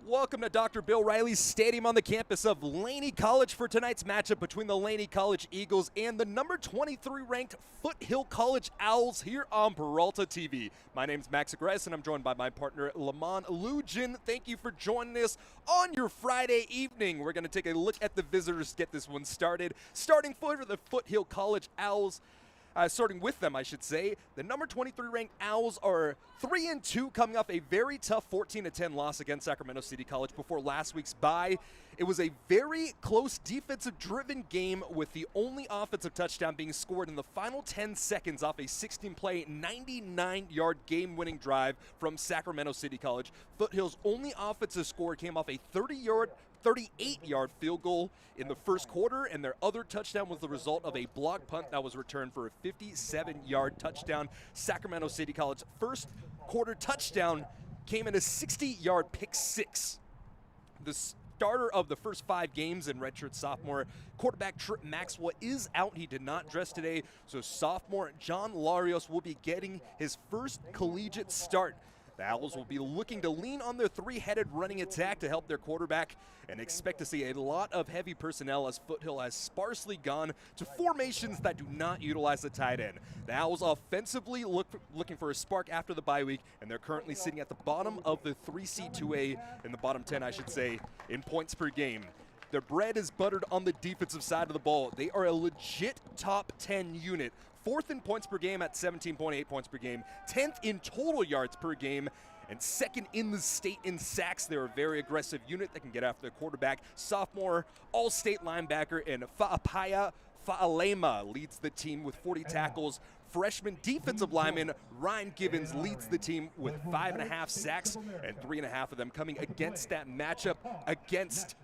Welcome to Dr. Bill Riley's Stadium on the campus of Laney College for tonight's matchup between the Laney College Eagles and the number 23 ranked Foothill College Owls here on Peralta TV. My name's Max Agres and I'm joined by my partner Lamont Lugin. Thank you for joining us on your Friday evening. We're going to take a look at the visitors to get this one started. Starting for the Foothill College Owls. Starting with them, I should say, the number 23 ranked Owls are 3-2, coming off a very tough 14-10 loss against Sacramento City College before last week's bye. It was a very close defensive-driven game with the only offensive touchdown being scored in the final 10 seconds off a 16-play, 99-yard game-winning drive from Sacramento City College. Foothill's only offensive score came off a 38-yard field goal in the first quarter, and their other touchdown was the result of a block punt that was returned for a 57-yard touchdown. Sacramento City College first quarter touchdown came in a 60-yard pick six. The starter of the first 5 games in redshirt sophomore quarterback Trip Maxwell is out. He did not dress today, so sophomore John Larios will be getting his first collegiate start. The Owls will be looking to lean on their three-headed running attack to help their quarterback and expect to see a lot of heavy personnel as Foothill has sparsely gone to formations that do not utilize the tight end. The Owls offensively looking for a spark after the bye week, and they're currently sitting at the bottom of the 3C2A, in the bottom 10, I should say, in points per game. Their bread is buttered on the defensive side of the ball. They are a legit top 10 unit. 4th in points per game at 17.8 points per game, 10th in total yards per game, and 2nd in the state in sacks. They're a very aggressive unit that can get after the quarterback. Sophomore all-state linebacker and Fa'apaya Fa'alema leads the team with 40 tackles. Freshman defensive lineman Ryan Gibbons leads the team with 5.5 sacks, and 3.5 of them coming against that matchup against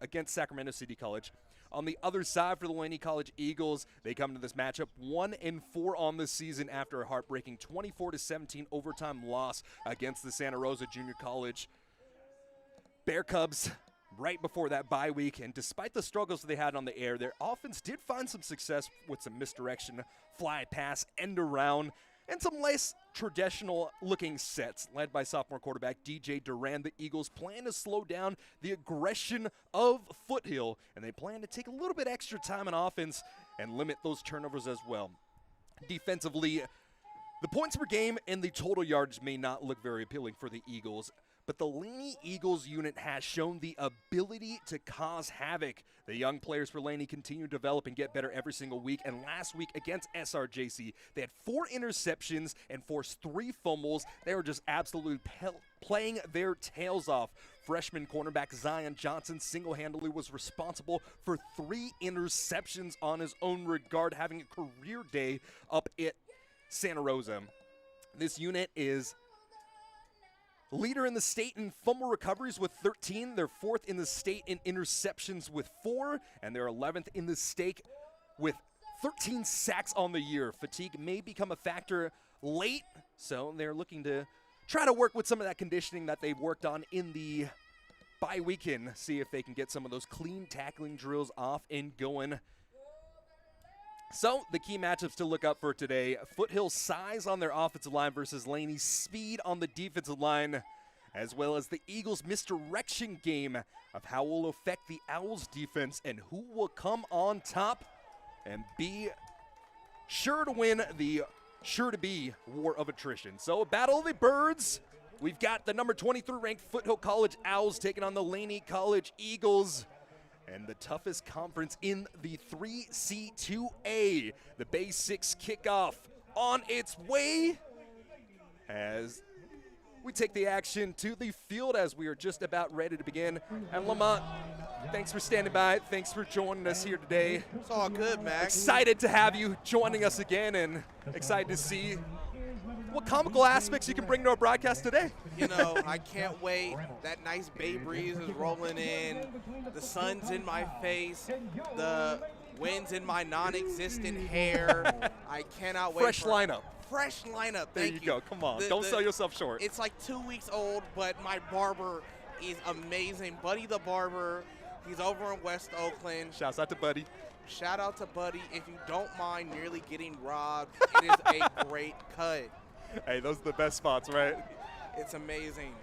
against Sacramento City College. On the other side for the Laney College Eagles, they come to this matchup 1-4 on the season after a heartbreaking 24-17 overtime loss against the Santa Rosa Junior College Bear Cubs right before that bye week. And despite the struggles they had on the air, their offense did find some success with some misdirection, fly pass, end around, and some less traditional-looking sets led by sophomore quarterback DJ Duran. The Eagles plan to slow down the aggression of Foothill, and they plan to take a little bit extra time on offense and limit those turnovers as well. Defensively, the points per game and the total yards may not look very appealing for the Eagles, but the Laney Eagles unit has shown the ability to cause havoc. The young players for Laney continue to develop and get better every single week, and last week against SRJC, they had 4 interceptions and forced 3 fumbles. They were just absolutely playing their tails off. Freshman cornerback Zion Johnson single-handedly was responsible for 3 interceptions on his own regard, having a career day up at Santa Rosa. This unit is leader in the state in fumble recoveries with 13. They're 4th in the state in interceptions with 4. And they're 11th in the state with 13 sacks on the year. Fatigue may become a factor late, so they're looking to try to work with some of that conditioning that they've worked on in the bye weekend. See if they can get some of those clean tackling drills off and going. So, the key matchups to look up for today: Foothill's size on their offensive line versus Laney's speed on the defensive line, as well as the Eagles' misdirection game of how it will affect the Owls' defense and who will come on top and be sure to win the sure-to-be war of attrition. So, Battle of the Birds. We've got the number 23 ranked Foothill College Owls taking on the Laney College Eagles. And the toughest conference in the 3C2A, the Bay 6 kickoff on its way as we take the action to the field as we are just about ready to begin. And Lamont, thanks for standing by. Thanks for joining us here today. It's all good, Max. Excited to have you joining us again and excited to see what comical aspects you can bring to our broadcast today. You know, I can't wait. That nice bay breeze is rolling in. The sun's in my face. The wind's in my non-existent hair. I cannot wait. Fresh lineup. Fresh lineup. There you go. Come on. Don't sell yourself short. It's like 2 weeks old, but my barber is amazing. Buddy the barber. He's over in West Oakland. Shouts out to Buddy. Shout out to Buddy. If you don't mind nearly getting robbed, it is a great cut. Hey, those are the best spots, right? It's amazing.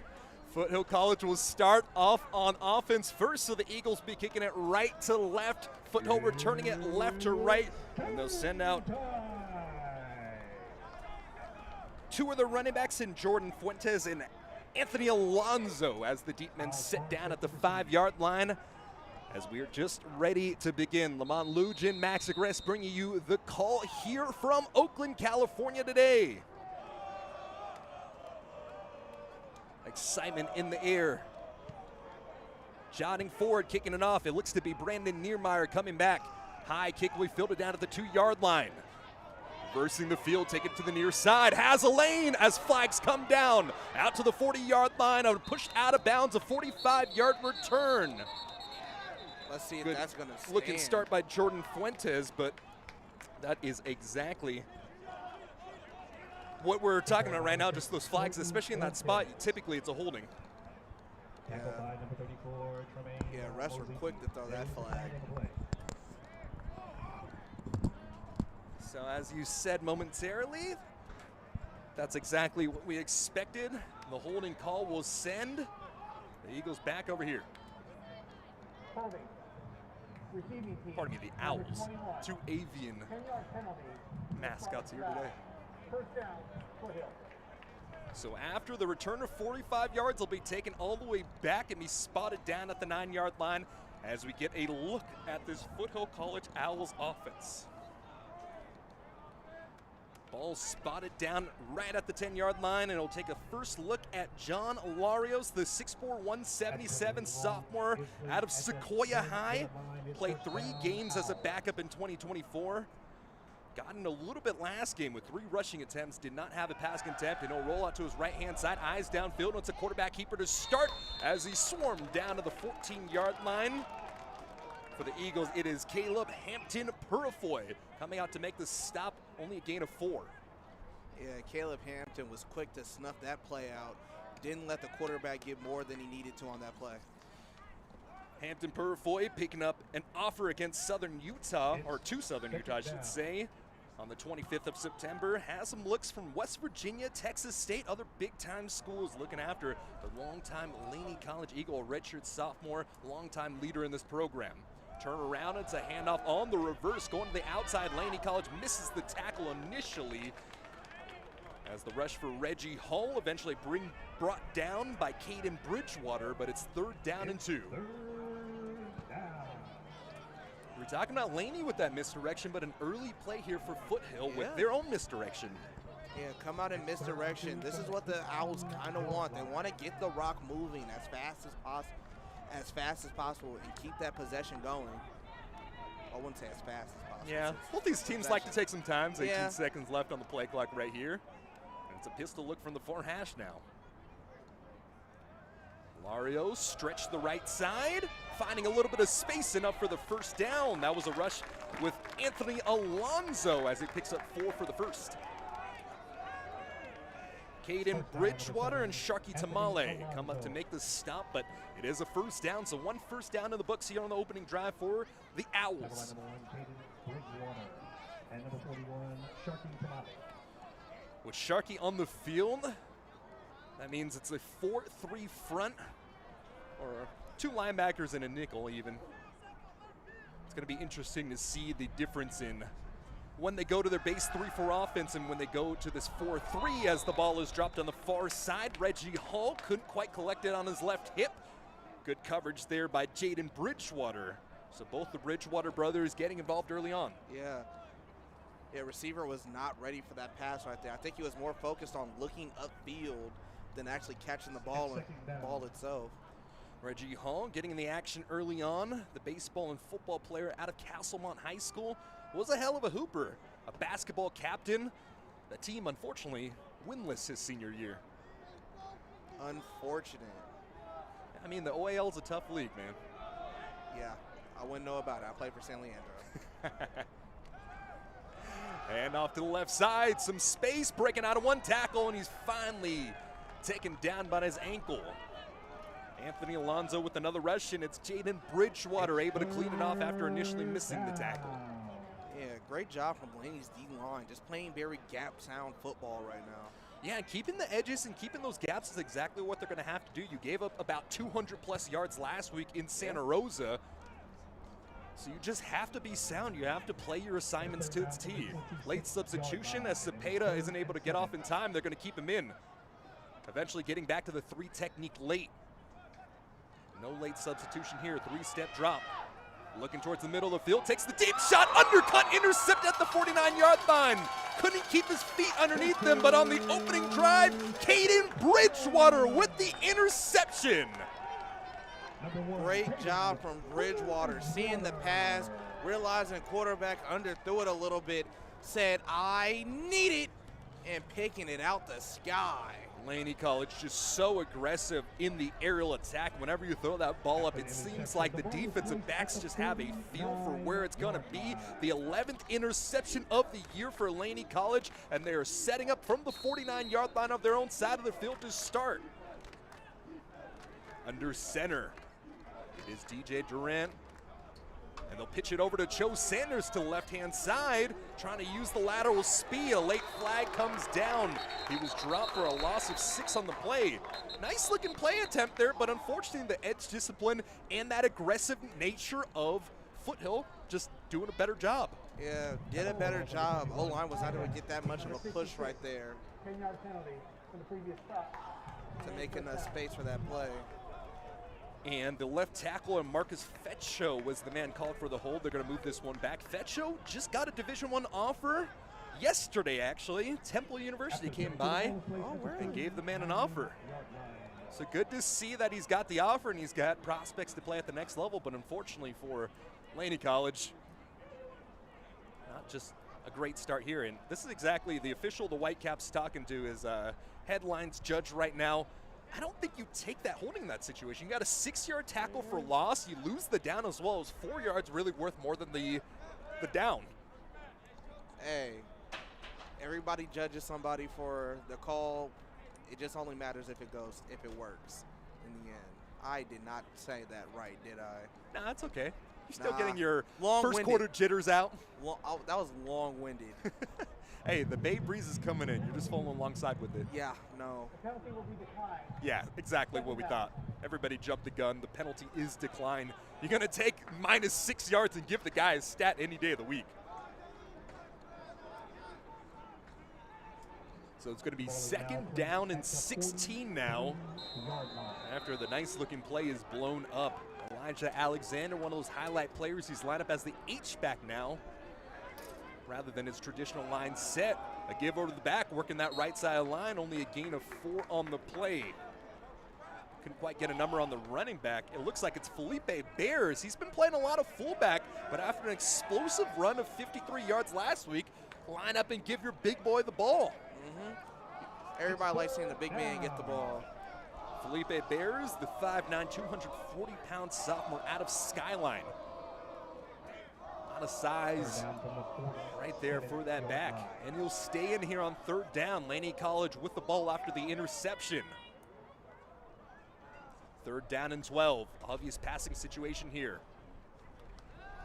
Foothill College will start off on offense first, so the Eagles be kicking it right to left. Foothill returning it left to right, and they'll send out two of the running backs in Jordan Fuentes and Anthony Alonso as the deep men sit down at the 5-yard line. As we are just ready to begin, Lamont Lugin, Max Agrest bringing you the call here from Oakland, California today. Excitement in the air. Jotting forward, kicking it off. It looks to be Brandon Niermeyer coming back. High kick will be fielded down at the 2-yard line. Reversing the field, take it to the near side. Has a lane as flags come down. Out to the 40-yard line, pushed out of bounds, a 45-yard return. Let's see if Good that's going to stand. Looking start by Jordan Fuentes, but that is exactly what we're talking about right now, just those flags, especially in that spot. Typically, it's a holding. Yeah, refs were quick to throw that flag. So as you said momentarily, that's exactly what we expected. The holding call will send the Eagles back over here. Pardon me, the Owls. Two avian mascots here today. So after the return of 45 yards, they'll be taken all the way back and be spotted down at the 9-yard line as we get a look at this Foothill College Owls offense. Ball spotted down right at the 10-yard line, and it'll take a first look at John Larios, the 6'4", 177 sophomore out of Sequoia High. Played 3 games as a backup in 2024. Got in a little bit last game with 3 rushing attempts, did not have a passing attempt, and he'll roll out to his right-hand side, eyes downfield. It's a quarterback keeper to start as he swarmed down to the 14-yard line. For the Eagles, it is Caleb Hampton Purifoy coming out to make the stop, only a gain of 4. Yeah, Caleb Hampton was quick to snuff that play out. Didn't let the quarterback get more than he needed to on that play. Hampton Purifoy picking up an offer against Southern Utah, or to Southern Utah, I should say, on the 25th of September. Has some looks from West Virginia, Texas State, other big-time schools looking after the longtime Laney College Eagle, a redshirt sophomore, longtime leader in this program. Turn around, it's a handoff on the reverse, going to the outside. Laney College misses the tackle initially as the rush for Reggie Hull eventually brought down by Caden Bridgewater, but it's 3rd down and 2. We're talking about Laney with that misdirection, but an early play here for Foothill with their own misdirection. Yeah, come out in misdirection. This is what the Owls kind of want. They want to get the rock moving as fast as possible, and keep that possession going. I wouldn't say as fast as possible. Yeah, both these teams like to take some time. 18 seconds left on the play clock right here. And it's a pistol look from the far hash now. Larios stretched the right side, finding a little bit of space enough for the first down. That was a rush with Anthony Alonso as he picks up 4 for the first. Caden Bridgewater and Sharky Tamale come up to make the stop, but it is a first down, so 1 first down in the books here on the opening drive for the Owls. With Sharky on the field, that means it's a 4-3 front, or 2 linebackers and a nickel even. It's going to be interesting to see the difference in when they go to their base 3-4 offense and when they go to this 4-3 as the ball is dropped on the far side. Reggie Hull couldn't quite collect it on his left hip. Good coverage there by Jaden Bridgewater. So both the Bridgewater brothers getting involved early on. Yeah, receiver was not ready for that pass right there. I think he was more focused on looking upfield than actually catching the ball itself. Reggie Hull getting in the action early on. The baseball and football player out of Castlemont High School. Was a hell of a hooper, a basketball captain. The team, unfortunately, winless his senior year. Unfortunate. I mean, the OAL is a tough league, man. Yeah, I wouldn't know about it. I played for San Leandro. And off to the left side, some space, breaking out of 1 tackle, and he's finally taken down by his ankle. Anthony Alonso with another rush, and it's Jaden Bridgewater able to clean it off after initially missing the tackle. Yeah, great job from Laney's D-line, just playing very gap-sound football right now. Yeah, and keeping the edges and keeping those gaps is exactly what they're going to have to do. You gave up about 200-plus yards last week in Santa Rosa. So you just have to be sound. You have to play your assignments to its T. Late substitution, as Cepeda isn't able to get off in time, they're going to keep him in. Eventually getting back to the 3 technique late. No late substitution here, 3-step drop. Looking towards the middle of the field, takes the deep shot, undercut, intercept at the 49-yard line. Couldn't keep his feet underneath them, but on the opening drive, Caden Bridgewater with the interception. Great job from Bridgewater, seeing the pass, realizing quarterback underthrew it a little bit, said, I need it, and picking it out the sky. Laney College just so aggressive in the aerial attack. Whenever you throw that ball up, it seems like the defensive backs just have a feel for where it's going to be. The 11th interception of the year for Laney College, and they are setting up from the 49-yard line of their own side of the field to start. Under center, it is DJ Durant. And they'll pitch it over to Joe Sanders to the left-hand side, trying to use the lateral speed. A late flag comes down. He was dropped for a loss of 6 on the play. Nice-looking play attempt there, but unfortunately the edge discipline and that aggressive nature of Foothill just doing a better job. Yeah, did a better job. O-line was not able to get that much of a push right there. 10-yard penalty for the previous stop. To make enough space for that play. And the left tackle, and Marcus Fetcho was the man called for the hold. They're going to move this one back. Fetcho just got a Division I offer yesterday, actually. Temple University came by and gave the man an offer. So good to see that he's got the offer and he's got prospects to play at the next level, but unfortunately for Laney College, not just a great start here. And this is exactly the official the Whitecaps talking to is headlines judge right now. I don't think you take that holding in that situation. You got a 6-yard tackle for loss. You lose the down as well. As 4 yards really worth more than the down. Hey, everybody judges somebody for the call. It just only matters if it works in the end. I did not say that right, did I? Nah, that's okay. You're still getting your Long-winded. first quarter jitters out. Well, that was long-winded. Hey, the Bay Breeze is coming in. You're just following alongside with it. Yeah, no. The penalty will be declined. Yeah, exactly what we thought. Everybody jumped the gun. The penalty is declined. You're going to take minus 6 yards and give the guy a stat any day of the week. So it's going to be 2nd down and 16 now after the nice-looking play is blown up. Elijah Alexander, one of those highlight players. He's lined up as the H-back now, rather than his traditional line set. A give over to the back, working that right side of the line, only a gain of 4 on the play. Couldn't quite get a number on the running back. It looks like it's Felipe Bears. He's been playing a lot of fullback, but after an explosive run of 53 yards last week, line up and give your big boy the ball. Everybody likes seeing the big man get the ball. Felipe Bears, the 5'9", 240-pound sophomore out of Skyline. Of size right there for that back, and he'll stay in here on 3rd down. Laney College with the ball after the interception. 3rd down and 12. Obvious passing situation here.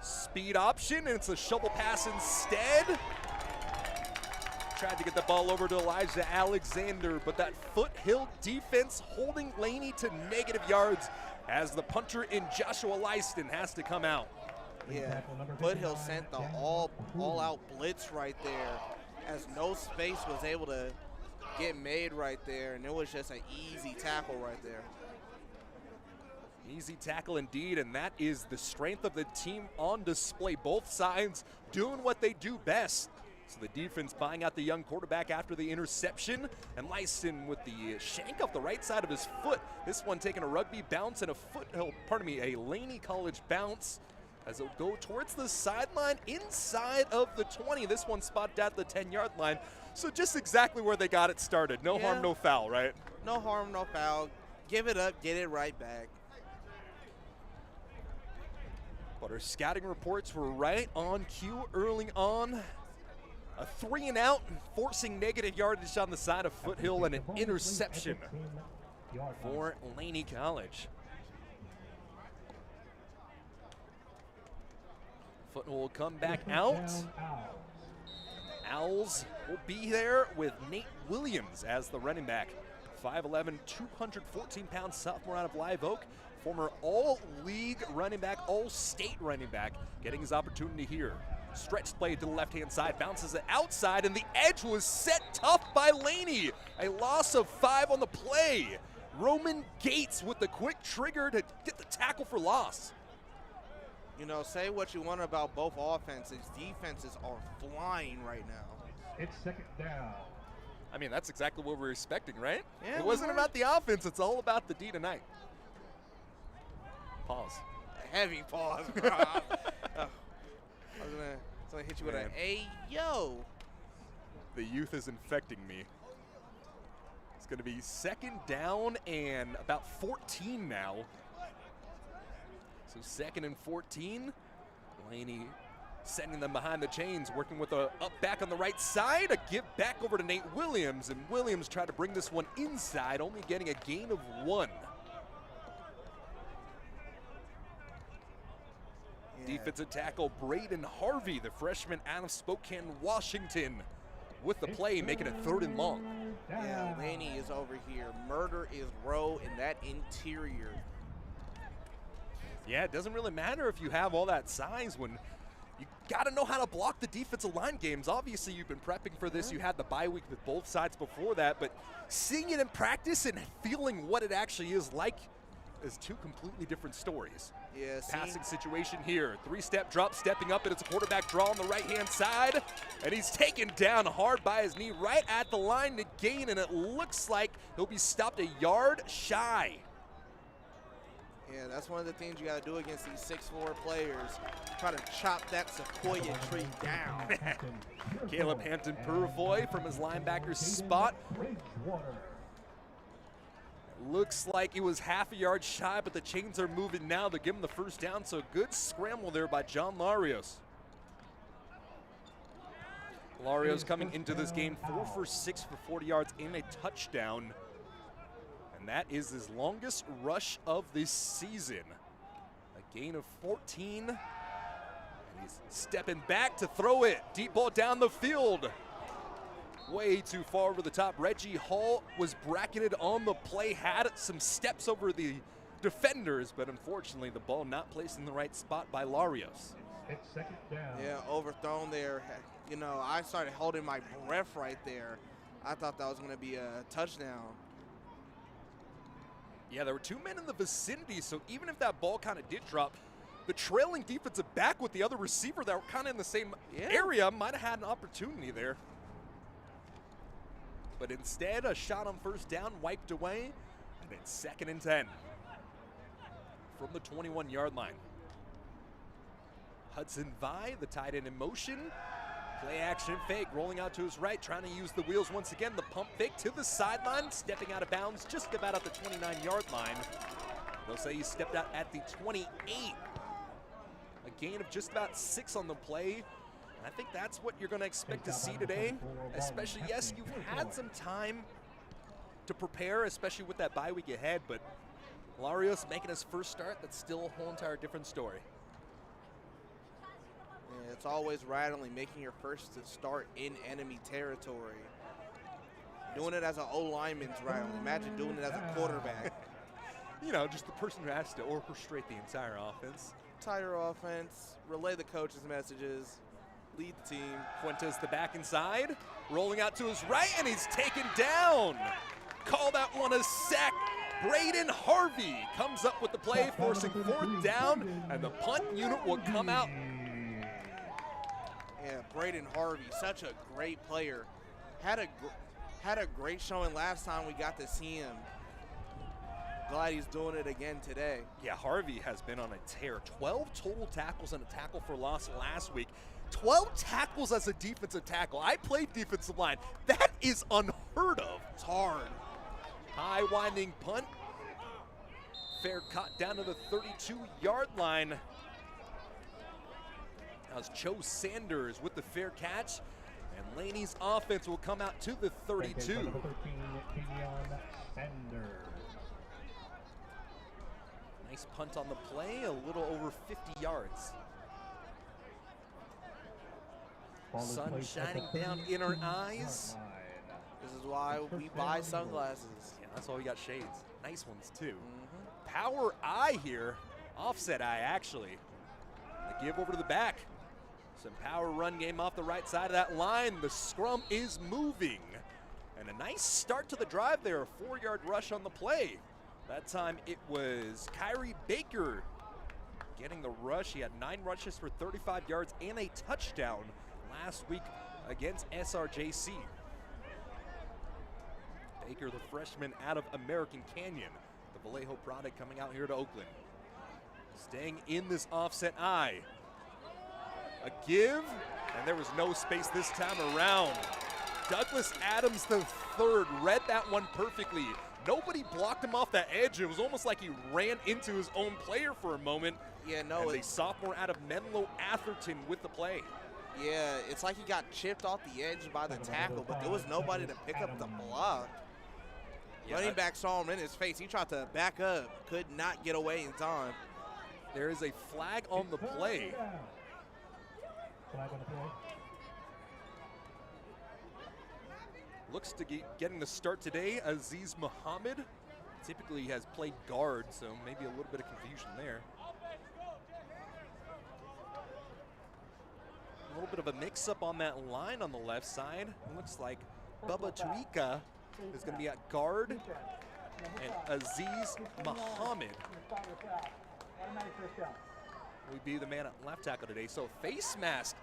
Speed option, and it's a shovel pass instead. Tried to get the ball over to Elijah Alexander, but that Foothill defense holding Laney to negative yards as the punter in Joshua Lyston has to come out. Yeah, Foothill sent the all-out blitz right there as no space was able to get made right there, and it was just an easy tackle right there. Easy tackle indeed, and that is the strength of the team on display. Both sides doing what they do best. So the defense buying out the young quarterback after the interception, and Lyston with the shank off the right side of his foot. This one taking a rugby bounce and a Laney College bounce, as it'll go towards the sideline inside of the 20. This one spotted at the 10-yard line. So just exactly where they got it started. No harm, no foul, right? No harm, no foul. Give it up, get it right back. But our scouting reports were right on cue early on. A 3-and-out, forcing negative yardage on the side of Foothill, and an interception for Laney College. Foothill will come back out Owls will be there with Nate Williams as the running back. 5'11", 214-pound sophomore out of Live Oak. Former all-league running back, all-state running back, getting his opportunity here. Stretch play to the left-hand side, bounces it outside, and the edge was set tough by Laney. A loss of 5 on the play. Roman Gates with the quick trigger to get the tackle for loss. You know, say what you want about both offenses. Defenses are flying right now. It's second down. I mean, that's exactly what we're expecting, right? Yeah, it wasn't about the offense. It's all about the D tonight. Pause. A heavy pause, bro. I was gonna hit you with a, hey, yo. The youth is infecting me. It's going to be second down and about 14 now. So second and 14. Laney sending them behind the chains, working with a up back on the right side. A give back over to Nate Williams, and Williams tried to bring this one inside, only getting a gain of 1. Yeah. Defensive tackle Braden Harvey, the freshman out of Spokane, Washington, with the play, making it 3rd and long. Yeah, Laney is over here. Murder is row in that interior. Yeah, it doesn't really matter if you have all that size when you got to know how to block the defensive line games. Obviously, you've been prepping for this. You had the bye week with both sides before that, but seeing it in practice and feeling what it actually is like is 2 completely different stories. Yeah, passing situation here. 3-step drop, stepping up, and it's a quarterback draw on the right-hand side. And he's taken down hard by his knee right at the line to gain, and it looks like he'll be stopped a yard shy. Yeah, that's one of the things you got to do against these 6'4" players. Try to chop that sequoia tree down. Caleb Hampton Purifoy from his linebacker's spot. Looks like he was half a yard shy, but the chains are moving now to give him the first down, so good scramble there by John Larios. Larios coming into this game 4 for 6 for 40 yards and a touchdown. And that is his longest rush of this season. A gain of 14. And he's stepping back to throw it. Deep ball down the field. Way too far over the top. Reggie Hall was bracketed on the play, had some steps over the defenders, but unfortunately the ball not placed in the right spot by Larios. It's second down. Yeah, overthrown there. You know, I started holding my breath right there. I thought that was going to be a touchdown. Yeah, there were 2 men in the vicinity, so even if that ball kind of did drop, the trailing defensive back with the other receiver that were kind of in the same area might have had an opportunity there. But instead, a shot on first down wiped away, and it's 2nd and 10 from the 21-yard line. Hudson Vi, the tight end in motion. Play action fake, rolling out to his right, trying to use the wheels once again. The pump fake to the sideline, stepping out of bounds just about at the 29-yard line. They'll say he stepped out at the 28. A gain of just about 6 on the play. I think that's what you're going to expect to see today, especially, yes, you've had some time to prepare, especially with that bye week ahead, but Larios making his first start, that's still a whole entire different story. Yeah, it's always rattling, making your first start in enemy territory. Doing it as an O-lineman's rattling. Imagine doing it as a quarterback. You know, just the person who has to orchestrate the entire offense. Entire offense, relay the coach's messages, lead the team. Fuentes the back inside, rolling out to his right, and he's taken down. Call that one a sack. Braden Harvey comes up with the play, forcing 4th down, and the punt unit will come out. Yeah, Braden Harvey, such a great player. Had a great showing last time we got to see him. Glad he's doing it again today. Yeah, Harvey has been on a tear. 12 total tackles and a tackle for loss last week. 12 tackles as a defensive tackle. I played defensive line. That is unheard of. It's hard. High winding punt. Fair caught down to the 32-yard line. As Joe Sanders with the fair catch. And Laney's offense will come out to the 32. Number 13, Keon Sanders. Nice punt on the play, a little over 50 yards. Sun shining down in our eyes. This is why we buy sunglasses. Yeah, that's why we got shades. Nice ones, too. Power eye here. Offset eye, actually. The give over to the back. Some power run game off the right side of that line. The scrum is moving. And a nice start to the drive there. A 4-yard rush on the play. That time it was Kyrie Baker getting the rush. He had 9 rushes for 35 yards and a touchdown last week against SRJC. Baker, the freshman out of American Canyon, the Vallejo product coming out here to Oakland. Staying in this offset eye. A give, and there was no space this time around. Douglas Adams III read that one perfectly. Nobody blocked him off that edge. It was almost like he ran into his own player for a moment. Yeah, no. And the sophomore out of Menlo Atherton with the play. Yeah, it's like he got chipped off the edge by the tackle, but there was nobody to pick up the block. Yeah, running back saw him in his face. He tried to back up, could not get away in time. There is a flag on the play. Flag on the play. Looks to be getting the start today. Aziz Muhammad typically has played guard, so maybe a little bit of confusion there. A little bit of a mix-up on that line on the left side. It looks like Bubba Tuika is going to be at guard, and Aziz Muhammad would be the man at left tackle today. So face mask.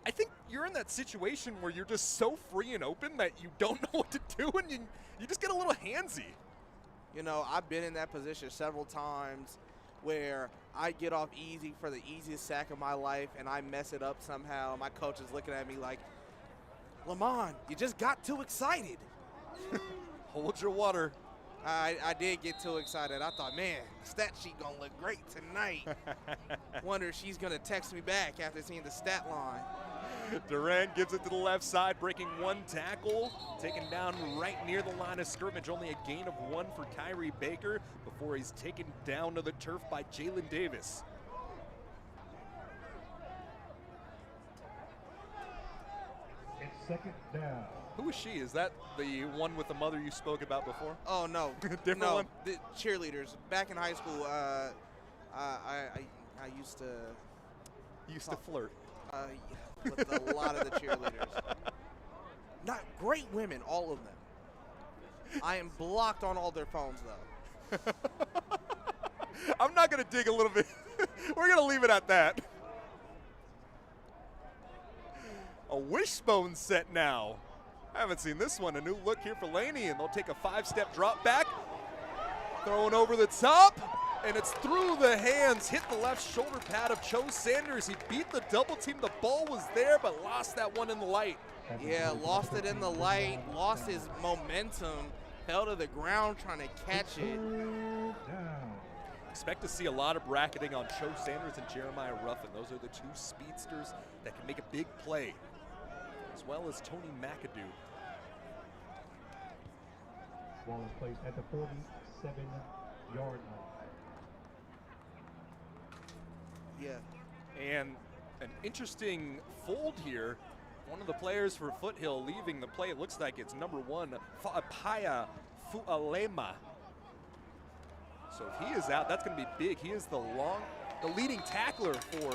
I think you're in that situation where you're just so free and open that you don't know what to do, and you just get a little handsy. You know, I've been in that position several times where I get off easy for the easiest sack of my life, and I mess it up somehow. My coach is looking at me like, Lamont, you just got too excited. Hold your water. I did get too excited. I thought, man, the stat sheet gonna look great tonight. Wonder if she's gonna text me back after seeing the stat line. Durant gives it to the left side, breaking 1 tackle, taken down right near the line of scrimmage. Only a gain of 1 for Kyrie Baker before he's taken down to the turf by Jalen Davis. It's second down. Who is she? Is that the one with the mother you spoke about before? Oh, no. Different no, one? The cheerleaders. Back in high school, I used to... Used to flirt. Yeah, with a lot of the cheerleaders. Not great women, all of them. I am blocked on all their phones, though. I'm not going to dig a little bit. We're going to leave it at that. A wishbone set now. I haven't seen this one. A new look here for Laney, and they'll take a 5-step drop back. Throwing over the top, and it's through the hands. Hit the left shoulder pad of Cho Sanders. He beat the double team. The ball was there, but lost that one in the light. Yeah, lost it in the light, lost his momentum, fell to the ground trying to catch it. Expect to see a lot of bracketing on Cho Sanders and Jeremiah Ruffin. Those are the 2 speedsters that can make a big play, as well as Tony McAdoo. Ball is placed at the 47-yard line. Yeah. And an interesting fold here. One of the players for Foothill leaving the play. It looks like it's number 1, Fa'apaya Fu'alema. So if he is out, that's going to be big. He is the leading tackler for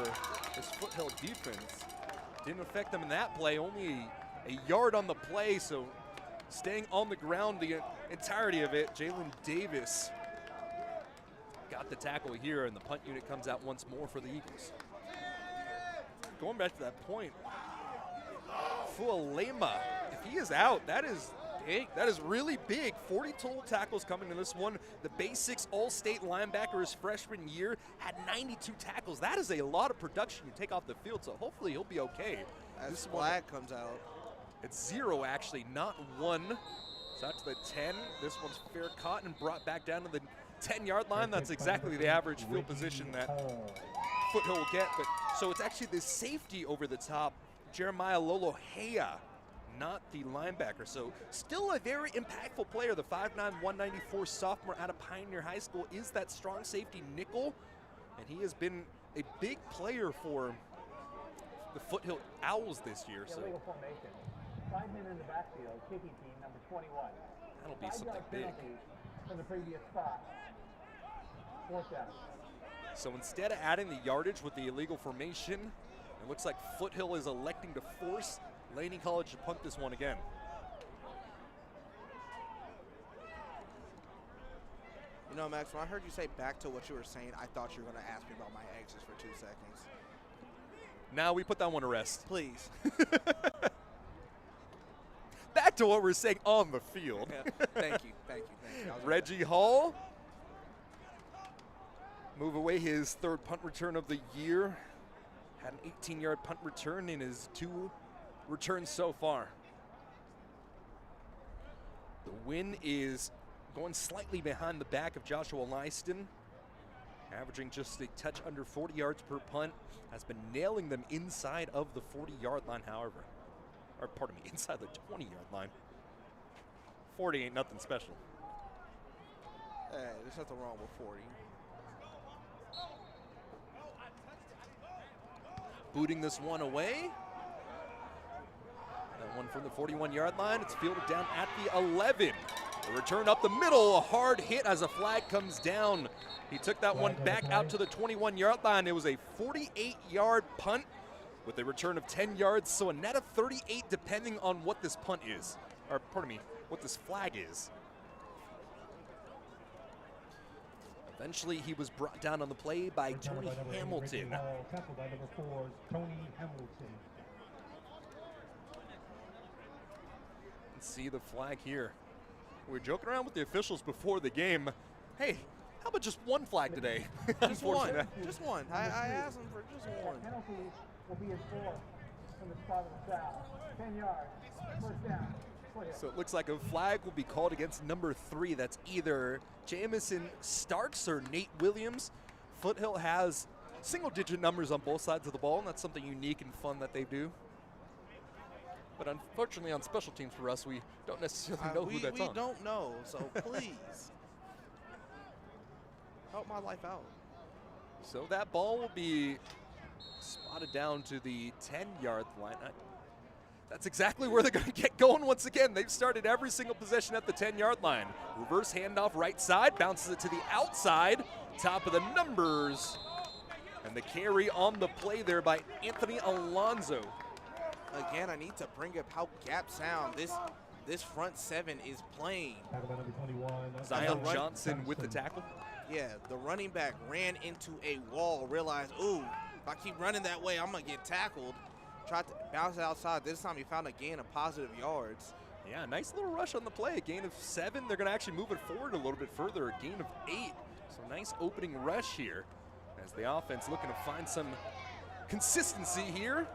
this Foothill defense. Didn't affect them in that play. Only a yard on the play, so staying on the ground the entirety of it. Jalen Davis got the tackle here, and the punt unit comes out once more for the Eagles. Going back to that point, Fu'alema, if he is out, that is big. That is really big. 40 total tackles coming in this one. The basics all-state linebacker his freshman year had 92 tackles. That is a lot of production you take off the field, so hopefully he'll be okay. As This flag comes out. It's 0 actually, not 1. So out to the 10. This one's fair caught and brought back down to the 10-yard line. That's exactly the average field position that Foothill will get. But so it's actually the safety over the top, Jeremiah Lolohea, not the linebacker. So still a very impactful player. The 5'9", 194 sophomore out of Pioneer High School is that strong safety nickel, and he has been a big player for the Foothill Owls this year. So Illegal formation. 5 men in the backfield, kicking team number 21. that'll be something big. From the previous spot. 4th down. So instead of adding the yardage with the illegal formation, it looks like Foothill is electing to force Laney College to punt this one again. You know, Max, when I heard you say back to what you were saying, I thought you were going to ask me about my exes for 2 seconds. Now we put that one to rest. Please. Back to what we're saying on the field. Yeah. Thank you. Thank you. Thank you. Reggie Hall move away his 3rd punt return of the year. Had an 18-yard punt return in his 2 returns so far. The win is going slightly behind the back of Joshua Lyston, averaging just a touch under 40 yards per punt, has been nailing them inside of the 40-yard line, however. Or pardon me, inside the 20-yard line. 40 ain't nothing special. Hey, there's nothing wrong with 40. Booting this one away. That one from the 41-yard line. It's fielded down at the 11. The return up the middle, a hard hit as a flag comes down. He took that one back out to the 21-yard line. It was a 48-yard punt with a return of 10 yards, so a net of 38 depending on what this punt is. Or, pardon me, what this flag is. Eventually, he was brought down on the play by Tony Hamilton. Tackled by number 4, Tony Hamilton. Let's see the flag here. We were joking around with the officials before the game. Hey, how about just one flag today? Just one. Just one. I asked him for just one. Penalty will be enforced from the spot of the foul. 10 yards. 1st down. So it looks like a flag will be called against number 3. That's either Jamison Starks or Nate Williams. Foothill has single-digit numbers on both sides of the ball, and that's something unique and fun that they do. But unfortunately, on special teams for us, we don't necessarily know who that's on. We don't know, so please help my life out. So that ball will be spotted down to the 10-yard line. That's exactly where they're going to get going once again. They've started every single possession at the 10-yard line. Reverse handoff right side, bounces it to the outside, top of the numbers. And the carry on the play there by Anthony Alonso. Again, I need to bring up how gap sound this front 7 is playing. Tackled by number 21. Zion Johnson with the tackle. Yeah, the running back ran into a wall, realized, ooh, if I keep running that way, I'm going to get tackled. Tried to bounce it outside. This time he found a gain of positive yards. Yeah, nice little rush on the play. A gain of 7. They're going to actually move it forward a little bit further. A gain of 8. So nice opening rush here as the offense looking to find some consistency here.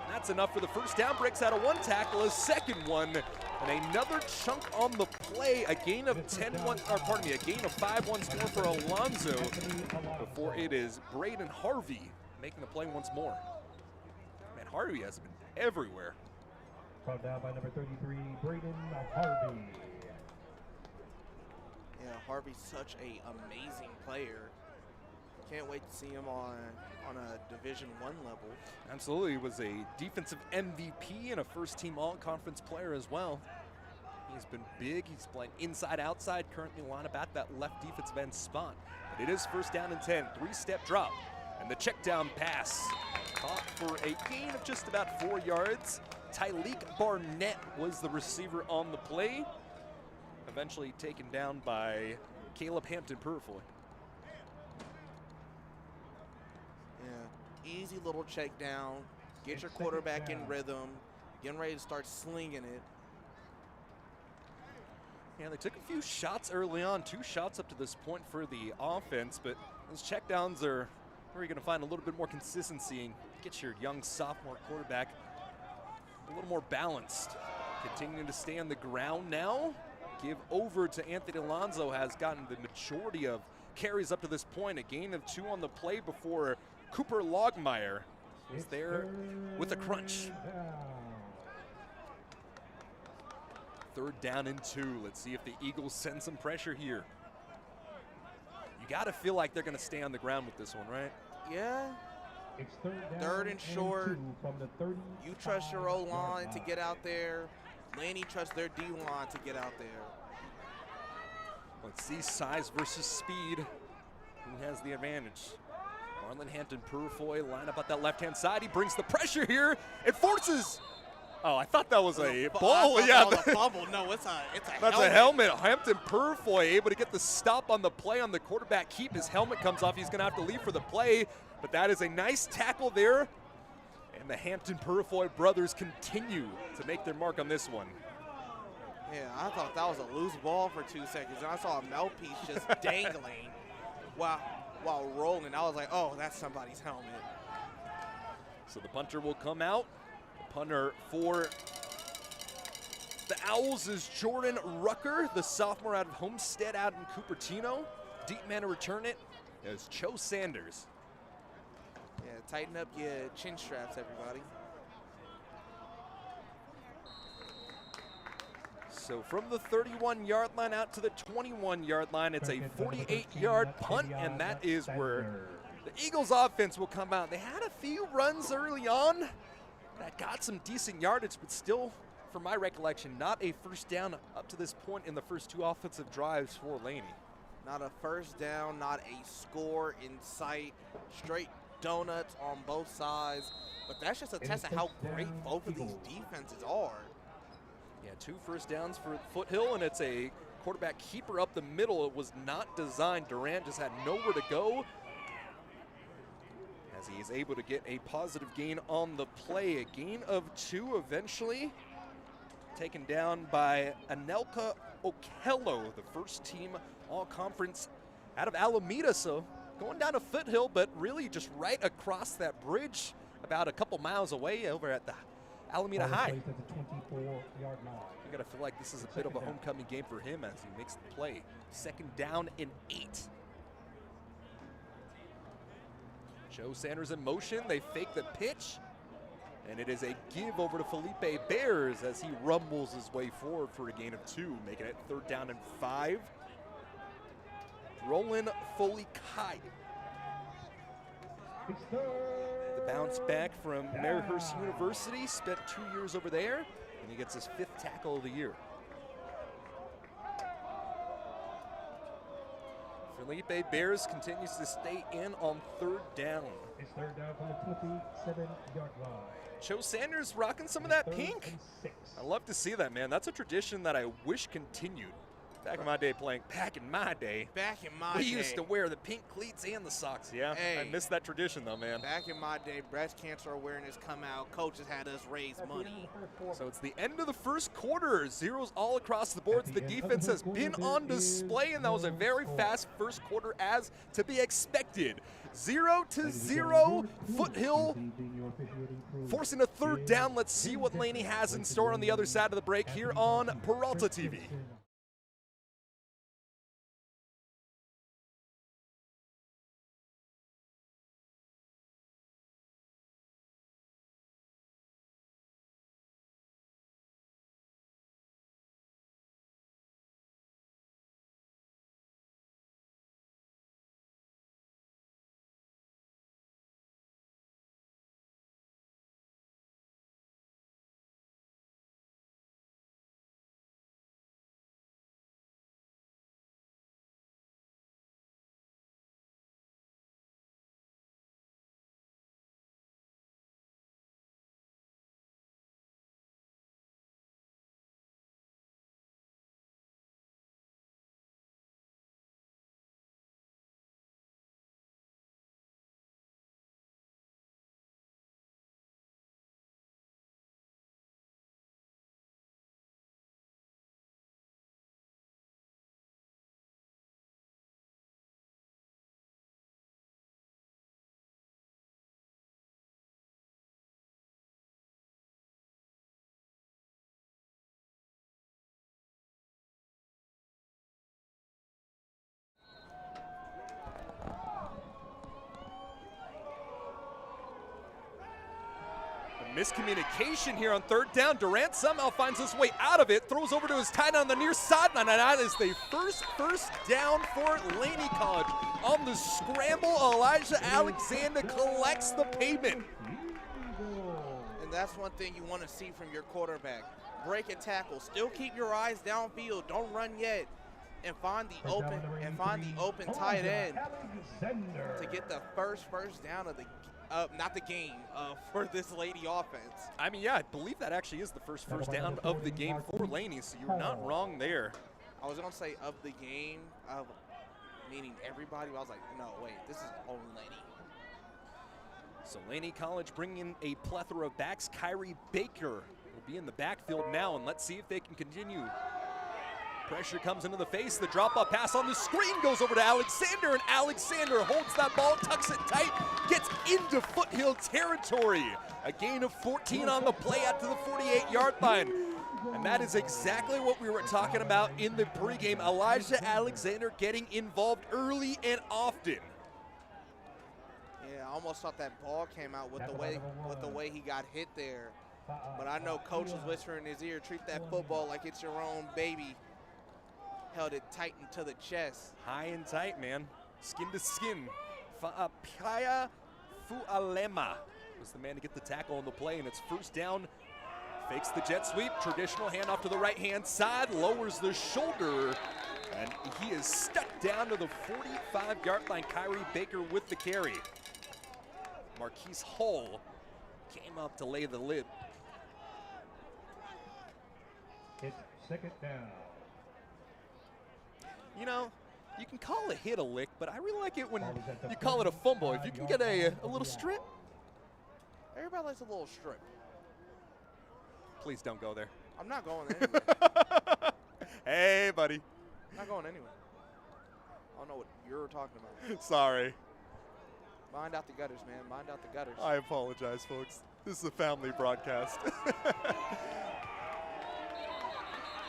And that's enough for the first down. Breaks out of 1 tackle, a second one, and another chunk on the play. A gain of 10-1, a gain of 5-1 score for Alonso before it is Braden Harvey making the play once more. Man, Harvey has been everywhere. Brought down by number 33, Braden Harvey. Yeah, Harvey's such a amazing player. Can't wait to see him on a Division I level. Absolutely, he was a defensive MVP and a first-team all-conference player as well. He's been big. He's playing inside, outside, currently line up at that left defensive end spot. But it is first down and 10, 3-step drop. And the check down pass caught for a gain of just about 4 yards. Tyleek Barnett was the receiver on the play. Eventually taken down by Caleb Hampton-Purfoy. Yeah, easy little check down. Get your quarterback in rhythm. Getting ready to start slinging it. Yeah, they took a few shots early on, 2 shots up to this point for the offense, but those checkdowns are where you're going to find a little bit more consistency and get your young sophomore quarterback a little more balanced. Continuing to stay on the ground now. Give over to Anthony Alonso, has gotten the majority of carries up to this point. A gain of 2 on the play before Cooper Logmeyer is there with a crunch. Third down and 2. Let's see if the Eagles send some pressure here. You got to feel like they're going to stay on the ground with this one, right? Yeah, It's third Third and short. 2 from the 30. You trust your O-line to get out there. Laney trusts their D-line to get out there. Let's see size versus speed. Who has the advantage? Marlon Hampton Purfoy line up at that left-hand side. He brings the pressure here and forces. Oh, I thought that was a ball. Yeah, that was a fumble. No, it's a that's helmet. a helmet. Hampton Purfoy able to get the stop on the play on the quarterback keep. His helmet comes off. He's going to have to leave for the play, but that is a nice tackle there. And the Hampton Purfoy brothers continue to make their mark on this one. Yeah, I thought that was a loose ball for 2 seconds, and I saw a mouthpiece just dangling while rolling. I was like, oh, that's somebody's helmet. So the punter will come out. The punter for the Owls is Jordan Rucker, the sophomore out of Homestead out in Cupertino. Deep man to return it is Cho Sanders. Yeah, tighten up your chin straps, everybody. So from the 31-yard line out to the 21-yard line, it's a 48-yard punt, and that is where the Eagles offense will come out. They had a few runs early on that got some decent yardage, but still, from my recollection, not a first down up to this point in the first 2 offensive drives for Laney. Not a first down, not a score in sight. Straight donuts on both sides. But that's just a test of how great both of these defenses are. Yeah, 2 first downs for Foothill, and it's a quarterback keeper up the middle. It was not designed. Durant just had nowhere to go as he is able to get a positive gain on the play. A gain of 2 eventually, taken down by Anelka Okello, the first team all-conference out of Alameda. So going down to Foothill, but really just right across that bridge, about a couple miles away over at the Alameda High. At the 24-yard line. You gotta feel like this is a bit of a homecoming game for him as he makes the play. 2nd down and 8. Joe Sanders in motion. They fake the pitch, and it is a give over to Felipe Bears as he rumbles his way forward for a gain of 2, making it 3rd down and 5. Roland Foley Kai. The bounce back from Maryhurst University, spent 2 years over there, and he gets his 5th tackle of the year. Felipe Bears continues to stay in on 3rd down. It's 3rd down from the 27-yard line. Joe Sanders rocking some of that pink. I love to see that, man. That's a tradition that I wish continued. Back in my day back in my day, we used to wear the pink cleats and the socks, yeah? Hey. I miss that tradition though, man. Back in my day, breast cancer awareness come out. Coaches had us raise money. So it's the end of the first quarter. Zeros all across the boards. The defense has been on display, and that was a very fast first quarter as to be expected. 0-0, Foothill forcing a 3rd down. Let's see what Laney has in store on the other side of the break here on Peralta TV. Miscommunication here on third down. Durant somehow finds his way out of it, throws over to his tight end on the near sideline, and that is the first down for Laney College. On the scramble, Elijah Alexander collects the payment. And that's one thing you want to see from your quarterback. Break a tackle. Still keep your eyes downfield. Don't run yet. And find the open tight end to get the first down of the not the game, for this Laney offense. I mean, yeah, I believe that actually is the first down of the game for Laney, so you were not wrong there. I was going to say of the game, meaning everybody, but I was like, no, wait, this is only Laney. So Laney College bringing in a plethora of backs. Kyrie Baker will be in the backfield now, and let's see if they can continue. Pressure comes into the face. The drop-off pass on the screen goes over to Alexander, and Alexander holds that ball, tucks it tight, gets into Foothill territory. A gain of 14 on the play out to the 48-yard line. And that is exactly what we were talking about in the pregame. Elijah Alexander getting involved early and often. Yeah, I almost thought that ball came out with the way he got hit there. But I know Coach was whispering in his ear, treat that football like it's your own baby. Held it tight into the chest. High and tight, man. Skin to skin. Paya Fualema was the man to get the tackle on the play, and it's first down. Fakes the jet sweep. Traditional handoff to the right-hand side. Lowers the shoulder, and he is stuck down to the 45-yard line. Kyrie Baker with the carry. Marquise Hull came up to lay the lid. It's second down. You know, you can call a hit a lick, but I really like it when you call it a fumble. If you can get a little strip. Everybody likes a little strip. Please don't go there. I'm not going there anyway. Hey, buddy. I'm not going anywhere. I don't know what you're talking about. Sorry. Mind out the gutters, man. Mind out the gutters. I apologize, folks. This is a family broadcast.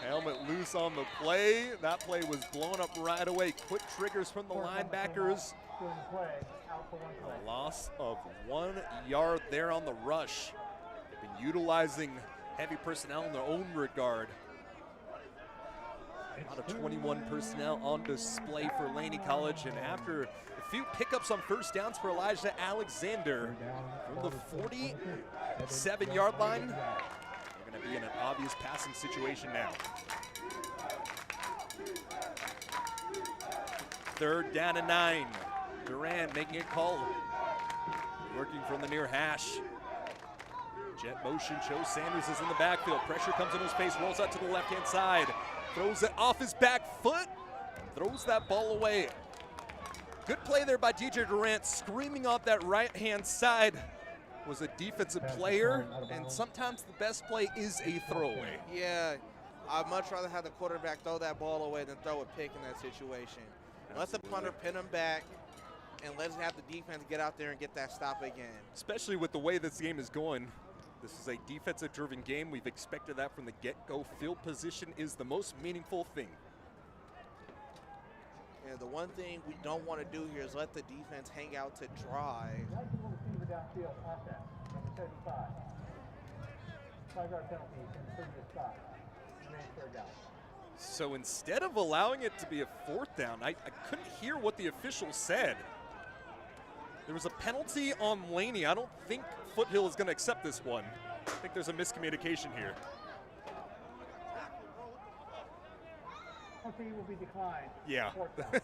Helmet loose on the play. That play was blown up right away. Quick triggers from the linebackers. A loss of 1 yard there on the rush. They've been utilizing heavy personnel in their own regard. Out of 21 personnel on display for Laney College, and after a few pickups on first downs for Elijah Alexander from the 47-yard line, we're going to be in an obvious passing situation now. Third down and 9. Durant making a call, working from the near hash. Jet motion shows Sanders is in the backfield. Pressure comes in his face, rolls out to the left-hand side. Throws it off his back foot, throws that ball away. Good play there by DJ Durant, screaming off that right-hand side. Was a defensive player, and sometimes the best play is a throwaway. Yeah, I'd much rather have the quarterback throw that ball away than throw a pick in that situation. Let the punter pin him back, and let's have the defense get out there and get that stop again. Especially with the way this game is going. This is a defensive-driven game. We've expected that from the get-go. Field position is the most meaningful thing. Yeah, the one thing we don't want to do here is let the defense hang out to dry. Downfield offense, number 75. 5-yard penalty and previous stop. Remains third down. So instead of allowing it to be a fourth down, I couldn't hear what the official said. There was a penalty on Laney. I don't think Foothill is going to accept this one. I think there's a miscommunication here. Penalty will be declined. Yeah. Fourth down.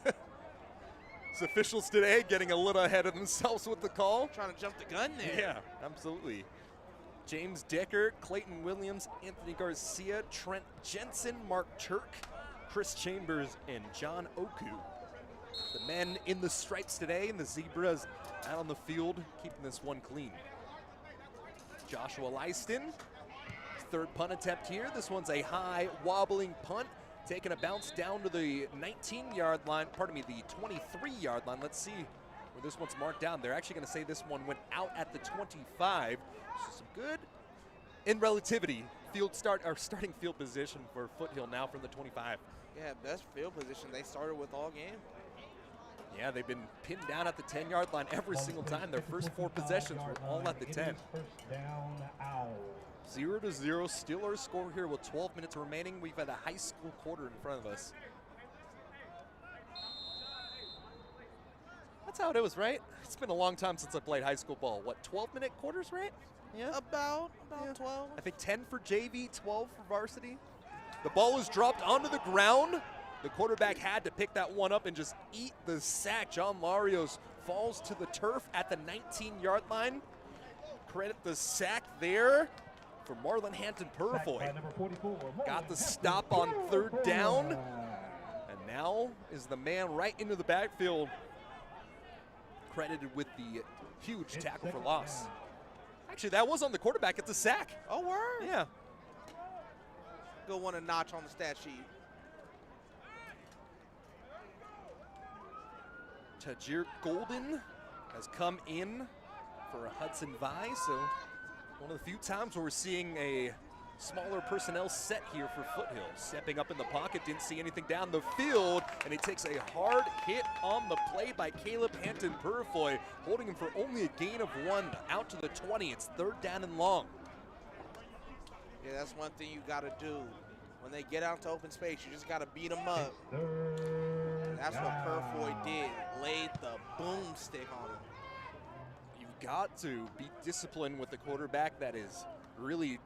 These officials today getting a little ahead of themselves with the call. Trying to jump the gun there. Yeah, absolutely. James Decker, Clayton Williams, Anthony Garcia, Trent Jensen, Mark Turk, Chris Chambers, and John Oku. The men in the stripes today, and the Zebras out on the field, keeping this one clean. Joshua Lyston, third punt attempt here. This one's a high, wobbling punt, taking a bounce down to the 19-yard line, pardon me, the 23-yard line. Let's see where this one's marked down. They're actually going to say this one went out at the 25. So some good, in relativity, starting field position for Foothill now from the 25. Yeah, best field position they started with all game. Yeah, they've been pinned down at the 10-yard line every single time. Their first 4 possessions were all at the 10. First down, Owls. 0-0, still our score here with 12 minutes remaining. We've got a high school quarter in front of us. That's how it is, right? It's been a long time since I played high school ball. What, 12-minute quarters, right? Yeah. About Yeah. 12. I think 10 for JV, 12 for varsity. The ball was dropped onto the ground. The quarterback had to pick that one up and just eat the sack. John Larios falls to the turf at the 19-yard line. Credit the sack there for Marlon Hampton Purfoy. Sacked by number 44, Got the stop on 3rd down. And now is the man right into the backfield. Credited with the huge tackle for loss. Actually, that was on the quarterback. It's a sack. Oh, word. Yeah. Go one a notch on the stat sheet. Tajir Golden has come in for a Hudson Vi, so one of the few times where we're seeing a smaller personnel set here for Foothill. Stepping up in the pocket, didn't see anything down the field, and he takes a hard hit on the play by Caleb Hampton Purfoy, holding him for only a gain of 1 out to the 20. It's 3rd down and long. Yeah, that's one thing you got to do. When they get out to open space, you just got to beat them up. That's what Purfoy did. Laid the boomstick on him. You've got to be disciplined with the quarterback that is really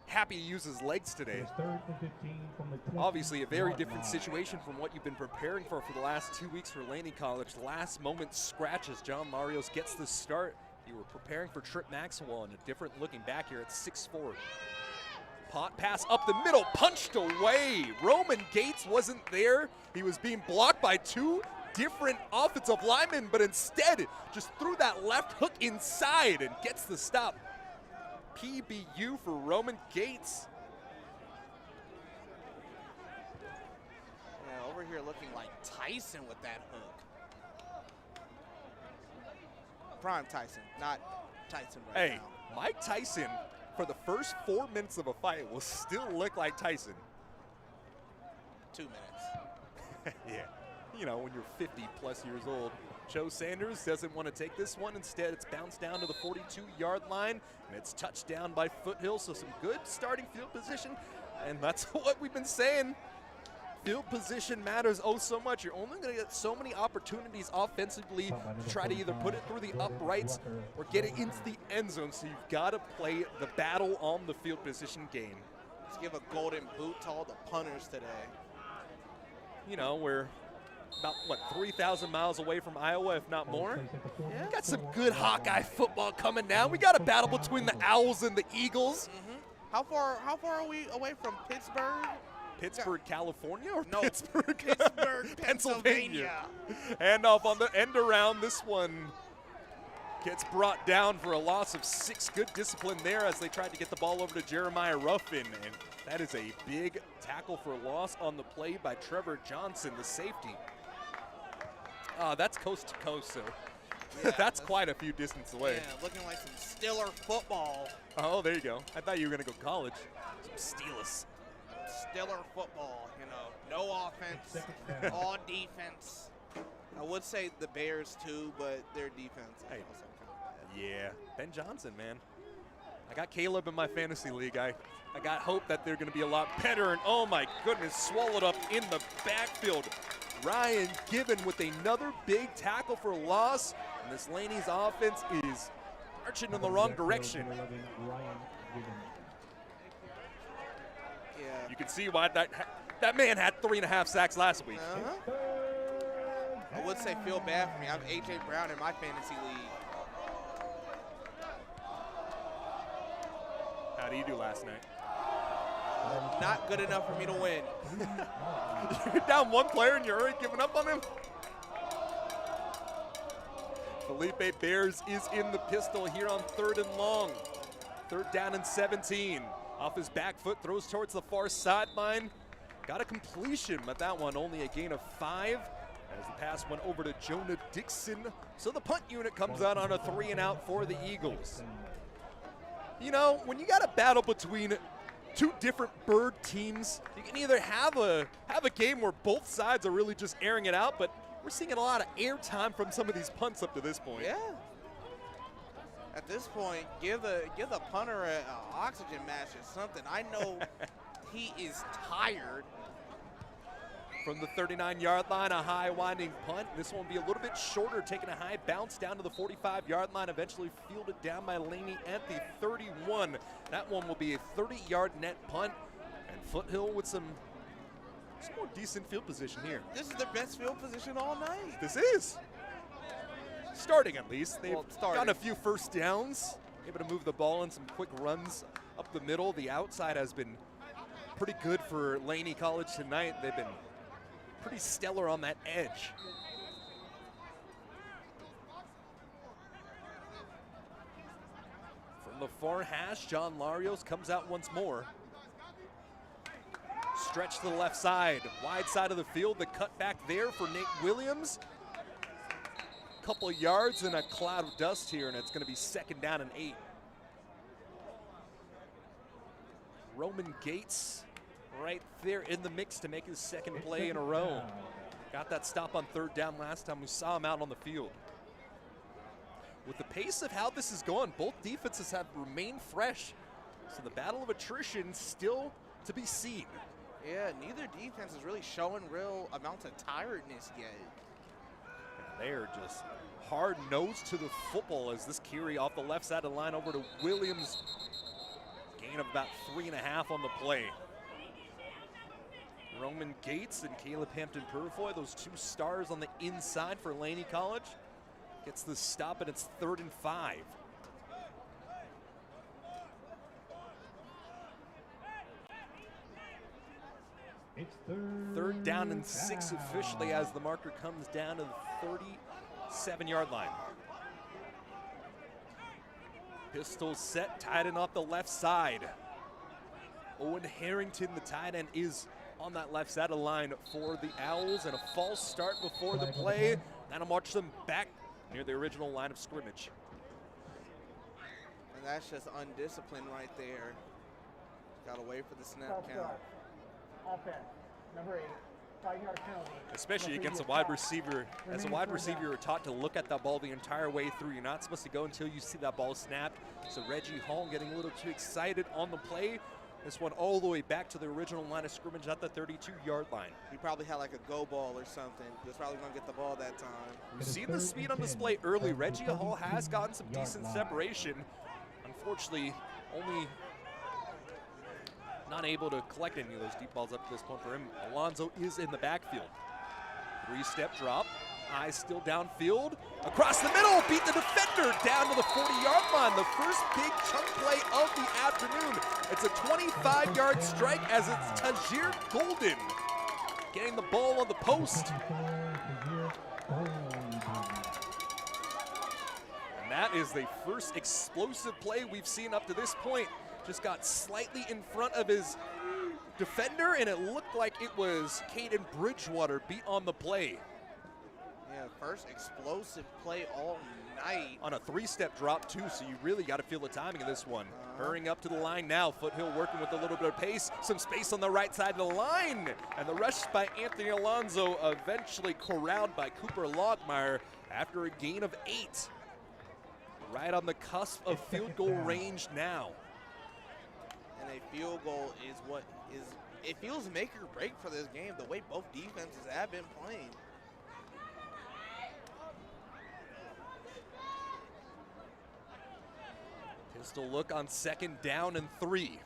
happy to use his legs today. It's 3rd and 15 from the Obviously a very 20-yard different line. situation from what you've been preparing for the last 2 weeks for Laney College. Last moment scratches. John Larios gets the start. You were preparing for Trip Maxwell and a different looking back here at 6'4". Pot pass up the middle, punched away. Roman Gates wasn't there. He was being blocked by 2 different offensive linemen, but instead just threw that left hook inside and gets the stop. PBU for Roman Gates. Yeah, over here looking like Tyson with that hook. Prime Tyson, not Tyson right Hey, now. Mike Tyson, for the first 4 minutes of a fight, will still look like Tyson. 2 minutes. Yeah, you know, when you're 50 plus years old. Joe Sanders doesn't want to take this one. Instead, it's bounced down to the 42-yard line, and it's touchdown by Foothill, so some good starting field position. And that's what we've been saying. Field position matters oh so much. You're only going to get so many opportunities offensively to try to either put it through the uprights or get it into the end zone. So you've got to play the battle on the field position game. Let's give a golden boot to all the punters today. You know, we're about, what, 3,000 miles away from Iowa, if not more. Yeah. Got some good Hawkeye football coming now. We got a battle between the Owls and the Eagles. How far are we away from Pittsburgh? Pittsburgh, California, or No, Pittsburgh, Pittsburgh, Pennsylvania. Hand off on the end around. This one gets brought down for a loss of 6. Good discipline there as they tried to get the ball over to Jeremiah Ruffin. And that is a big tackle for loss on the play by Trevor Johnson, the safety. That's coast to coast, so Yeah, that's quite a few distance away. Yeah, looking like some Stiller football. Oh, there you go. I thought you were going to go college. Some Steelers. Stiller football, you know, no offense, all defense. I would say the Bears too, but their defense is Hey. also kind of bad. Yeah, Ben Johnson, man. I got Caleb in my fantasy league. I got hope that they're going to be a lot better, and oh my goodness, swallowed up in the backfield. Ryan Gibbon with another big tackle for loss, and this Laney's offense is marching in the wrong direction. Yeah. You can see why that man had 3.5 sacks last week. I would say feel bad for me. I have A.J. Brown in my fantasy league. How did you do last night? Not good enough for me to win. You're down 1 player and you're already giving up on him? Felipe Bears is in the pistol here on 3rd and long. 3rd down and 17. Off his back foot, throws towards the far sideline. Got a completion, but that one only a gain of 5 as the pass went over to Jonah Dixon. So the punt unit comes out on a 3 and out for the Eagles. You know, when you got a battle between 2 different bird teams, you can either have a game where both sides are really just airing it out, but We're seeing a lot of air time from some of these punts up to this point. Yeah. At this point, give the punter a oxygen mask or something. I know he is tired. From the 39-yard line, a high winding punt. This one will be a little bit shorter, taking a high bounce down to the 45-yard line, eventually fielded down by Laney at the 31. That one will be a 30-yard net punt, and Foothill with some more decent field position here. This is their best field position all night. This is. Starting at least. They've starting. gotten a few first downs, able to move the ball in some quick runs up the middle. The outside has been pretty good for Laney College tonight. They've been pretty stellar on that edge. From the far hash, John Larios comes out once more. Stretch to the left side, wide side of the field. The cut back there for Nate Williams. Couple of yards and a cloud of dust here, and it's going to be 2nd down and 8. Roman Gates right there in the mix to make his 2nd play in a row. Got that stop on 3rd down last time we saw him out on the field. With the pace of how this is going, both defenses have remained fresh. So the battle of attrition still to be seen. Yeah, neither defense is really showing real amounts of tiredness yet. And they're just hard-nosed to the football as this carry off the left side of the line over to Williams. Gain of about 3.5 on the play. Roman Gates and Caleb Hampton-Purifoy, those 2 stars on the inside for Laney College. Gets the stop, and it's 3rd and 5. It's 3rd down and 6 officially as the marker comes down to the 37-yard line. Pistol set, tight end off the left side. Owen Harrington, the tight end, is on that left side of the line for the Owls, and a false start before the play. That'll march them back near the original line of scrimmage. And that's just undisciplined right there. Got to wait for the snap count. Offense, number 8, 5-yard penalty. Especially against a wide receiver. As a wide receiver, you're taught to look at that ball the entire way through. You're not supposed to go until you see that ball snapped. So Reggie Hall getting a little too excited on the play. This one all the way back to the original line of scrimmage at the 32-yard line. He probably had like a go ball or something. He was probably going to get the ball that time. We've seen the speed on display early. Reggie Hall has gotten some decent separation. Unfortunately, only not able to collect any of those deep balls up to this point for him. Alonzo is in the backfield. 3-step drop. Eyes still downfield. Across the middle, beat the defender down to the 40-yard line. The first big chunk play of the afternoon. It's a 25-yard strike as it's Tajir Golden getting the ball on the post. And that is the first explosive play we've seen up to this point. Just got slightly in front of his defender, and it looked like it was Caden Bridgewater beat on the play. Yeah, first explosive play all night. On a 3-step drop, too, so you really got to feel the timing of this one. Hurrying up to the line now. Foothill working with a little bit of pace. Some space on the right side of the line. And the rush by Anthony Alonzo eventually corralled by Cooper Logmeyer after a gain of 8. Right on the cusp of field goal range now. And a field goal is what is, it feels make or break for this game, the way both defenses have been playing. Pistol look on 2nd down and 3.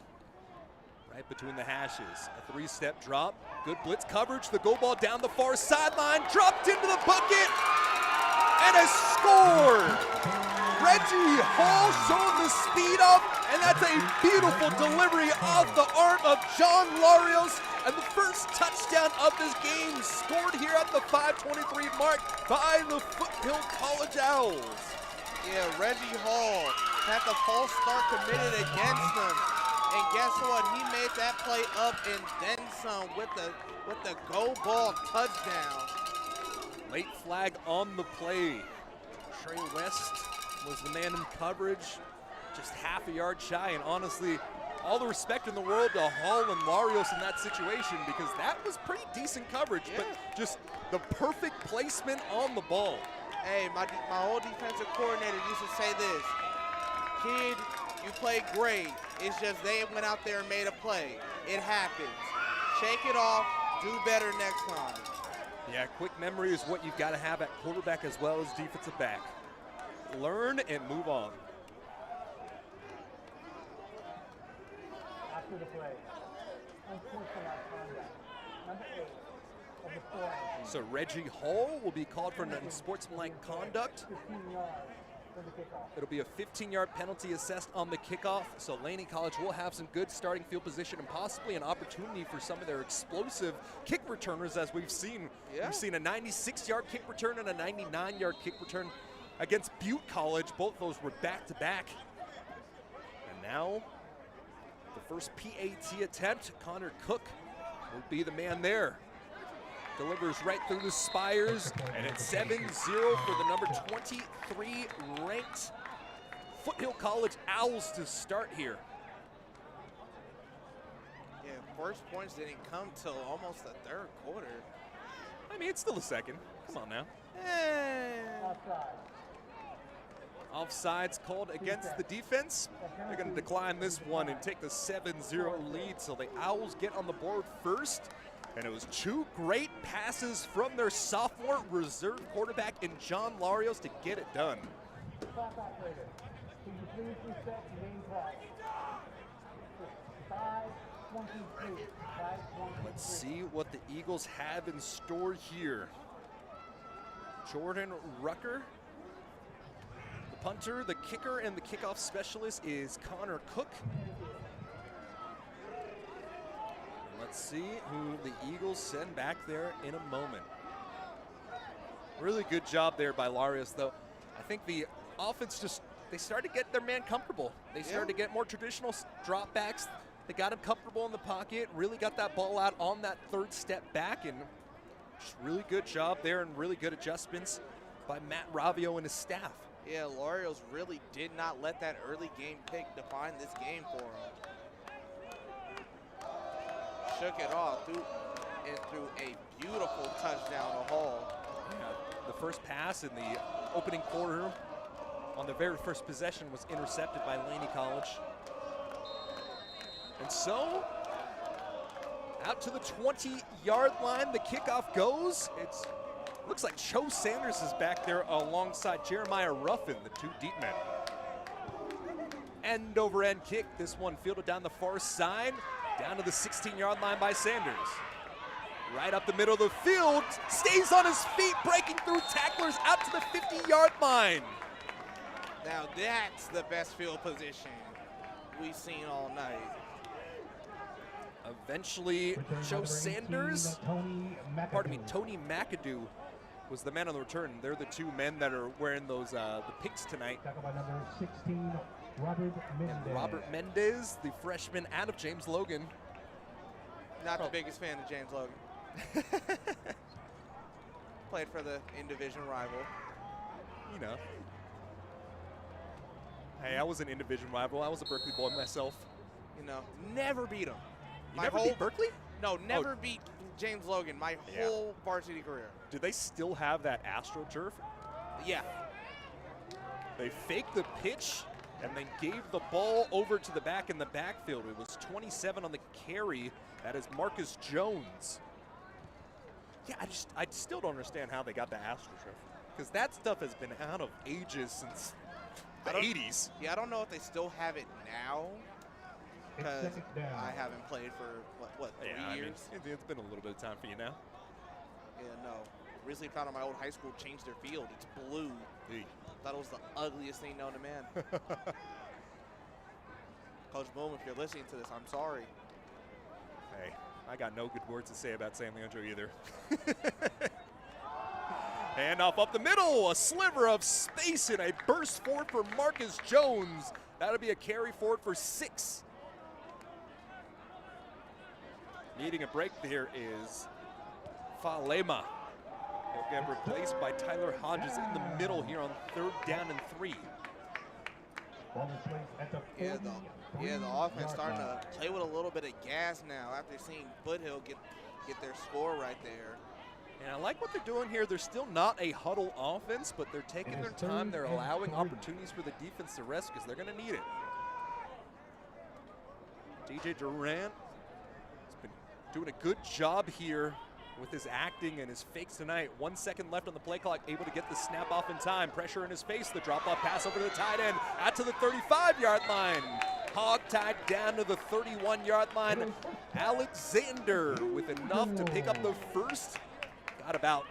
Right between the hashes. A 3-step drop. Good blitz coverage. The go ball down the far sideline. Dropped into the bucket. And a score. Reggie Hall showing the speed up. And that's a beautiful delivery off the arm of John Larios. And the first touchdown of this game scored here at the 5:23 mark by the Foothill College Owls. Yeah, Reggie Hall had the false start committed against him. And guess what? He made that play up and then some with the go ball touchdown. Late flag on the play. Trey West was the man in coverage, just half a yard shy, and honestly, all the respect in the world to Hall and Larios in that situation, because that was pretty decent coverage, but just The perfect placement on the ball. Hey, my old defensive coordinator used to say this: kid, you played great. It's just they went out there and made a play. It happens. Shake it off. Do better next time. Yeah, quick memory is what you've got to have at quarterback as well as defensive back. Learn and move on. After the play, unsportsmanlike conduct. Number 8 of the scoring. So Reggie Hall will be called for unsportsmanlike conduct. 15 yards for the kickoff. It'll be a 15-yard penalty assessed on the kickoff. So Laney College will have some good starting field position and possibly an opportunity for some of their explosive kick returners, as we've seen. Yeah. We've seen a 96-yard kick return and a 99-yard kick return against Butte College. Both those were back-to-back. And now the first PAT attempt, Connor Cook will be the man there. Delivers right through the spires, and it's 7-0 for the number 23 ranked Foothill College Owls to start here. Yeah, first points didn't come till almost the third quarter. I mean, it's still a second. Come on now. Offside. Offsides called against the defense. They're going to decline this one and take the 7-0 lead, so the Owls get on the board first. And it was two great passes from their sophomore reserve quarterback in John Larios to get it done. Clock operator. Can you please reset the game clock? 5:23. 5:23. Let's see what the Eagles have in store here. Jordan Rucker, the punter, the kicker, and the kickoff specialist is Connor Cook. Let's see who the Eagles send back there in a moment. Really good job there by Larios, though. I think the offense they started to get their man comfortable. They started to get more traditional drop backs. They got him comfortable in the pocket, really got that ball out on that third step back, and just really good job there and really good adjustments by Matt Ravio and his staff. Yeah, Larios really did not let that early game pick define this game for him. Shook it off through a beautiful touchdown to Hall. Yeah, the first pass in the opening quarter on the very first possession was intercepted by Laney College. And so, out to the 20-yard line, the kickoff goes. Looks like Cho Sanders is back there alongside Jeremiah Ruffin, the two deep men. End over end kick, this one fielded down the far side. Down to the 16-yard line by Sanders. Right up the middle of the field, stays on his feet, breaking through tacklers out to the 50-yard line. Now that's the best field position we've seen all night. Eventually, Joe Sanders, Tony McAdoo was the man on the return. They're the two men that are wearing those the picks tonight. Tackle by number 16, Robert Mendez. And Robert Mendez, the freshman out of James Logan. Not the biggest fan of James Logan. Played for the in-division rival. You know. Hey, I was an in-division rival. I was a Berkeley boy myself. You know, never beat him. You never beat Berkeley? No, never beat James Logan my whole varsity career. Do they still have that AstroTurf? Yeah. They faked the pitch and then gave the ball over to the back in the backfield. It was 27 on the carry. That is Marcus Jones. Yeah, I still don't understand how they got the AstroTurf, because that stuff has been out of ages since the 80s. Yeah, I don't know if they still have it now, because I haven't played for, what 3 years? I mean, it's been a little bit of time for you now. Yeah, no. Recently found out my old high school changed their field. It's blue. Hey. Thought it was the ugliest thing known to man. Coach Boom, if you're listening to this, I'm sorry. Hey, I got no good words to say about San Leandro either. Handoff up the middle, a sliver of space and a burst forward for Marcus Jones. That'll be a carry forward for 6. Needing a break there is Falema. He'll get replaced by Tyler Hodges in the middle here on 3rd down and 3. Yeah, the offense starting to play with a little bit of gas now after seeing Foothill get their score right there. And I like what they're doing here. They're still not a huddle offense, but they're taking their time. They're allowing opportunities for the defense to rest because they're going to need it. DJ Durant has been doing a good job here with his acting and his fakes tonight. 1 second left on the play clock, able to get the snap off in time. Pressure in his face, the drop-off pass over to the tight end, out to the 35-yard line. Hog-tied down to the 31-yard line. Alexander with enough to pick up the first. Got about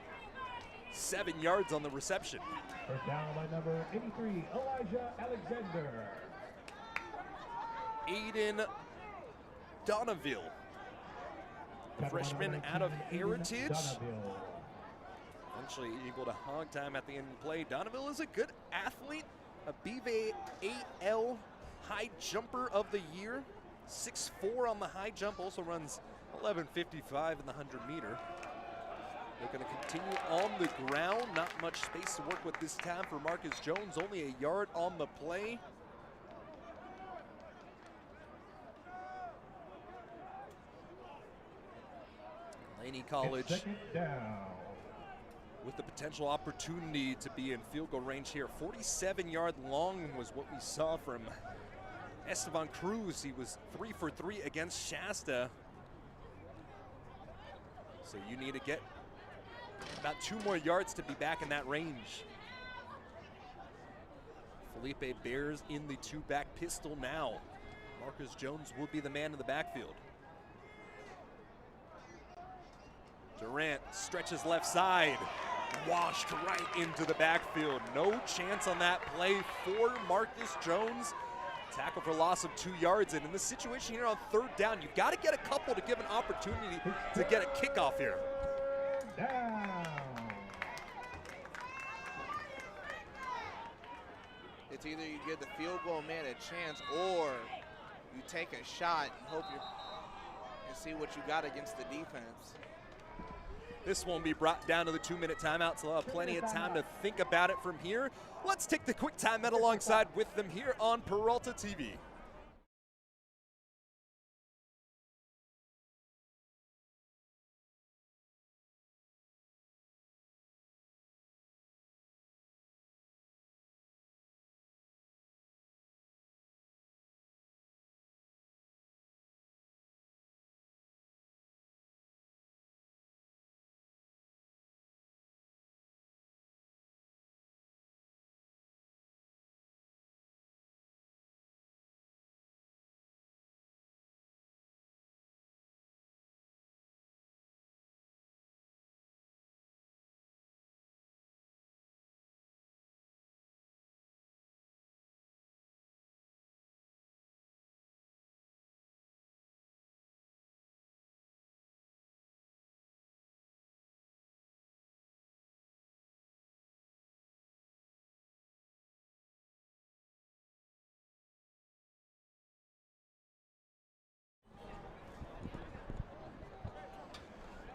7 yards on the reception. First down by number 83, Elijah Alexander. Aiden Donneville, freshman out of Heritage. Eventually able to hog time at the end of the play. Donneville is a good athlete, a BVA8L high jumper of the year. 6'4" on the high jump, also runs 11.55 in the 100-meter. They're going to continue on the ground. Not much space to work with this time for Marcus Jones. Only a yard on the play. Laney College with the potential opportunity to be in field goal range here. 47-yard long was what we saw from Esteban Cruz. He was 3 for 3 against Shasta. So you need to get about 2 more yards to be back in that range. Felipe Bears in the 2-back pistol now. Marcus Jones will be the man in the backfield. Durant stretches left side, washed right into the backfield. No chance on that play for Marcus Jones. Tackle for loss of 2 yards, and in this situation here on 3rd down, you've got to get a couple to give an opportunity to get a kickoff here. It's either you give the field goal man a chance, or you take a shot and hope and see what you got against the defense. This won't be brought down to the 2-minute timeout, so they'll have plenty of time to think about it from here. Let's take the quick timeout alongside with them here on Peralta TV.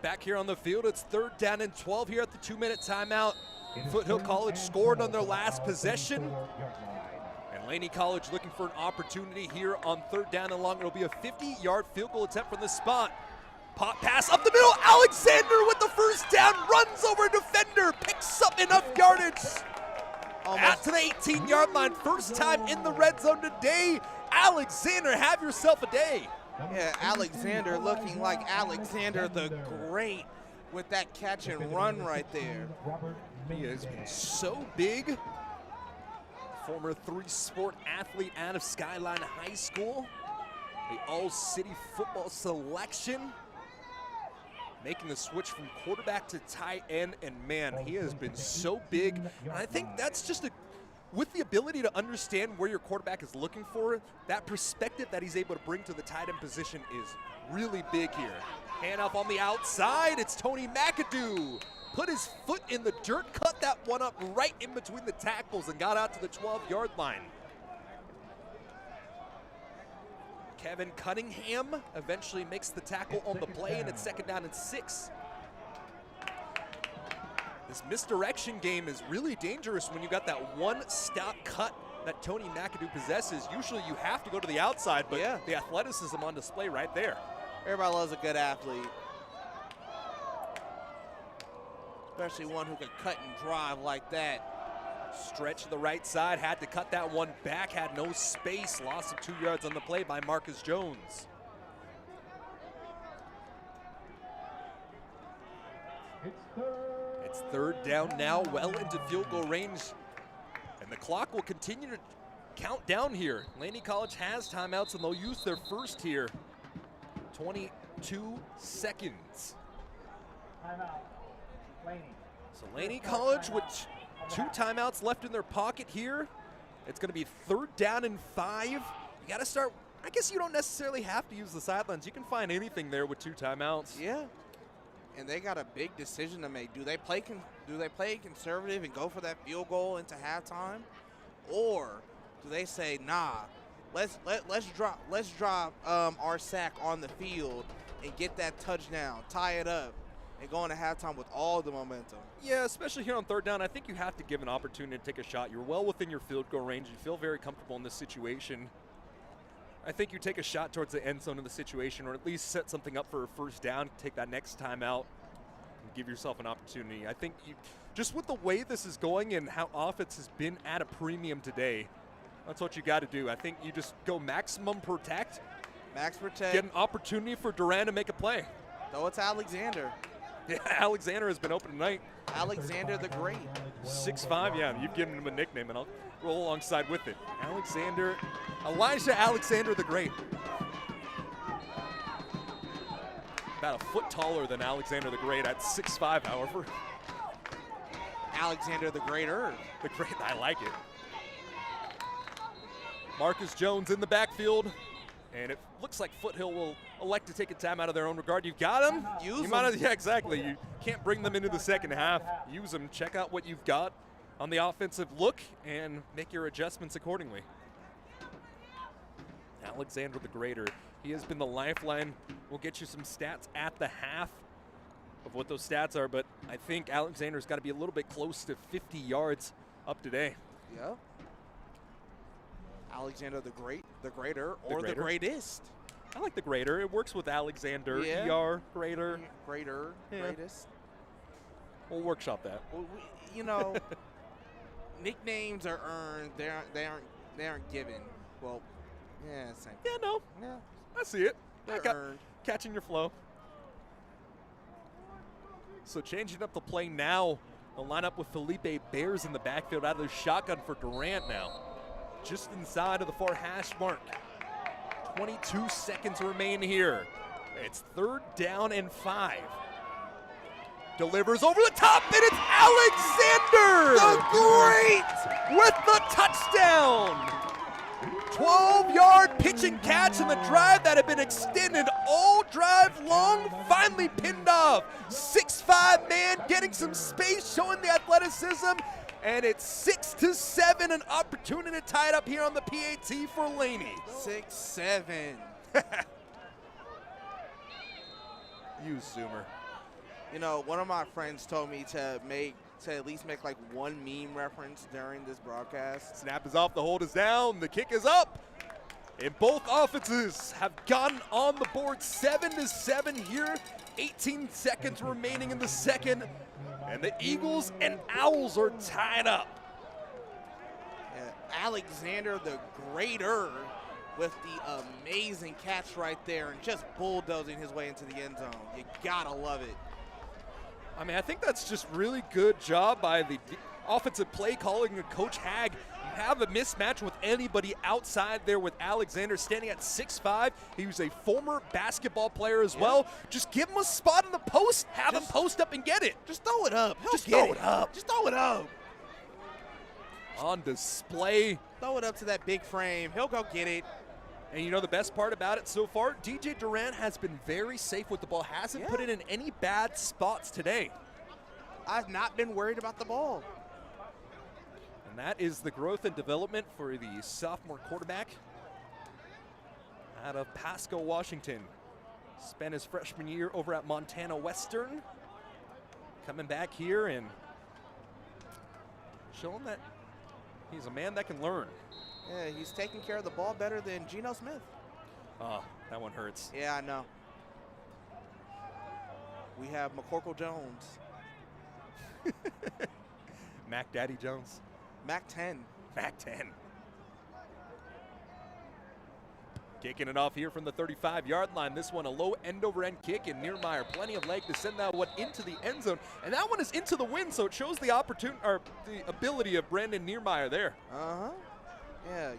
Back here on the field, it's 3rd down and 12 here at the 2-minute timeout. Foothill College scored on their last possession. And Laney College looking for an opportunity here on 3rd down and long. It'll be a 50-yard field goal attempt from this spot. Pop pass up the middle. Alexander with the first down, runs over a defender, picks up enough yardage. Out to the 18-yard line. First time in the red zone today. Alexander, have yourself a day. Yeah, Alexander looking like Alexander the Great with that catch and run right there. He is so big. Former 3-sport athlete out of Skyline High School. The All-City football selection. Making the switch from quarterback to tight end, and man, he has been so big. And I think that's just with the ability to understand where your quarterback is looking for, that perspective that he's able to bring to the tight end position is really big here. Handoff on the outside, it's Tony McAdoo. Put his foot in the dirt, cut that one up right in between the tackles and got out to the 12-yard line. Kevin Cunningham eventually makes the tackle on the play, and it's 2nd down and 6. This misdirection game is really dangerous when you got that one-stop cut that Tony McAdoo possesses. Usually you have to go to the outside, but yeah, the athleticism on display right there. Everybody loves a good athlete. especially one who can cut and drive like that. Stretch to the right side, had to cut that one back, had no space, loss of 2 yards on the play by Marcus Jones. It's third down now, well into field goal range, and the clock will continue to count down here. Laney College has timeouts, and they'll use their first here. 22 seconds. Timeout. Laney. So Laney College with 2 timeouts left in their pocket here. It's going to be third down and 5. You got to start. I guess you don't necessarily have to use the sidelines. You can find anything there with 2 timeouts. Yeah, and they got a big decision to make. Do they play conservative and go for that field goal into halftime, or do they say, nah, let's drop our sack on the field and get that touchdown, tie it up, and go into halftime with all the momentum? Yeah, especially here on third down, I think you have to give an opportunity to take a shot. You're well within your field goal range. You feel very comfortable in this situation. I think you take a shot towards the end zone of the situation, or at least set something up for a first down, take that next time out, and give yourself an opportunity. I think you, just with the way this is going and how offense has been at a premium today, that's what you got to do. I think you just go maximum protect. Max protect. Get an opportunity for Duran to make a play. Though it's Alexander. Yeah, Alexander has been open tonight. Alexander the Great. 6'5", yeah, you've given him a nickname, and I'll roll alongside with it. Elijah Alexander the Great. About a foot taller than Alexander the Great at 6'5", however. Alexander the Greater. The Great, I like it. Marcus Jones in the backfield, and it looks like Foothill will elect to take a time out of their own regard. You've got them. Use them. them. Yeah, exactly. You can't bring them into the second half. Use them. Check out what you've got on the offensive look and make your adjustments accordingly. Alexander the Greater, he has been the lifeline. We'll get you some stats at the half of what those stats are, but I think Alexander's got to be a little bit close to 50 yards up today. Yeah. Alexander the Great, the Greater, or the Greatest. I like the Greater. It works with Alexander. Yeah. ER, Greater. Greater, Yeah. Greatest. We'll workshop that. Well, you know, nicknames are earned. They aren't given. Well, yeah, same. Yeah, no, Yeah, I see it. they're I got earned. catching your flow. So changing up the play now. They'll line up with Felipe Bears in the backfield out of the shotgun for Durant now. Just inside of the far hash mark. 22 seconds remain here. It's third down and 5. Delivers over the top, and it's Alexander The Great with the touchdown. 12-yard pitch and catch in the drive that had been extended all drive long, finally pinned off. 6'5" man getting some space, showing the athleticism. And it's 6-7, an opportunity to tie it up here on the PAT for Laney. 6'7". You zoomer. You know, one of my friends told me to at least make like one meme reference during this broadcast. Snap is off, the hold is down, the kick is up. And both offenses have gotten on the board 7-7 here. 18 seconds remaining in the second. And the Eagles and Owls are tied up. Alexander the Greater with the amazing catch right there and just bulldozing his way into the end zone. You gotta love it. I mean, I think that's just really good job by the offensive play calling of Coach Hag. You have a mismatch with anybody outside there with Alexander standing at 6'5". He was a former basketball player as well. Just give him a spot in the post, have him post up and get it. Just throw it up. Just throw it up. Just throw it up. On display. Throw it up to that big frame. He'll go get it. And you know the best part about it so far? DJ Durant has been very safe with the ball. Hasn't put it in any bad spots today. I've not been worried about the ball. And that is the growth and development for the sophomore quarterback out of Pasco, Washington. Spent his freshman year over at Montana Western. Coming back here and showing that he's a man that can learn. Yeah, he's taking care of the ball better than Geno Smith. Oh, that one hurts. Yeah, I know. We have McCorkle Jones. Mac Daddy Jones. Mac 10. Mac 10. Kicking it off here from the 35-yard line. This one a low end-over-end kick, and Niermeyer plenty of leg to send that one into the end zone. And that one is into the wind, so it shows the opportunity or the ability of Brandon Niermeyer there. Yeah.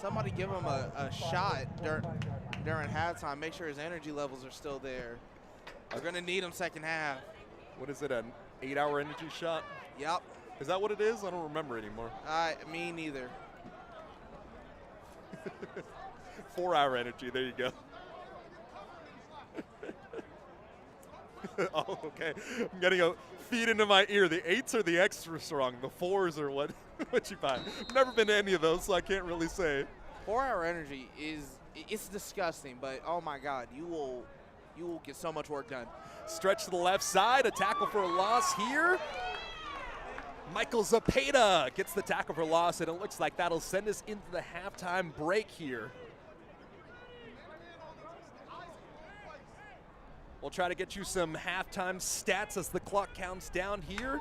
Somebody give him a shot during halftime. Make sure his energy levels are still there. We're gonna need him second half. What is it, an 8-hour energy shot? Yep. Is that what it is? I don't remember anymore. Me neither. 4-hour energy, there you go. Oh, okay. I'm getting a feed into my ear. The 8s are the extra strong. The 4s are what you buy. I've never been to any of those, so I can't really say. 4-hour energy it's disgusting, but oh my God, you will get so much work done. Stretch to the left side, a tackle for a loss here. Michael Zapata gets the tackle for loss, and it looks like that'll send us into the halftime break here. We'll try to get you some halftime stats as the clock counts down here.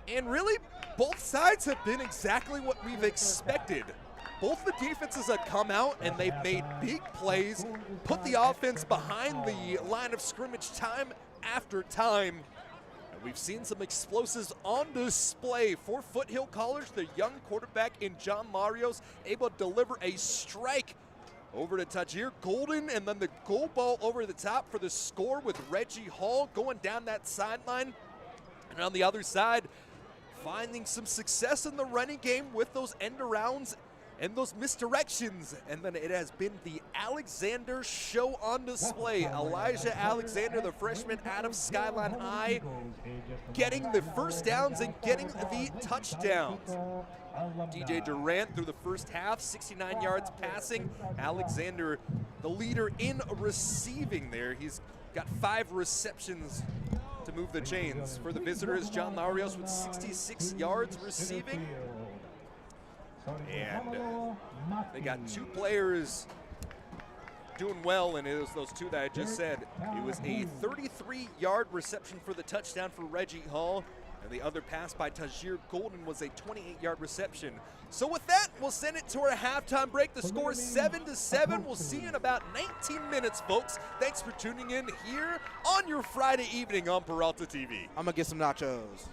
And really, both sides have been exactly what we've expected. Both the defenses have come out and they've made big plays, put the offense behind the line of scrimmage time after time. And we've seen some explosives on display for Foothill College. The young quarterback in John Larios able to deliver a strike over to Tajir Golden, and then the goal ball over the top for the score with Reggie Hall going down that sideline. And on the other side, finding some success in the running game with those end arounds and those misdirections. And then it has been the Alexander show on display. Elijah Alexander, the freshman out of Skyline High, getting the first downs and getting the touchdowns. DJ Durant through the first half, 69 yards passing. Alexander, the leader in receiving there. He's got 5 receptions to move the chains. For the visitors, John Larios with 66 yards receiving. And they got 2 players doing well, and it was those 2 that I just said. It was a 33-yard reception for the touchdown for Reggie Hall, and the other pass by Tajir Golden was a 28-yard reception. So with that, we'll send it to our halftime break. The score is 7-7. We'll see you in about 19 minutes, folks. Thanks for tuning in here on your Friday evening on Peralta TV. I'm gonna get some nachos.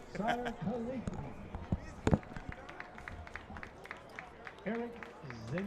Eric Zink.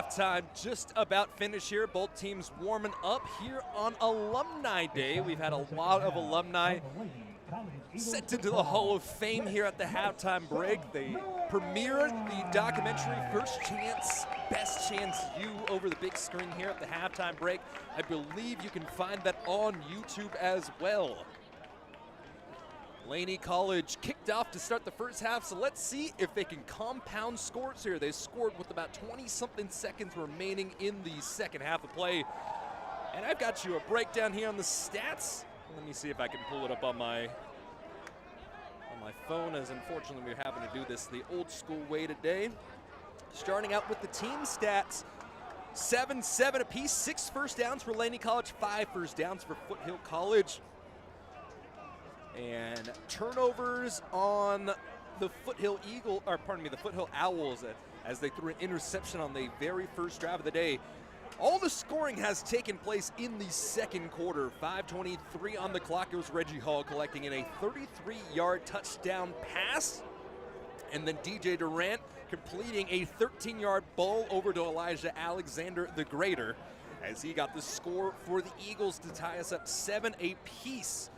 halftime just about finished here. Both teams warming up here on Alumni Day. We've had a lot of alumni sent into the Hall of Fame here at the halftime break. They premiered the documentary First Chance, Best Chance You over the big screen here at the halftime break. I believe you can find that on YouTube as well. Laney College kicked off to start the first half, so let's see if they can compound scores here. They scored with about 20-something seconds remaining in the second half of play. And I've got you a breakdown here on the stats. Let me see if I can pull it up on my phone, as unfortunately we're having to do this the old school way today. Starting out with the team stats, 7-7 apiece, 6 first downs for Laney College, 5 first downs for Foothill College. And turnovers on the Foothill the Foothill Owls as they threw an interception on the very first drive of the day. All the scoring has taken place in the second quarter. 5:23 on the clock. It was Reggie Hall collecting in a 33-yard touchdown pass. And then DJ Durant completing a 13-yard ball over to Elijah Alexander the Greater as he got the score for the Eagles to tie us up 7 apiece.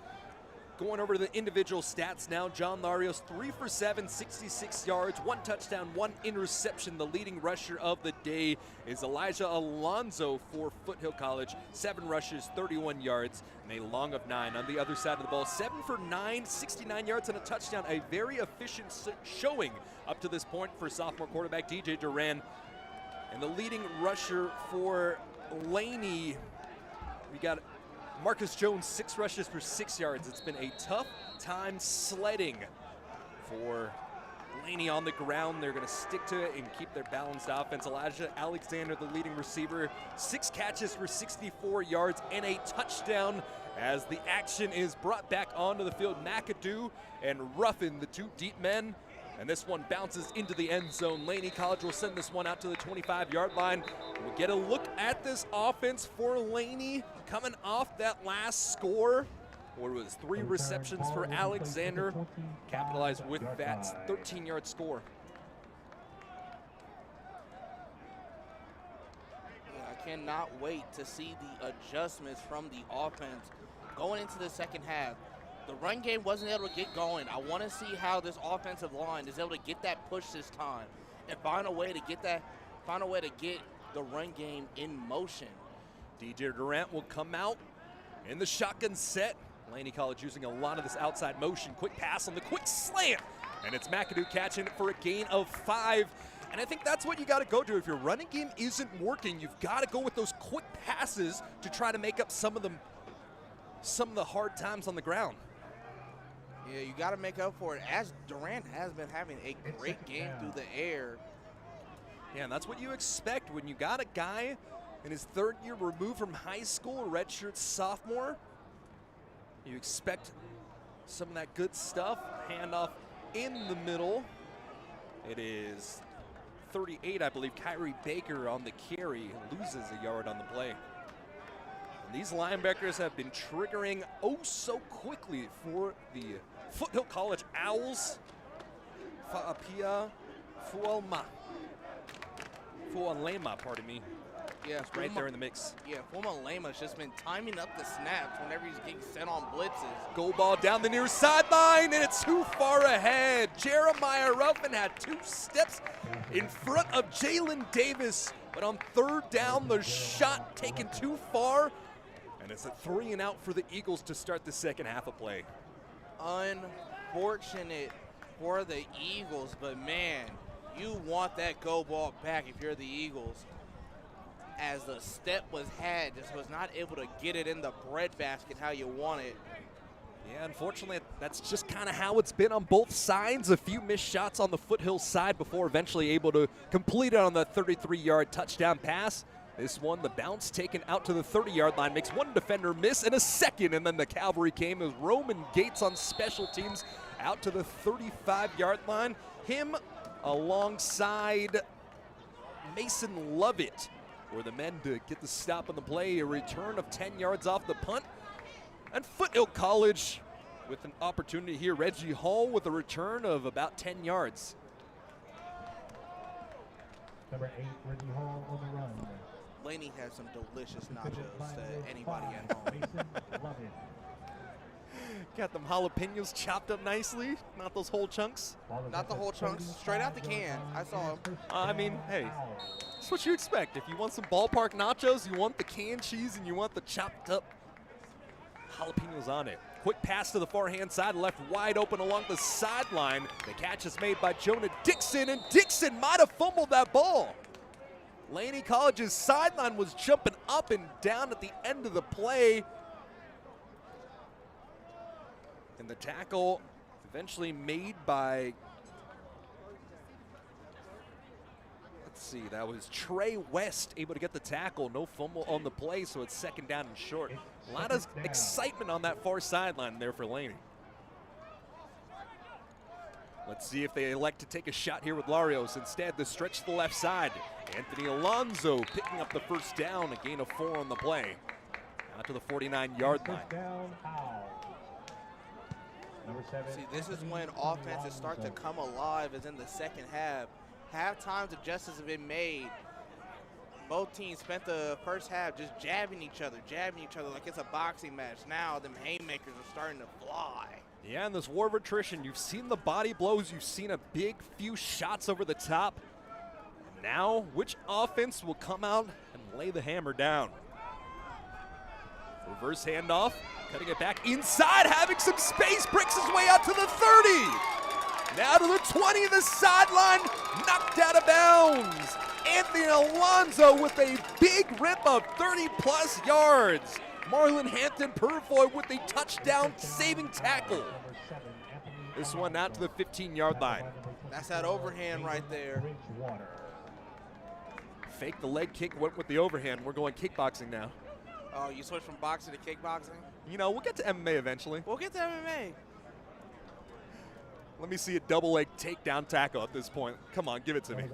Going over to the individual stats now, John Larios 3 for 7, 66 yards, 1 touchdown, 1 interception. The leading rusher of the day is Elijah Alonzo for Foothill College, 7 rushes, 31 yards, and a long of 9. On the other side of the ball, 7 for 9, 69 yards and a touchdown. A very efficient showing up to this point for sophomore quarterback DJ Duran. And the leading rusher for Laney, we got Marcus Jones, 6 rushes for 6 yards. It's been a tough time sledding for Laney on the ground. They're going to stick to it and keep their balanced offense. Elijah Alexander, the leading receiver, 6 catches for 64 yards and a touchdown as the action is brought back onto the field. McAdoo and Ruffin, the 2 deep men. And this one bounces into the end zone. Laney College will send this one out to the 25-yard line. We'll get a look at this offense for Laney coming off that last score, where it was 3 receptions for Alexander. Capitalized with that 13-yard score. Yeah, I cannot wait to see the adjustments from the offense going into the second half. The run game wasn't able to get going. I want to see how this offensive line is able to get that push this time and find a way to get the run game in motion. DJ Durant will come out in the shotgun set. Laney College using a lot of this outside motion. Quick pass on the quick slant. And it's McAdoo catching it for a gain of 5. And I think that's what you got to go to. If your running game isn't working, you've got to go with those quick passes to try to make up some of the hard times on the ground. Yeah, you got to make up for it, as Durant has been having a great game through the air. Yeah, and that's what you expect when you got a guy in his 3rd year removed from high school, a redshirt sophomore. You expect some of that good stuff. Handoff in the middle. It is 38, I believe, Kyrie Baker on the carry, loses a yard on the play. And these linebackers have been triggering oh so quickly for the Foothill College Owls. Fa'apia Fualema, pardon me. Yeah, right there in the mix. Yeah, Fualema's just been timing up the snaps whenever he's getting sent on blitzes. Go ball down the near sideline, and it's too far ahead. Jeremiah Ruffin had 2 steps in front of Jalen Davis, but on 3rd down, the shot taken too far. And it's a 3 and out for the Eagles to start the second half of play. Unfortunate for the Eagles, but man, you want that go ball back if you're the Eagles. As the step was had, just was not able to get it in the breadbasket how you want it. Yeah, unfortunately, that's just kind of how it's been on both sides. A few missed shots on the Foothill side before eventually able to complete it on the 33-yard touchdown pass. This one, the bounce taken out to the 30-yard line, makes one defender miss and a second, and then the cavalry came. It was Roman Gates on special teams out to the 35-yard line. Him alongside Mason Lovett were the men to get the stop on the play. A return of 10 yards off the punt. And Foothill College with an opportunity here. Reggie Hall with a return of about 10 yards. Number 8, Reggie Hall on the run. Laney has some delicious nachos to anybody at home. Mason, love it. Got them jalapenos chopped up nicely, not those whole chunks. Not the whole chunks, straight out the can. I saw them. I mean, hey, that's what you expect. If you want some ballpark nachos, you want the canned cheese, and you want the chopped up jalapenos on it. Quick pass to the far hand side, left wide open along the sideline. The catch is made by Jonah Dixon, and Dixon might have fumbled that ball. Laney College's sideline was jumping up and down at the end of the play. And the tackle eventually made by, let's see, that was Trey West able to get the tackle. No fumble on the play, so it's second down and short. A lot of excitement on that far sideline there for Laney. Let's see if they elect to take a shot here with Larios. Instead, the stretch to the left side. Anthony Alonso picking up the first down, a gain of 4 on the play. Out to the 49-yard line. Down, Number 7. See, this is when offenses start to come alive, is in the second half. Half-time adjustments have been made. Both teams spent the first half just jabbing each other like it's a boxing match. Now them haymakers are starting to fly. Yeah, in this war of attrition, you've seen the body blows, you've seen a big few shots over the top. Now, which offense will come out and lay the hammer down? Reverse handoff, cutting it back inside, having some space, breaks his way out to the 30. Now to the 20, the sideline, knocked out of bounds. Anthony Alonso with a big rip of 30-plus yards. Marlon Hampton Purfoy with a touchdown saving tackle. This one out to the 15-yard line. That's that overhand right there. Fake the leg kick, went with the overhand. We're going kickboxing now. Oh, you switched from boxing to kickboxing? You know, we'll get to MMA eventually. We'll get to MMA. Let me see a double leg takedown tackle at this point. Come on, give it to me.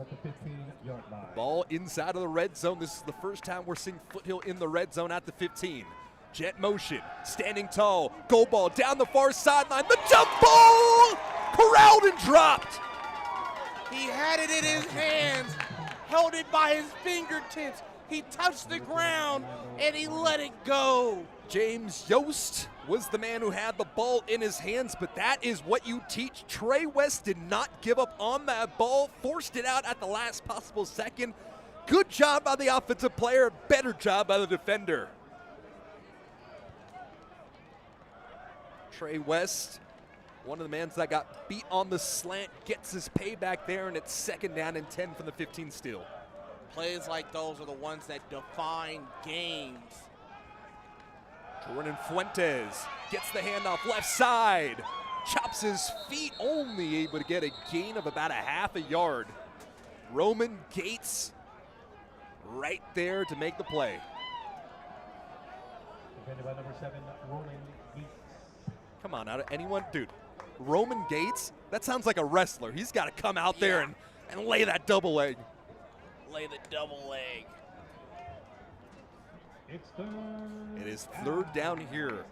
Ball inside of the red zone. This is the first time we're seeing Foothill in the red zone at the 15. Jet motion, standing tall, goal ball down the far sideline. The jump ball corralled and dropped. He had it in his hands, held it by his fingertips. He touched the ground, and he let it go. James Yost was the man who had the ball in his hands, but that is what you teach. Trey West did not give up on that ball, forced it out at the last possible second. Good job by the offensive player, better job by the defender. Trey West, one of the men that got beat on the slant, gets his payback there, and it's second down and 10 from the 15 still. Plays like those are the ones that define games. Jordan Fuentes gets the handoff left side, chops his feet, only able to get a gain of about a half a yard. Roman Gates right there to make the play. Defended by number 7, Roman Gates. Come on, out of anyone, dude. Roman Gates, that sounds like a wrestler. He's got to come out there and lay that double leg. Lay the double leg. It's third. It is third down here.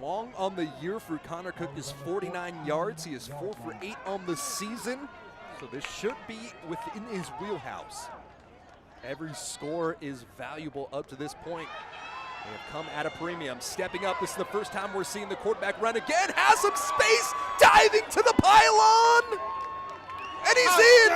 Long on the year for Connor Cook is 49 yards. He is 4 for 8 on the season. So this should be within his wheelhouse. Every score is valuable up to this point. They have come at a premium. Stepping up, this is the first time we're seeing the quarterback run again. Has some space, diving to the pylon. And he's in.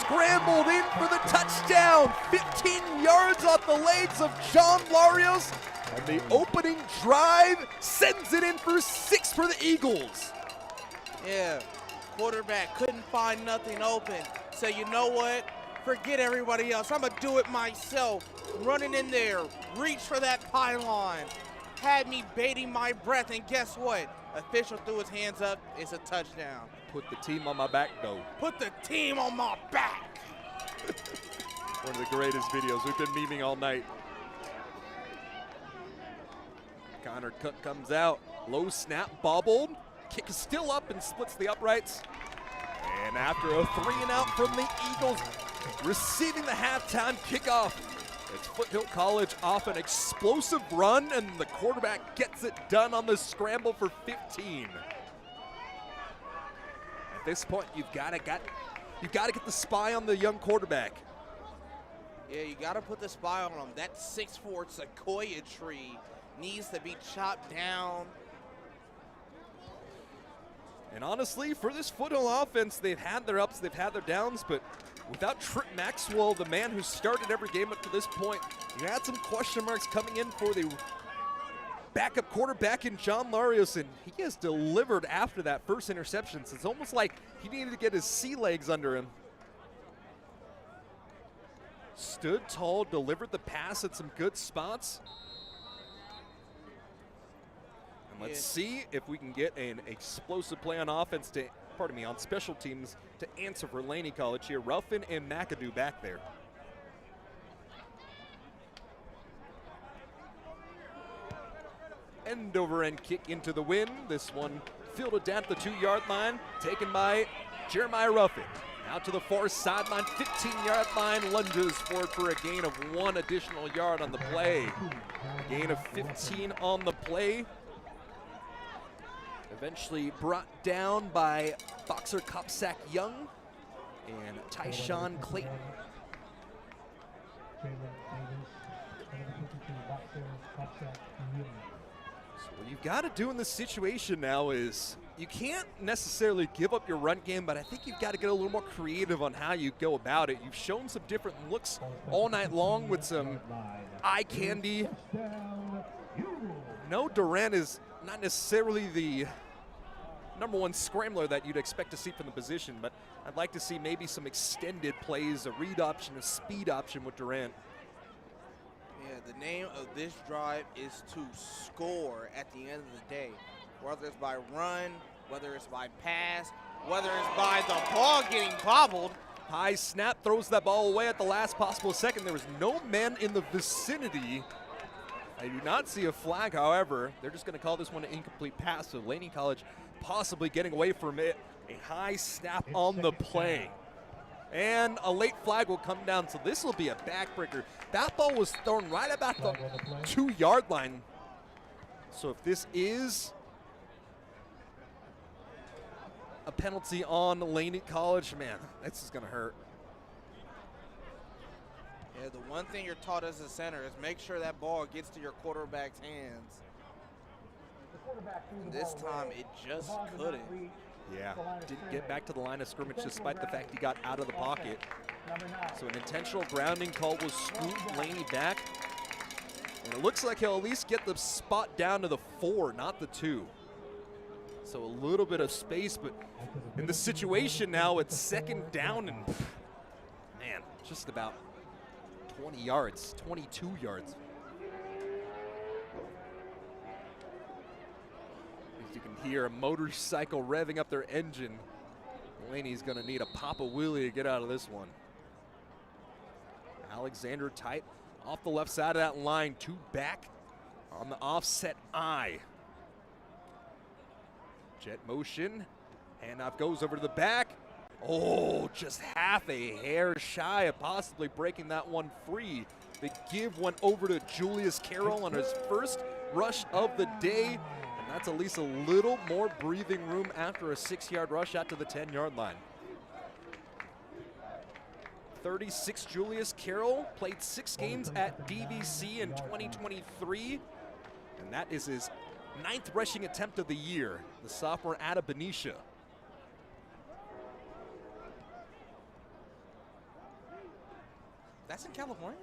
Scrambled in for the touchdown. 15 yards off the legs of John Larios. And the opening drive sends it in for 6 for the Eagles. Yeah, quarterback couldn't find nothing open. So you know what? Forget everybody else. I'm going to do it myself. Running in there, reach for that pylon. Had me baiting my breath, and guess what? Official threw his hands up. It's a touchdown. Put the team on my back, though. Put the team on my back. One of the greatest videos. We've been memeing all night. Connor Cook comes out. Low snap, bobbled. Kick is still up and splits the uprights. And after a 3-and-out from the Eagles, receiving the halftime kickoff. It's Foothill College off an explosive run, and the quarterback gets it done on the scramble for 15. At this point, you've got You've got to get the spy on the young quarterback. Yeah, you got to put the spy on him. That 6'4" sequoia tree needs to be chopped down. And honestly, for this Foothill offense, they've had their ups, they've had their downs, but without Trip Maxwell, the man who started every game up to this point, you had some question marks coming in for the backup quarterback in John Larios, and he has delivered after that first interception. So it's almost like he needed to get his sea legs under him. Stood tall, delivered the pass at some good spots. And let's see if we can get an explosive play on offense to, on special teams to answer for Laney College here. Ruffin and McAdoo back there. End over end kick into the wind. This one fielded down at the 2-yard line, taken by Jeremiah Ruffin. Out to the far sideline, 15-yard line, lunges forward for a gain of 1 additional yard on the play. Gain of 15 on the play. Eventually brought down by Boxer Copsack Young and Tyshawn Clayton. So what you've got to do in this situation now is you can't necessarily give up your run game, but I think you've got to get a little more creative on how you go about it. You've shown some different looks all night long with some eye candy. No, Durant is not necessarily the #1 scrambler that you'd expect to see from the position, but I'd like to see maybe some extended plays, a read option, a speed option with Durant. Yeah, the name of this drive is to score at the end of the day. Whether it's by run, whether it's by pass, whether it's by the ball getting bobbled. High snap, throws that ball away at the last possible second. There was no man in the vicinity. I do not see a flag, however. They're just going to call this one an incomplete pass, so Laney College possibly getting away from it. A high snap on the play. And a late flag will come down, so this will be a backbreaker. That ball was thrown right about the 2-yard line. So if this is a penalty on Laney College, man, this is going to hurt. Yeah, the one thing you're taught as a center is make sure that ball gets to your quarterback's hands. And this time, it just couldn't. Yeah, didn't get back to the line of scrimmage despite the fact he got out of the pocket. So an intentional grounding call will scoop Laney back. And it looks like he'll at least get the spot down to the 4, not the 2. So a little bit of space, but in the situation now, it's 2nd down and, man, just about 20 yards, 22 yards. As you can hear a motorcycle revving up their engine, Laney's gonna need a Papa Willie to get out of this one. Alexander tight off the left side of that line, 2 back on the offset eye. Jet motion, handoff goes over to the back. Oh, just half a hair shy of possibly breaking that one free. The give went over to Julius Carroll on his first rush of the day, and that's at least a little more breathing room after a 6-yard rush out to the 10-yard line. 36 Julius Carroll played 6 games at DVC in 2023, and that is his 9th rushing attempt of the year, the sophomore out of Benicia. That's in California?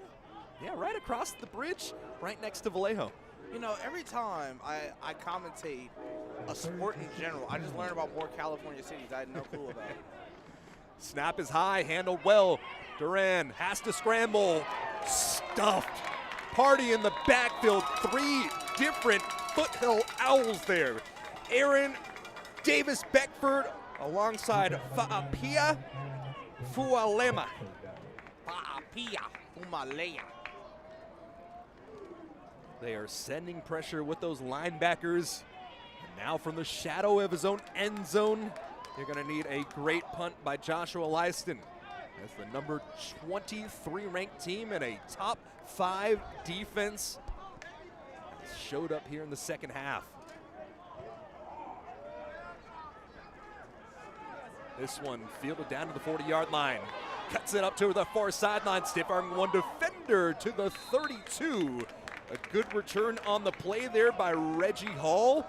Yeah, right across the bridge, right next to Vallejo. You know, every time I commentate a sport in general, I just learn about more California cities I had no clue about. Snap is high, handled well. Duran has to scramble. Stuffed. Party in the backfield. 3 different Foothill Owls there. Aaron Davis Beckford alongside Fa'apia Fualema. Fa'apia Fualema. They are sending pressure with those linebackers. And now from the shadow of his own end zone, you're going to need a great punt by Joshua Lyston. As the number 23 ranked team and a top 5 defense showed up here in the second half. This one fielded down to the 40-yard line. Cuts it up to the far sideline. Stiff arm one defender to the 32. A good return on the play there by Reggie Hall.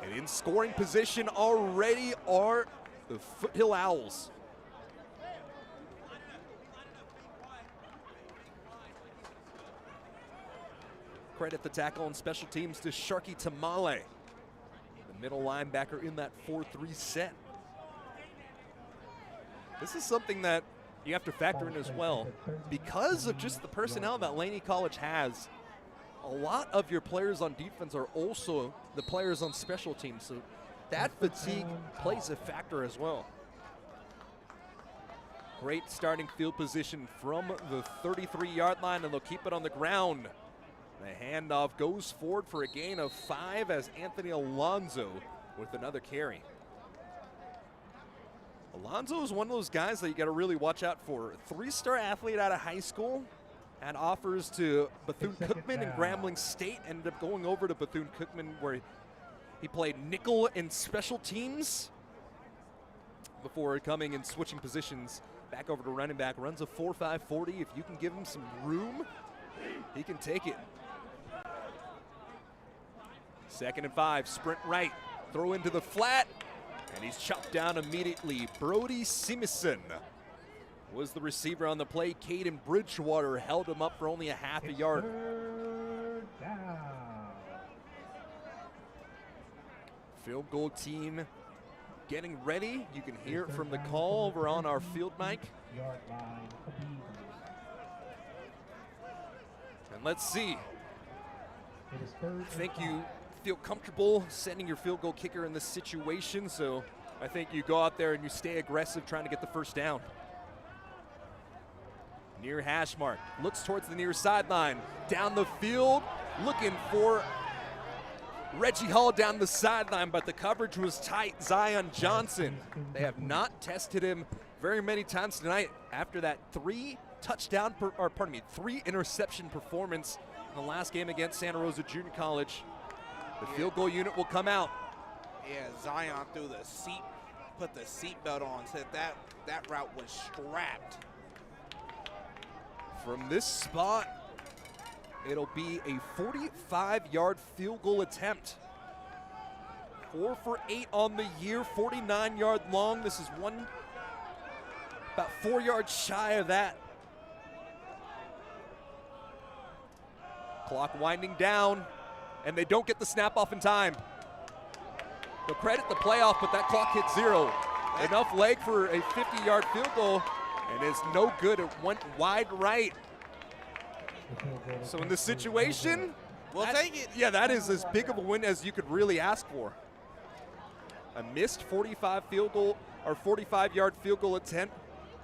And in scoring position already are the Foothill Owls. Credit the tackle on special teams to Sharky Tamale, the middle linebacker in that 4-3 set. This is something that you have to factor in as well. Because of just the personnel that Laney College has, a lot of your players on defense are also the players on special teams, so that fatigue plays a factor as well. Great starting field position from the 33-yard line, and they'll keep it on the ground. The handoff goes forward for a gain of 5 as Anthony Alonzo with another carry. Alonzo is one of those guys that you got to really watch out for. 3-star athlete out of high school, had offers to Bethune-Cookman and Grambling State, ended up going over to Bethune-Cookman where he played nickel in special teams before coming and switching positions back over to running back. Runs a 4.5 40. If you can give him some room, he can take it. 2nd and 5, sprint right, throw into the flat, and he's chopped down immediately. Brody Simison was the receiver on the play. Caden Bridgewater held him up for only a half a yard. Field goal team getting ready. You can hear it from the call over on our field mic. And let's see. I think you feel comfortable sending your field goal kicker in this situation, so I think you go out there and you stay aggressive trying to get the first down. Near hash mark, looks towards the near sideline, down the field, looking for Reggie Hall down the sideline, but the coverage was tight. Zion Johnson, they have not tested him very many times tonight after that 3 interception performance in the last game against Santa Rosa Junior College. The field goal unit will come out. Yeah, Zion threw the seat, put the seatbelt on, said that route was strapped. From this spot, it'll be a 45-yard field goal attempt. 4 for 8 on the year, 49-yard long. This is about 4 yards shy of that. Clock winding down, and they don't get the snap off in time. They'll credit the playoff, but that clock hit 0. Enough leg for a 50-yard field goal, and it's no good. It went wide right. So in this situation, we'll take it. Yeah, that is as big of a win as you could really ask for. A missed 45-yard field goal attempt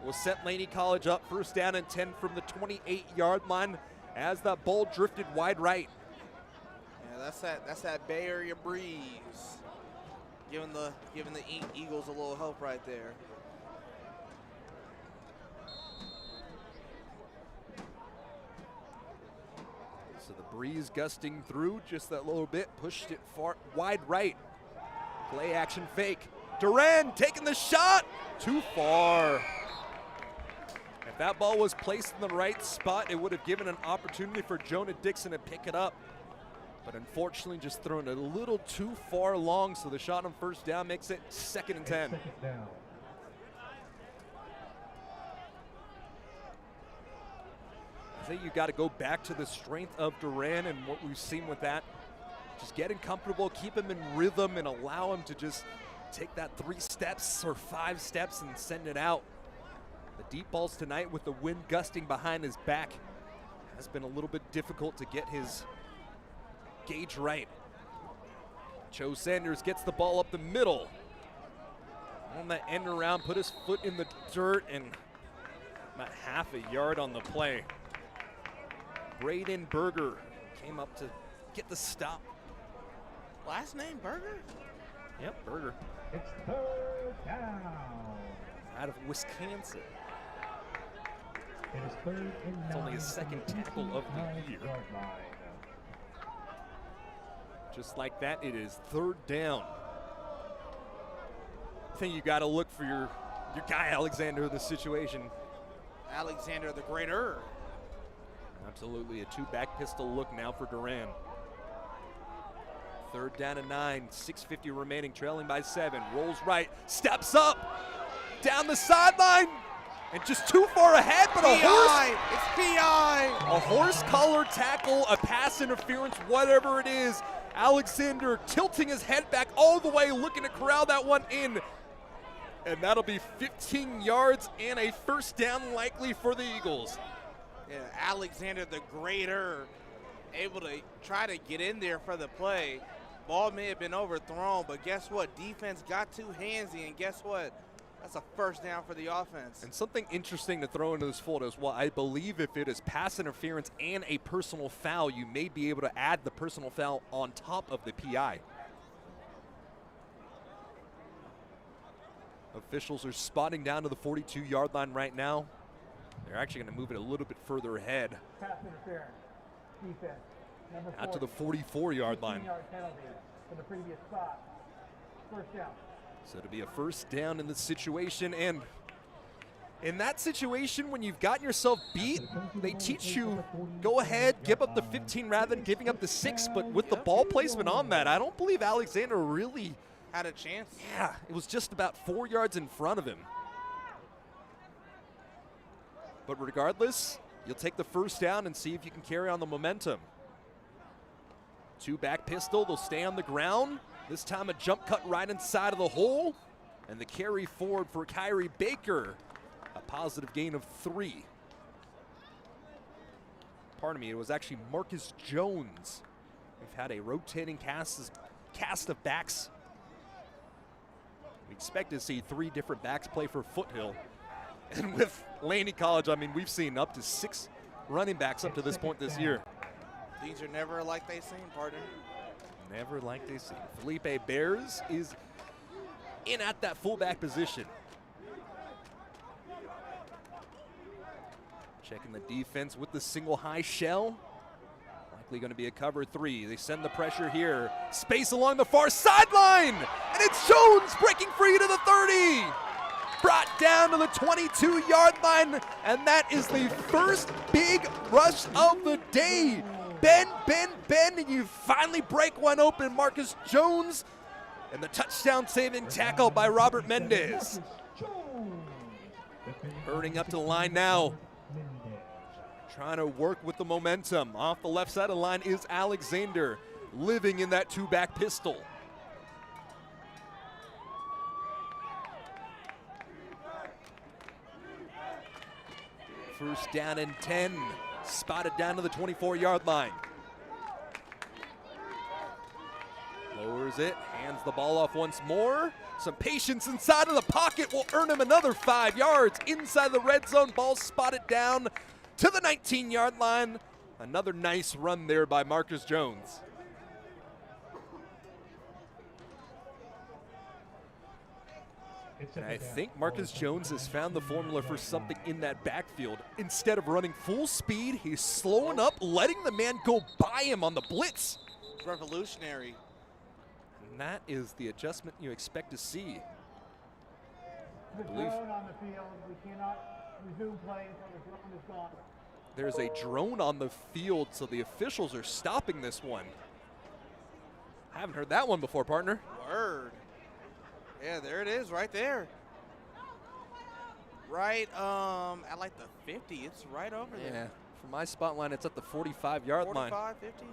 will set Laney College up 1st down and 10 from the 28-yard line as that ball drifted wide right. Yeah, that's that Bay Area breeze, giving the Eagles a little help right there. So the breeze gusting through just that little bit, pushed it far wide right. Play action fake. Duran taking the shot, too far. If that ball was placed in the right spot, it would have given an opportunity for Jonah Dixon to pick it up. But unfortunately, just thrown a little too far long, so the shot on 1st down makes it 2nd and 10. I think you got to go back to the strength of Duran and what we've seen with that. Just getting comfortable, keep him in rhythm, and allow him to just take that 3 steps or 5 steps and send it out. The deep balls tonight with the wind gusting behind his back has been a little bit difficult to get his gauge right. Joe Sanders gets the ball up the middle. On that end around, put his foot in the dirt, and about half a yard on the play. Braden Berger came up to get the stop. Last name Berger? Yep, Berger. It's 3rd down. Out of Wisconsin. It is 3rd and 9. It's only his 2nd tackle of the year. Just like that, it is 3rd down. I think you got to look for your your guy Alexander in this situation. Alexander the Greater. Absolutely, a two-back pistol look now for Duran. 3rd down and 9, 6:50 remaining, trailing by 7. Rolls right, steps up, down the sideline, and just too far ahead, but a horse. It's PI. A horse collar tackle, a pass interference, whatever it is. Alexander tilting his head back all the way, looking to corral that one in. And that'll be 15 yards and a 1st down likely for the Eagles. Yeah, Alexander the Greater able to try to get in there for the play. Ball may have been overthrown, but guess what? Defense got too handsy, and guess what? That's a 1st down for the offense. And something interesting to throw into this fold as well, I believe if it is pass interference and a personal foul, you may be able to add the personal foul on top of the PI. Officials are spotting down to the 42-yard line right now. They're actually going to move it a little bit further ahead. Pass interference. Defense. Number Out to 40. the 44-yard line. 15-yard penalty for the previous spot. 1st down. So it'll be a 1st down in this situation. And in that situation, when you've gotten yourself beat, they teach you, go ahead, give up the 15 rather than giving up the 6. But with the ball placement on that, I don't believe Alexander really had a chance. Yeah, it was just about 4 yards in front of him. But regardless, you'll take the 1st down and see if you can carry on the momentum. Two-back pistol, they'll stay on the ground. This time a jump cut right inside of the hole. And the carry forward for Kyrie Baker. A positive gain of 3. Pardon me, it was actually Marcus Jones. We've had a rotating cast of backs. We expect to see 3 different backs play for Foothill. And with Laney College, I mean, we've seen up to 6 running backs up to this point this year. Things are never like they seem, partner. Never like they seem. Felipe Bears is in at that fullback position. Checking the defense with the single high shell. Likely going to be a cover 3. They send the pressure here. Space along the far sideline. And it's Jones breaking free to the 30. Brought down to the 22-yard line. And that is the first big rush of the day. Bend, and you finally break one open. Marcus Jones, and the touchdown-saving tackle by Robert Mendez. Hurrying up to the line now. Trying to work with the momentum. Off the left side of the line is Alexander, living in that two-back pistol. First down and 10. Spotted down to the 24-yard line. Lowers it, hands the ball off once more. Some patience inside of the pocket will earn him another 5 yards. Inside the red zone, ball spotted down to the 19-yard line. Another nice run there by Marcus Jones. And I think Marcus Jones has found the formula for something in that backfield. Instead of running full speed, he's slowing up, letting the man go by him on the blitz. It's revolutionary. And that is the adjustment you expect to see. The drone on the field. We cannot resume play until the drone is gone. There's a drone on the field, so the officials are stopping this one. I haven't heard that one before, partner. Word. Yeah, there it is, right there. Right, at like the 50. It's right over there. Yeah, from my spot line, it's at the 45-yard line. 45, 50.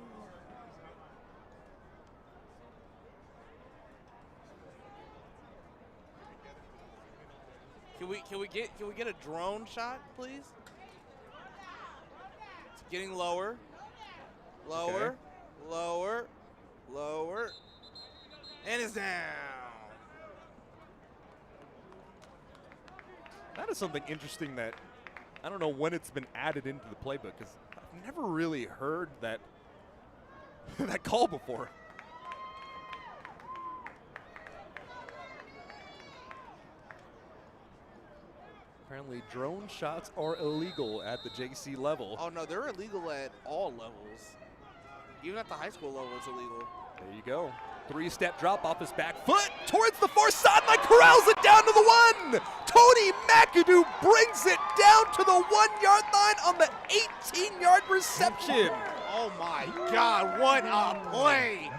Can we get a drone shot, please? It's getting lower. Lower. Okay. Lower. Lower. And it's down. That is something interesting that I don't know when it's been added into the playbook, because I've never really heard that that call before. Apparently drone shots are illegal at the JC level. Oh, no, they're illegal at all levels. Even at the high school level, it's illegal. There you go. 3-step drop off his back foot towards the far sideline, corrals it down to the 1, to Cody McAdoo brings it down to the 1-yard line on the 18-yard reception. Oh my God, what a play.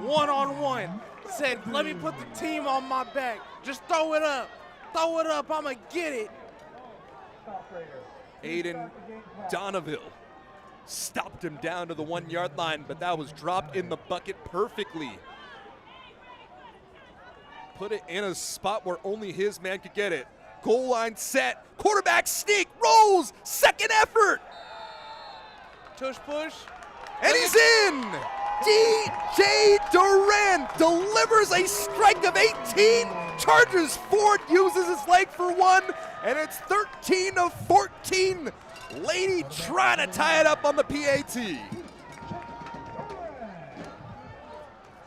One-on-one. Said, let me put the team on my back. Just throw it up. Throw it up, I'ma get it. Aiden Donaville stopped him down to the 1-yard line, but that was dropped in the bucket perfectly. Put it in a spot where only his man could get it. Goal line set, quarterback sneak, rolls, second effort. Tush push. And he's in! DJ Durant delivers a strike of 18, charges forward, uses his leg for one, and it's 13-14. Laney trying to tie it up on the PAT.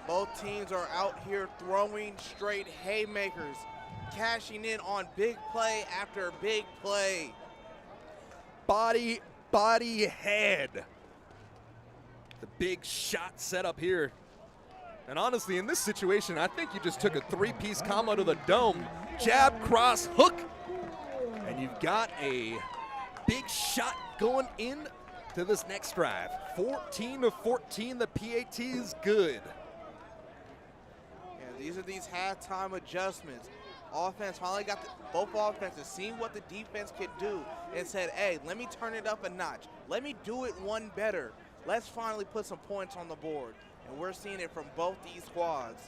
Both teams are out here throwing straight haymakers, cashing in on big play after big play. Body, head. The big shot set up here. And honestly, in this situation, I think you just took a three-piece combo to the dome. Jab, cross, hook. And you've got a big shot going in to this next drive. 14-14, the PAT is good. Yeah, these are these halftime adjustments. Offense finally got both offenses seeing what the defense could do and said, hey, let me turn it up a notch. Let me do it one better. Let's finally put some points on the board. And we're seeing it from both these squads.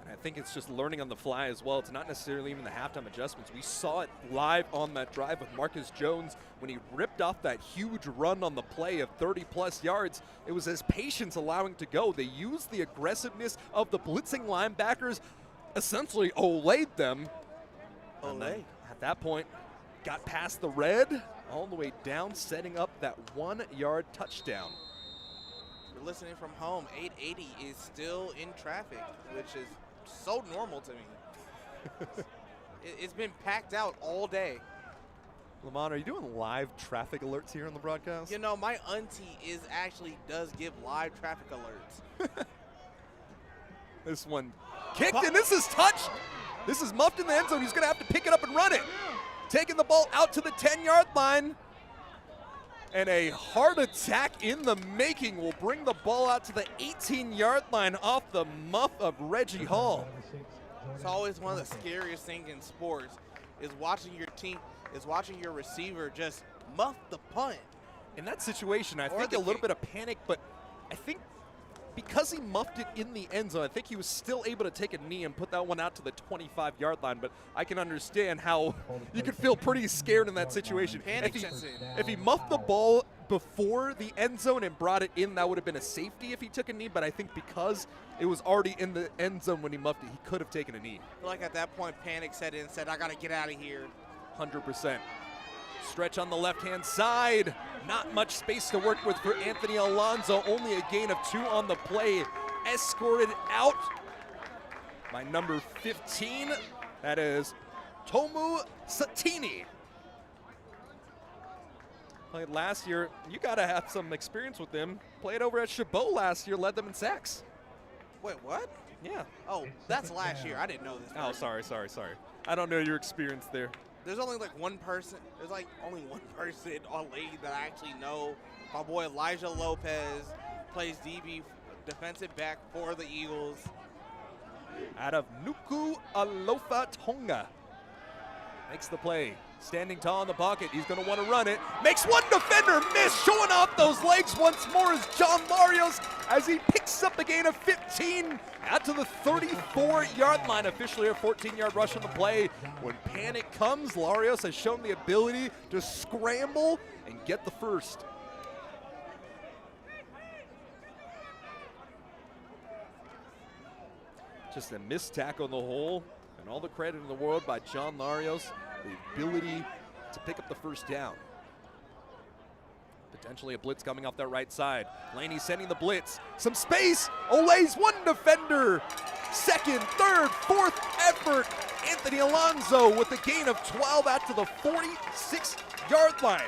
And I think it's just learning on the fly as well. It's not necessarily even the halftime adjustments. We saw it live on that drive with Marcus Jones when he ripped off that huge run on the play of 30-plus yards. It was his patience allowing to go. They used the aggressiveness of the blitzing linebackers, essentially olayed them. And then at that point, got past the red, all the way down, setting up that 1-yard touchdown. You're listening from home. 880 is still in traffic, which is so normal to me. It's been packed out all day. Lamont, are you doing live traffic alerts here on the broadcast? You know, my auntie does give live traffic alerts. This one kicked, and this is touched. This is muffed in the end zone. He's going to have to pick it up and run it. Taking the ball out to the 10-yard line. And a heart attack in the making will bring the ball out to the 18-yard line off the muff of Reggie Hall. It's always one of the scariest things in sports is watching your receiver just muff the punt. In that situation, I think a little bit of panic, but I think because he muffed it in the end zone, I think he was still able to take a knee and put that one out to the 25-yard line, but I can understand how you could feel pretty scared in that situation. If he muffed the ball before the end zone and brought it in, that would have been a safety if he took a knee, but I think because it was already in the end zone when he muffed it, he could have taken a knee. I feel like at that point, panic set in and said, I got to get out of here. 100%. Stretch on the left-hand side. Not much space to work with for Anthony Alonso. Only a gain of 2 on the play. Escorted out by number 15. That is Tomu Satini. Played last year. You got to have some experience with him. Played over at Chabot last year. Led them in sacks. Wait, what? Yeah. Oh, that's last year. I didn't know this. Oh, sorry. I don't know your experience there. There's only like one person. There's like only one person on Laney that I actually know. My boy Elijah Lopez plays DB, defensive back for the Eagles. Out of Nuku Alofa Tonga. Makes the play. Standing tall in the pocket. He's going to want to run it. Makes one defender miss. Showing off those legs once more is John Larios as he picks up a gain of 15 out to the 34-yard line. Officially a 14-yard rush on the play. When panic comes, Larios has shown the ability to scramble and get the first. Just a missed tackle in the hole, and all the credit in the world by John Larios. The ability to pick up the first down. Potentially a blitz coming off that right side. Laney sending the blitz. Some space. Olays one defender. Second, third, fourth effort. Anthony Alonso with a gain of 12 out to the 46-yard line.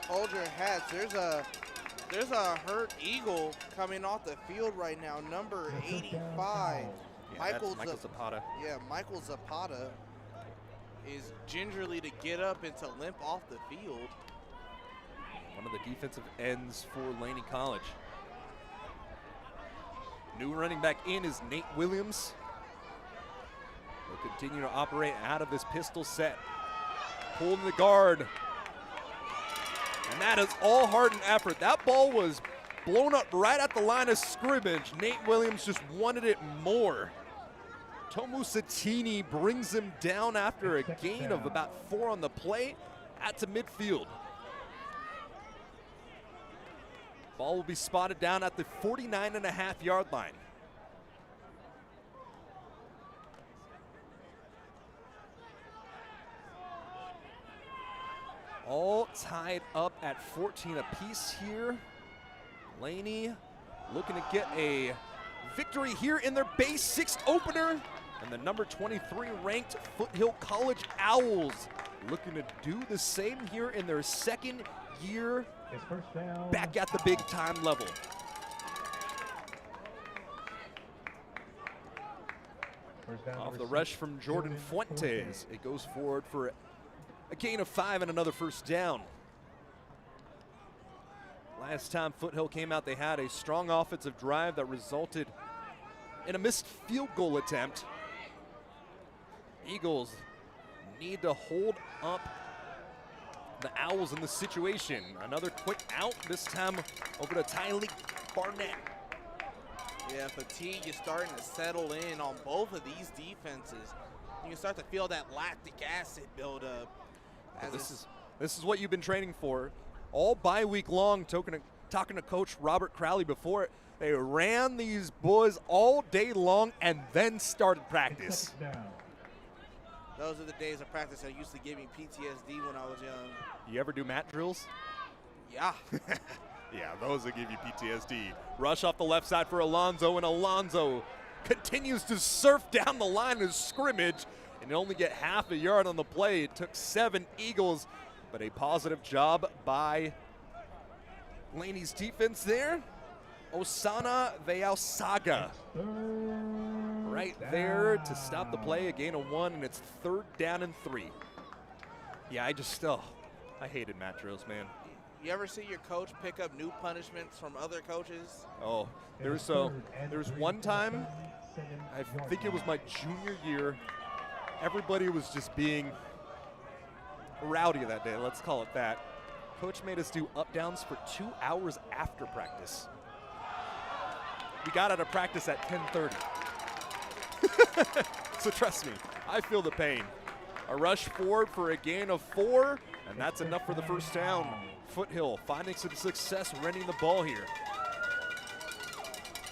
Hold your hats. There's a hurt Eagle coming off the field right now. Number 85. Yeah, that's Michael Zapata. Yeah, Michael Zapata is gingerly to get up and to limp off the field. One of the defensive ends for Laney College. New running back in is Nate Williams. He'll continue to operate out of his pistol set. Pulling the guard. And that is all heart and effort. That ball was blown up right at the line of scrimmage. Nate Williams just wanted it more. Tomu Satini brings him down after a gain of about 4 on the play at to midfield. Ball will be spotted down at the 49.5-yard line. All tied up at 14 apiece here. Laney looking to get a victory here in their base 6 opener. And the number 23 ranked Foothill College Owls looking to do the same here in their second year back at the big time level. Off the rush from Jordan Fuentes, it goes forward for a gain of 5 and another first down. Last time Foothill came out, they had a strong offensive drive that resulted in a missed field goal attempt. Eagles need to hold up the Owls in this situation. Another quick out, this time over to Tylee Barnett. Yeah, fatigue is starting to settle in on both of these defenses. You can start to feel that lactic acid build up. This is what you've been training for. All bye week long, talking to Coach Robert Crowley before. They ran these boys all day long and then started practice. Those are the days of practice that used to give me PTSD when I was young. You ever do mat drills? Yeah. Yeah, those will give you PTSD. Rush off the left side for Alonzo, and Alonzo continues to surf down the line of scrimmage and only get half a yard on the play. It took 7 Eagles, but a positive job by Laney's defense there. Osana Veausaga right there to stop the play, a gain of 1, and it's 3rd down and 3. Yeah, I hated mat drills, man. You ever see your coach pick up new punishments from other coaches? Oh, there was one time, I think it was my junior year, everybody was just being rowdy that day, let's call it that. Coach made us do up downs for 2 hours after practice. We got out of practice at 10:30. So trust me, I feel the pain. A rush forward for a gain of 4, and that's enough for the first down. Foothill finding some success running the ball here.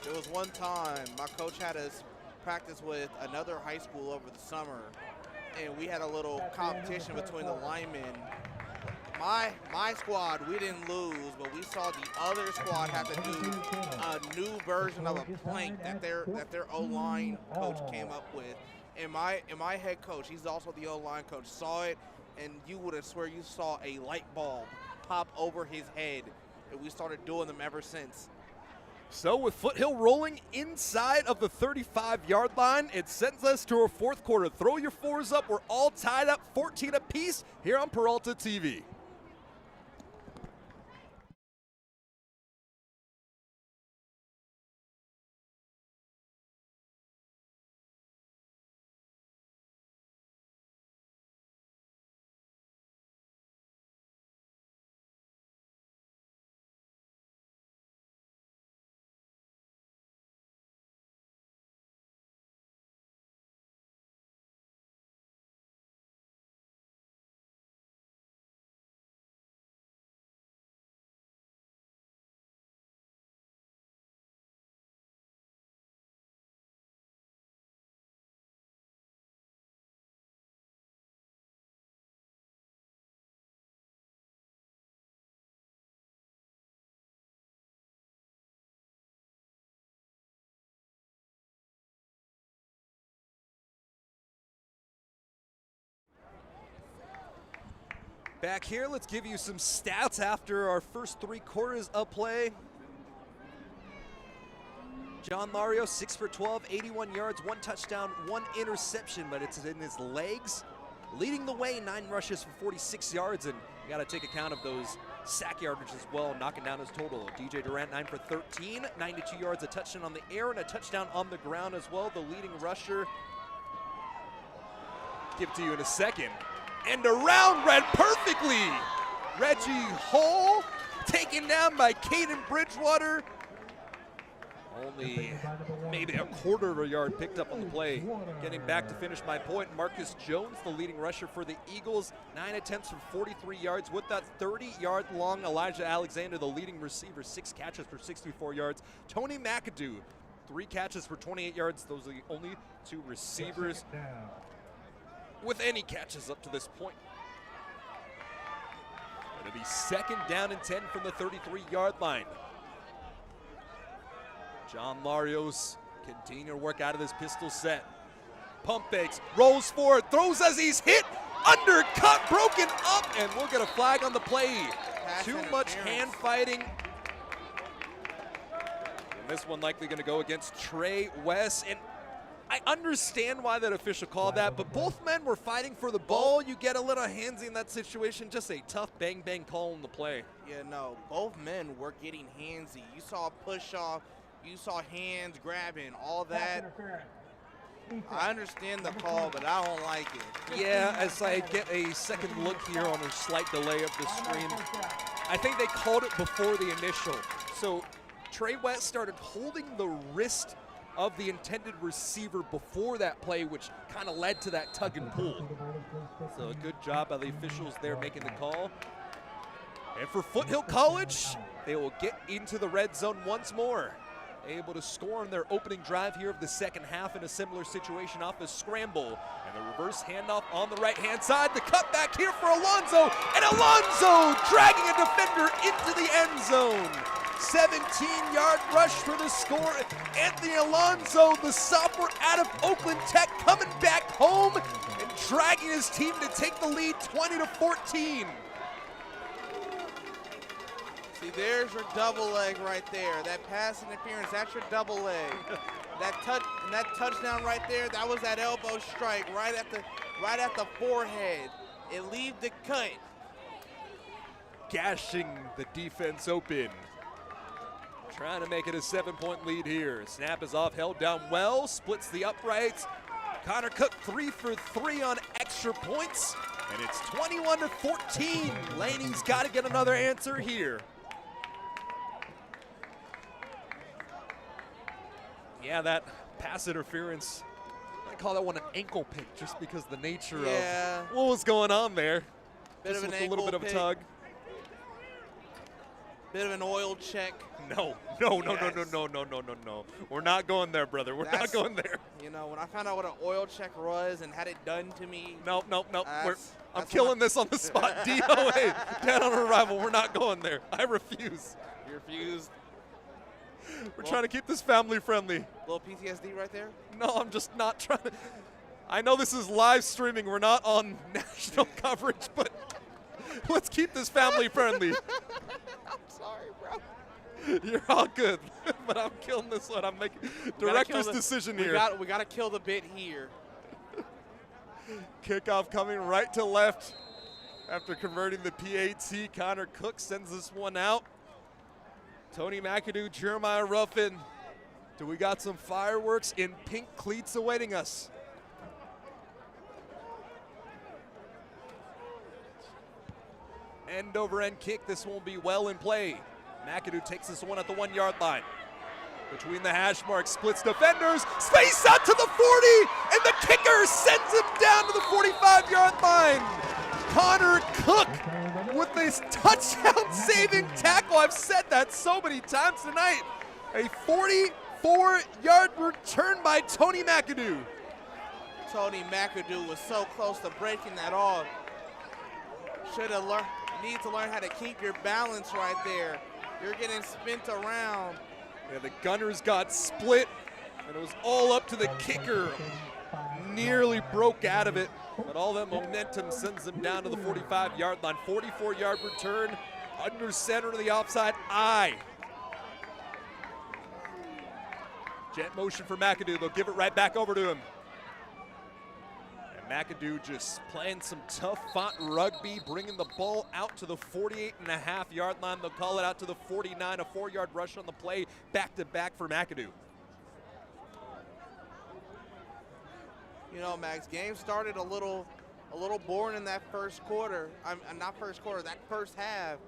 There was one time my coach had us practice with another high school over the summer, and we had a little competition between the linemen. My squad, we didn't lose, but we saw the other squad have to do a new version of a plank that their O-line coach came up with. And my head coach, he's also the O-line coach, saw it, and you would have swear you saw a light bulb pop over his head, and we started doing them ever since. So with Foothill rolling inside of the 35-yard line, it sends us to our 4th quarter. Throw your 4s up. We're all tied up 14 apiece here on Peralta TV. Back here, let's give you some stats after our first 3 quarters of play. John Lario, 6 for 12, 81 yards, 1 touchdown, 1 interception, but it's in his legs. Leading the way, 9 rushes for 46 yards, and you got to take account of those sack yardage as well, knocking down his total. DJ Durant, 9 for 13, 92 yards, a touchdown on the air, and a touchdown on the ground as well. The leading rusher, give it to you in a second. And around ran perfectly. Reggie Hall taken down by Caden Bridgewater. Only maybe a quarter of a yard picked up on the play. Getting back to finish my point, Marcus Jones, the leading rusher for the Eagles, 9 attempts for 43 yards. With that 30-yard long, Elijah Alexander, the leading receiver, 6 catches for 64 yards. Tony McAdoo, 3 catches for 28 yards. Those are the only 2 receivers with any catches up to this point. It'll be 2nd down and 10 from the 33-yard line. John Larios continue to work out of this pistol set. Pump fakes, rolls forward, throws as he's hit, undercut, broken up, and we'll get a flag on the play. Too much hand fighting. And this one likely going to go against Trey West. And I understand why that official called that, but both men were fighting for the ball. You get a little handsy in that situation. Just a tough bang-bang call on the play. Yeah, no, both men were getting handsy. You saw push-off. You saw hands grabbing, all that. I understand the call, but I don't like it. Yeah, as I get a second look here on a slight delay of the screen, I think they called it before the initial. So Trey West started holding the wrist of the intended receiver before that play, which kind of led to that tug and pull. So a good job by the officials there making the call. And for Foothill College, they will get into the red zone once more. Able to score on their opening drive here of the second half in a similar situation off a scramble. And the reverse handoff on the right-hand side. The cutback here for Alonzo. And Alonzo dragging a defender into the end zone. 17-yard rush for the score. Anthony Alonzo, the sophomore out of Oakland Tech, coming back home and dragging his team to take the lead 20-14. See, there's your double leg right there. That pass interference, that's your double leg. that touchdown right there, that was that elbow strike right at the forehead. It leave the cut. Gashing the defense open. Trying to make it a 7-point lead here. Snap is off, held down well, splits the uprights. Connor Cook 3 for 3 on extra points, and it's 21-14. Laney's got to get another answer here. Yeah, that pass interference, I call that one an ankle pick just because the nature of what was going on there. Bit of an ankle a little bit of a tug. Bit of an oil check. No. We're not going there, brother. We're not going there. You know, when I found out what an oil check was and had it done to me. Nope. I'm killing this on the spot. DOA, dead on arrival. We're not going there. I refuse. You refuse? We're trying to keep this family friendly. Little PTSD right there? No, I'm just not trying to. I know this is live streaming. We're not on national coverage, but let's keep this family friendly. I'm sorry, bro. You're all good, but I'm killing this one. I'm making director's decision here. We got to kill the bit here. Kickoff coming right to left after converting the PAT. Connor Cook sends this one out. Tony McAdoo, Jeremiah Ruffin. Do we got some fireworks in pink cleats awaiting us? End over end kick. This won't be well in play. McAdoo takes this one at the 1-yard line. Between the hash marks, splits defenders, space out to the 40, and the kicker sends him down to the 45-yard line. Connor Cook with this touchdown-saving tackle. I've said that so many times tonight. A 44-yard return by Tony McAdoo. Tony McAdoo was so close to breaking that off. Should have learned. Need to learn how to keep your balance right there. You're getting spent around. Yeah, the gunners got split, and it was all up to the kicker. Nearly broke out of it, but all that momentum sends them down to the 45-yard line. 44-yard return, under center to the offside eye. Jet motion for McAdoo. They'll give it right back over to him. And McAdoo just playing some tough fought rugby, bringing the ball out to the 48.5-yard line. They'll call it out to the 49, a 4-yard rush on the play, back-to-back for McAdoo. You know, Max, game started a little boring in that first quarter. Not first quarter, that first half.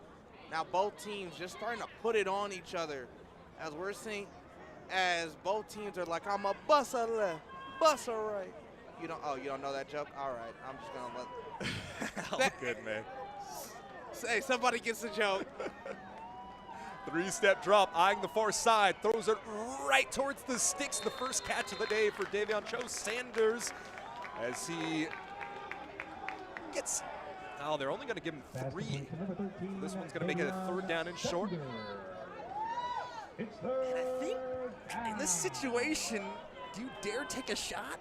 Now both teams just starting to put it on each other. As we're seeing, as both teams are like, I'm a bus a left, bus a right. You don't know that joke? All right, I'm just gonna let. Good, man. Hey, somebody gets the joke. 3-step drop, eyeing the far side, throws it right towards the sticks. The first catch of the day for Davion Cho Sanders as he gets. Oh, they're only going to give him 3. This one's going to make it a 3rd down and short. And I think in this situation, do you dare take a shot?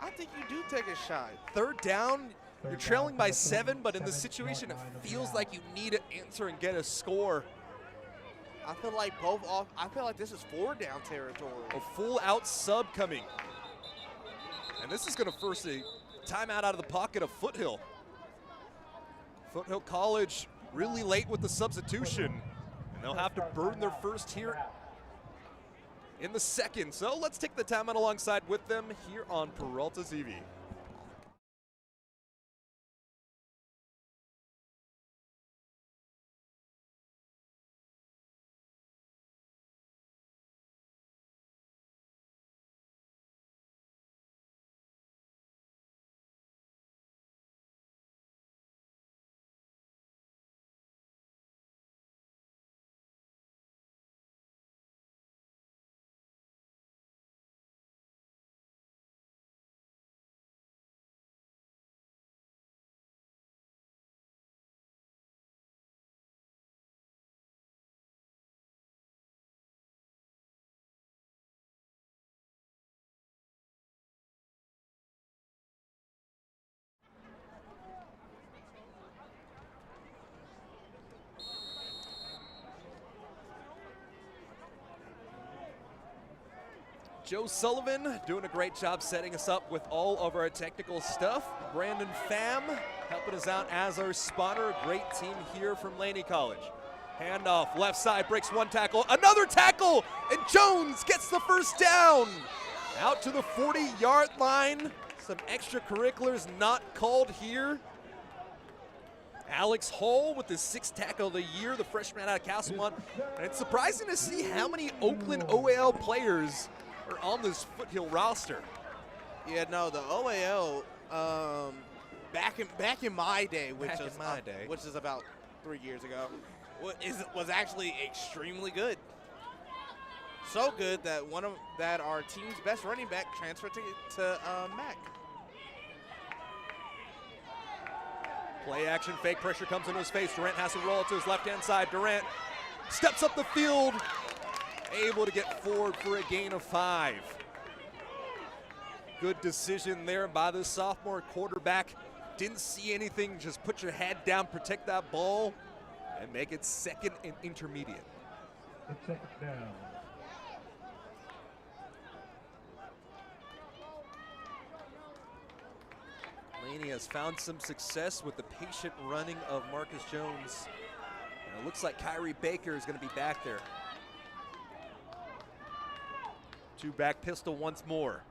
I think you do take a shot. 3rd down, you're trailing by 7, but in this situation, it feels like you need to answer and get a score. I feel like this is 4-down territory. A full out sub coming. And this is going to force a timeout out of the pocket of Foothill. Foothill College really late with the substitution. And they'll have to burn their first here in the second. So let's take the timeout alongside with them here on Peralta TV. Joe Sullivan doing a great job setting us up with all of our technical stuff. Brandon Pham helping us out as our spotter. Great team here from Laney College. Handoff, left side, breaks one tackle, another tackle, and Jones gets the first down. Out to the 40-yard line. Some extracurriculars not called here. Alex Hall with his 6th tackle of the year, the freshman out of Castlemont. And it's surprising to see how many Oakland OAL players are on this Foothill roster. Yeah, no, the OAL back in my day, which is about 3 years ago, was actually extremely good. So good that our team's best running back transferred to Mac. Play action, fake pressure comes into his face. Durant has to roll it to his left-hand side. Durant steps up the field, able to get forward for a gain of 5. Good decision there by the sophomore quarterback. Didn't see anything, just put your head down, protect that ball, and make it 2nd and intermediate. It's 2nd down. Laney has found some success with the patient running of Marcus Jones. And it looks like Kyrie Baker is going to be back there. 2-back pistol once more.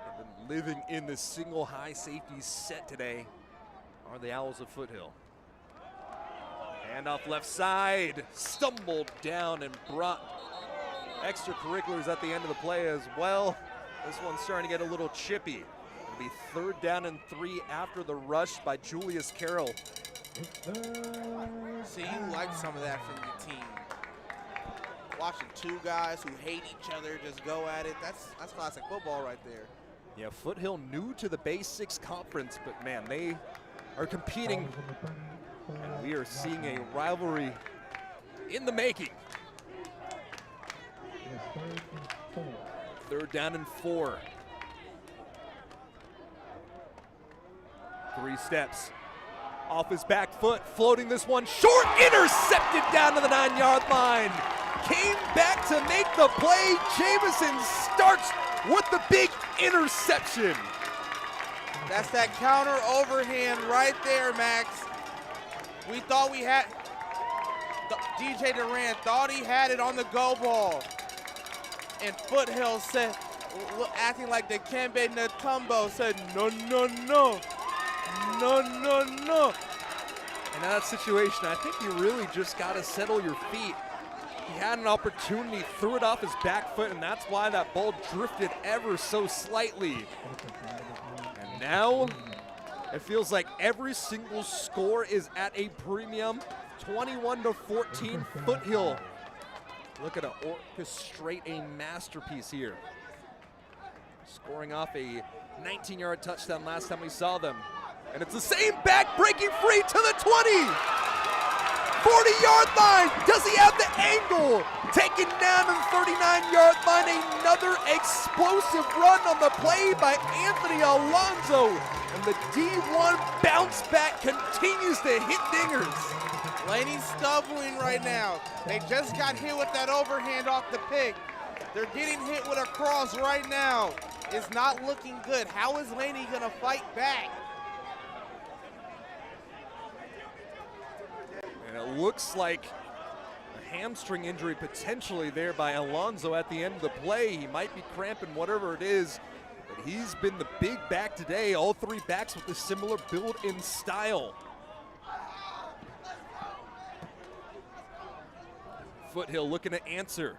And then living in the single high safety set today are the Owls of Foothill. Handoff left side, stumbled down and brought extracurriculars at the end of the play as well. This one's starting to get a little chippy. It'll be 3rd down and 3 after the rush by Julius Carroll. See, you like some of that from your team. Watching 2 guys who hate each other just go at it, that's classic football right there. Yeah, Foothill new to the Basics Conference, but man, they are competing, and we are seeing a rivalry in the making. 3rd down and 4. 3 steps. Off his back foot, floating this one short, intercepted down to the 9-yard line. came back to make the play. Jamison starts with the big interception. That's that counter overhand right there, Max. We thought we had, DJ Durant thought he had it on the go ball. And Foothill said, acting like the Kembe Natumbo, said, no, no, no, no, no, no. And in that situation, I think you really just got to settle your feet. He had an opportunity, threw it off his back foot, and that's why that ball drifted ever so slightly. And now, it feels like every single score is at a premium. 21-14, Foothill. Look at to orchestrate a masterpiece here. Scoring off a 19-yard touchdown last time we saw them. And it's the same back, breaking free to the 20. 40-yard line. Does he have the angle? Taken down to the 39-yard line. Another explosive run on the play by Anthony Alonso. And the D1 bounce back continues to hit dingers. Laney's stumbling right now. They just got hit with that overhand off the pick. They're getting hit with a cross right now. It's not looking good. How is Laney gonna fight back? And it looks like a hamstring injury potentially there by Alonso at the end of the play. He might be cramping whatever it is, but he's been the big back today. All three backs with a similar build and style. Foothill looking to answer.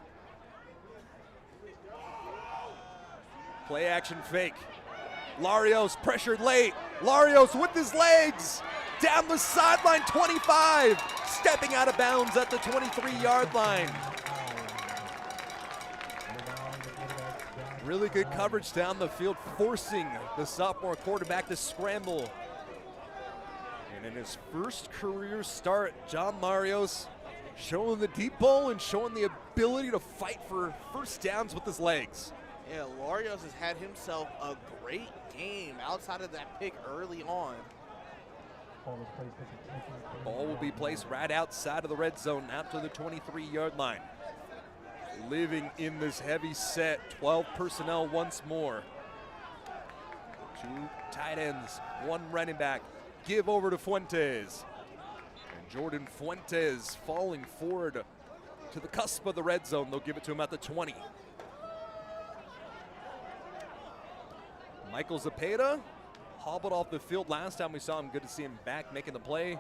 Play action fake. Larios pressured late. Larios with his legs. Down the sideline, 25. Stepping out of bounds at the 23-yard line. Really good coverage down the field, forcing the sophomore quarterback to scramble. And in his first career start, John Larios showing the deep ball and showing the ability to fight for first downs with his legs. Yeah, Larios has had himself a great game outside of that pick early on. Ball will be placed right outside of the red zone, out to the 23-yard line. Living in this heavy set, 12 personnel once more. Two tight ends, one running back. Give over to Fuentes. And Jordan Fuentes falling forward to the cusp of the red zone. They'll give it to him at the 20. Michael Zepeda hobbled off the field last time we saw him. Good to see him back making the play.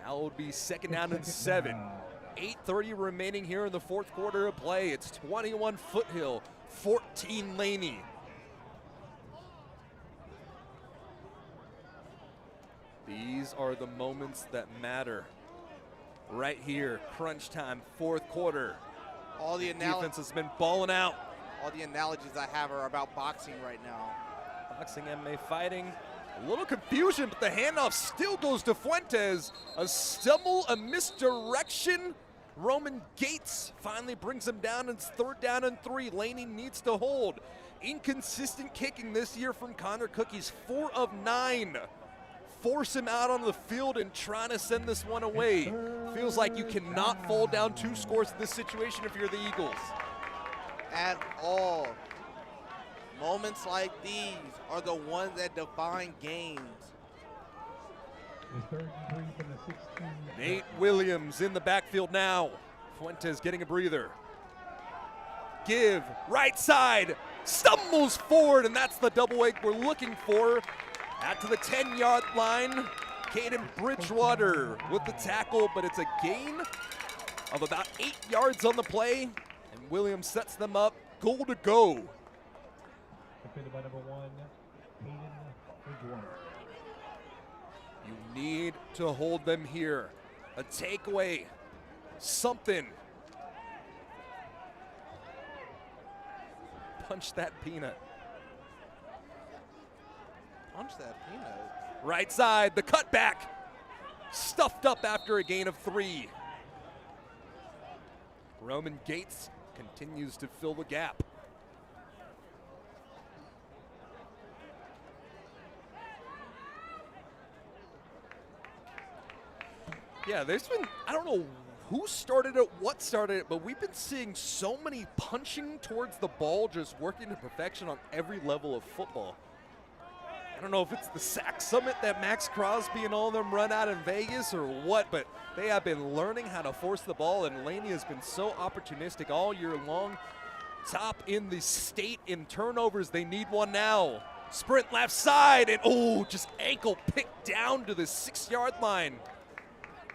Now it would be second down and 7. 8:30 remaining here in the fourth quarter of play. It's 21 Foothill, 14 Laney. These are the moments that matter. Right here, crunch time, fourth quarter. All the defense has been balling out. All the analogies I have are about boxing right now. Boxing, MMA fighting. A little confusion, but the handoff still goes to Fuentes. A stumble, a misdirection. Roman Gates finally brings him down. It's third down and 3. Laney needs to hold. Inconsistent kicking this year from Connor Cook. He's 4 of 9. Force him out on the field and trying to send this one away. Feels like you cannot fall down 2 scores in this situation if you're the Eagles. At all. Moments like these are the ones that define games. Nate Williams in the backfield now. Fuentes getting a breather. Give, right side, stumbles forward, and that's the double egg we're looking for. Out to the 10-yard line. Caden Bridgewater with the tackle, but it's a gain of about 8 yards on the play. And Williams sets them up, goal to go. Defended by number 1, Caden Bridgewater. You need to hold them here. A takeaway, something. Punch that peanut. Punch that peanut. Right side, the cutback. Stuffed up after a gain of 3. Roman Gates continues to fill the gap. Yeah, there's been, I don't know who started it, what started it, but we've been seeing so many punching towards the ball, just working to perfection on every level of football. I don't know if it's the sack summit that Max Crosby and all of them run out in Vegas or what, but they have been learning how to force the ball, and Laney has been so opportunistic all year long. Top in the state in turnovers. They need one now. Sprint left side, and just ankle picked down to the 6-yard line.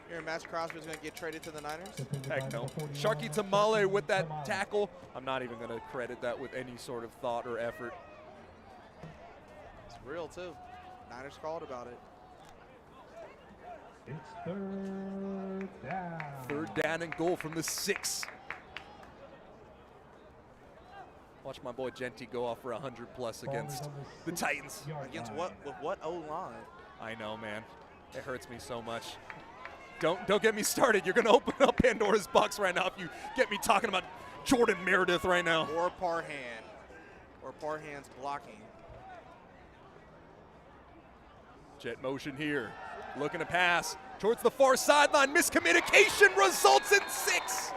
Here, Max Crosby's going to get traded to the Niners. Heck no. Sharky Tamale with that tackle. I'm not even going to credit that with any sort of thought or effort. It's real, too. Niners called about it. It's third down. Third down and goal from the 6. Watch my boy Genty go off for 100+ against the Titans. Against what? With what O-line? I know, man. It hurts me so much. Don't get me started. You're going to open up Pandora's box right now if you get me talking about Jordan Meredith right now. Or Parham. Or Parham's blocking. Jet motion here. Looking to pass towards the far sideline. Miscommunication results in 6.